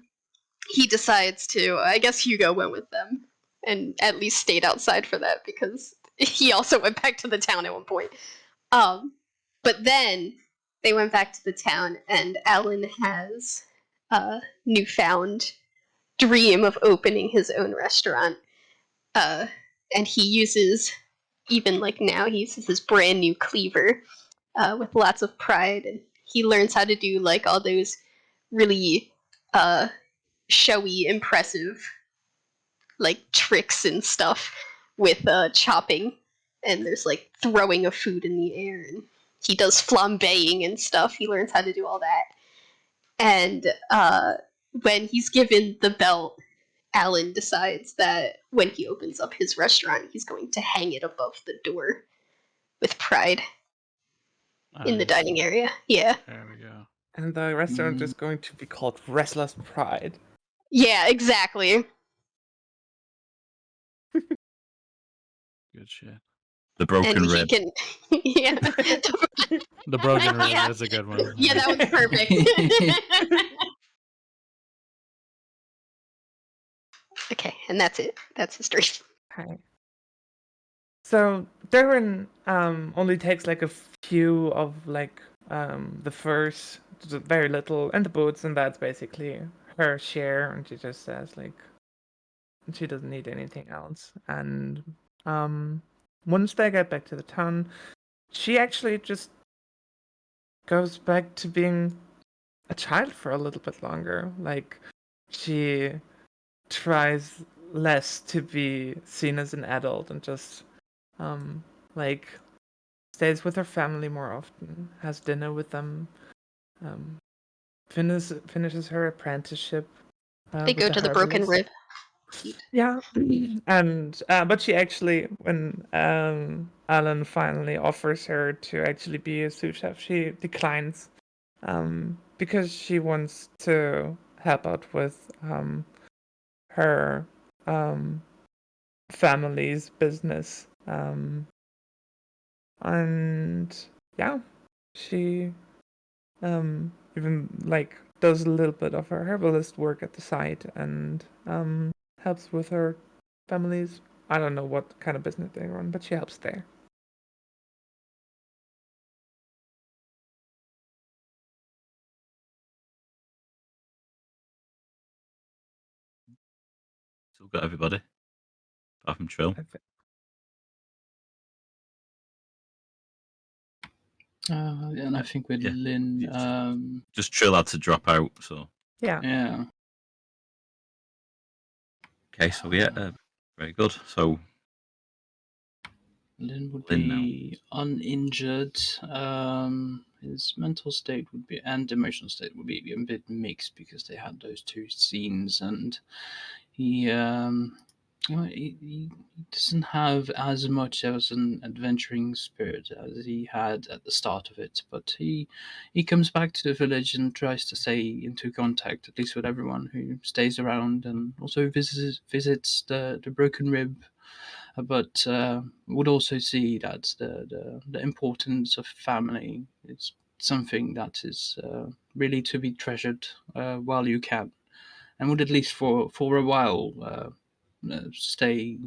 he decides to. I guess Hugo went with them and at least stayed outside for that because he also went back to the town at one point. But then they went back to the town, and Alan has a newfound dream of opening his own restaurant. And he uses, even like now, he uses his brand new cleaver with lots of pride. And he learns how to do like all those really showy, impressive like tricks and stuff with chopping and there's like throwing of food in the air, and he does flambeing and stuff. He learns how to do all that. And when he's given the belt, Alan decides that when he opens up his restaurant, he's going to hang it above the door with pride in the dining area. Yeah. There we go. And the restaurant is going to be called Wrestler's Pride. Yeah, exactly. Good shit. The broken rib. Yeah. The broken rib. Yeah. That's a good one. Yeah, that was perfect. Okay, and that's it. That's the story. Okay. So Darren only takes like a few of like the furs, very little, and the boots, and that's basically her share. And she just says like she doesn't need anything else. And once they get back to the town, she actually just goes back to being a child for a little bit longer. Like she tries less to be seen as an adult and just like stays with her family more often, has dinner with them, finishes her apprenticeship. They go to the broken rib. Yeah, and but she actually, when Alan finally offers her to actually be a sous chef, she declines because she wants to help out with her family's business. And yeah, she even like does a little bit of her herbalist work at the site and helps with her family's. I don't know what kind of business they run, but she helps there. Still got everybody, apart from Trill. And I think with Lynn, just Trill had to drop out. So yeah. Okay, so very good. So Lynn would be uninjured. His mental state would be, and emotional state would be a bit mixed because they had those two scenes, and he doesn't have as much as an adventuring spirit as he had at the start of it. But he comes back to the village and tries to stay into contact, at least with everyone who stays around, and also visits the Broken Rib. But would also see that the importance of family is something that is really to be treasured while you can, and would at least for a while stay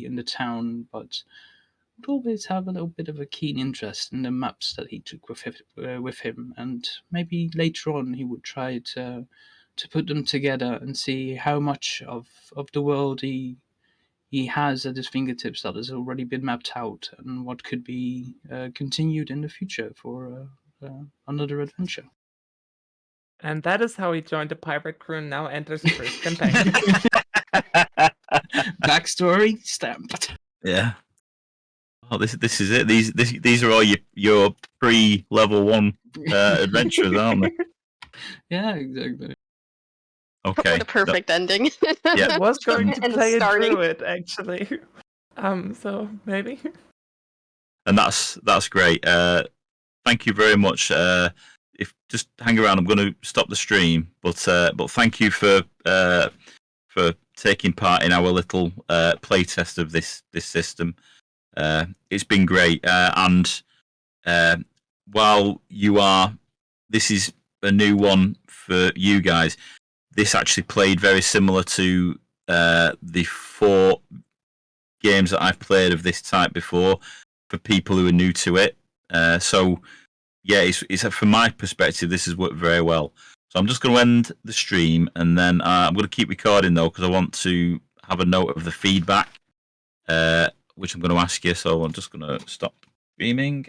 in the town, but would always have a little bit of a keen interest in the maps that he took with him, and maybe later on he would try to put them together and see how much of the world he has at his fingertips that has already been mapped out, and what could be continued in the future for another adventure. And that is how he joined the pirate crew and now enters the first campaign. Backstory stamped. Yeah. Oh, this is it. These are all your pre-level 1 adventures, aren't they? Yeah, exactly. Okay. What a perfect ending. Yeah, I was going to play it starting. through it actually. So maybe. And that's great. Thank you very much. If just hang around, I'm going to stop the stream. But thank you for taking part in our little play test of this system. It's been great. And while this is a new one for you guys. This actually played very similar to the 4 games that I've played of this type before for people who are new to it. So, yeah, it's from my perspective, this has worked very well. So I'm just going to end the stream, and then I'm going to keep recording, though, because I want to have a note of the feedback, which I'm going to ask you. So I'm just going to stop streaming.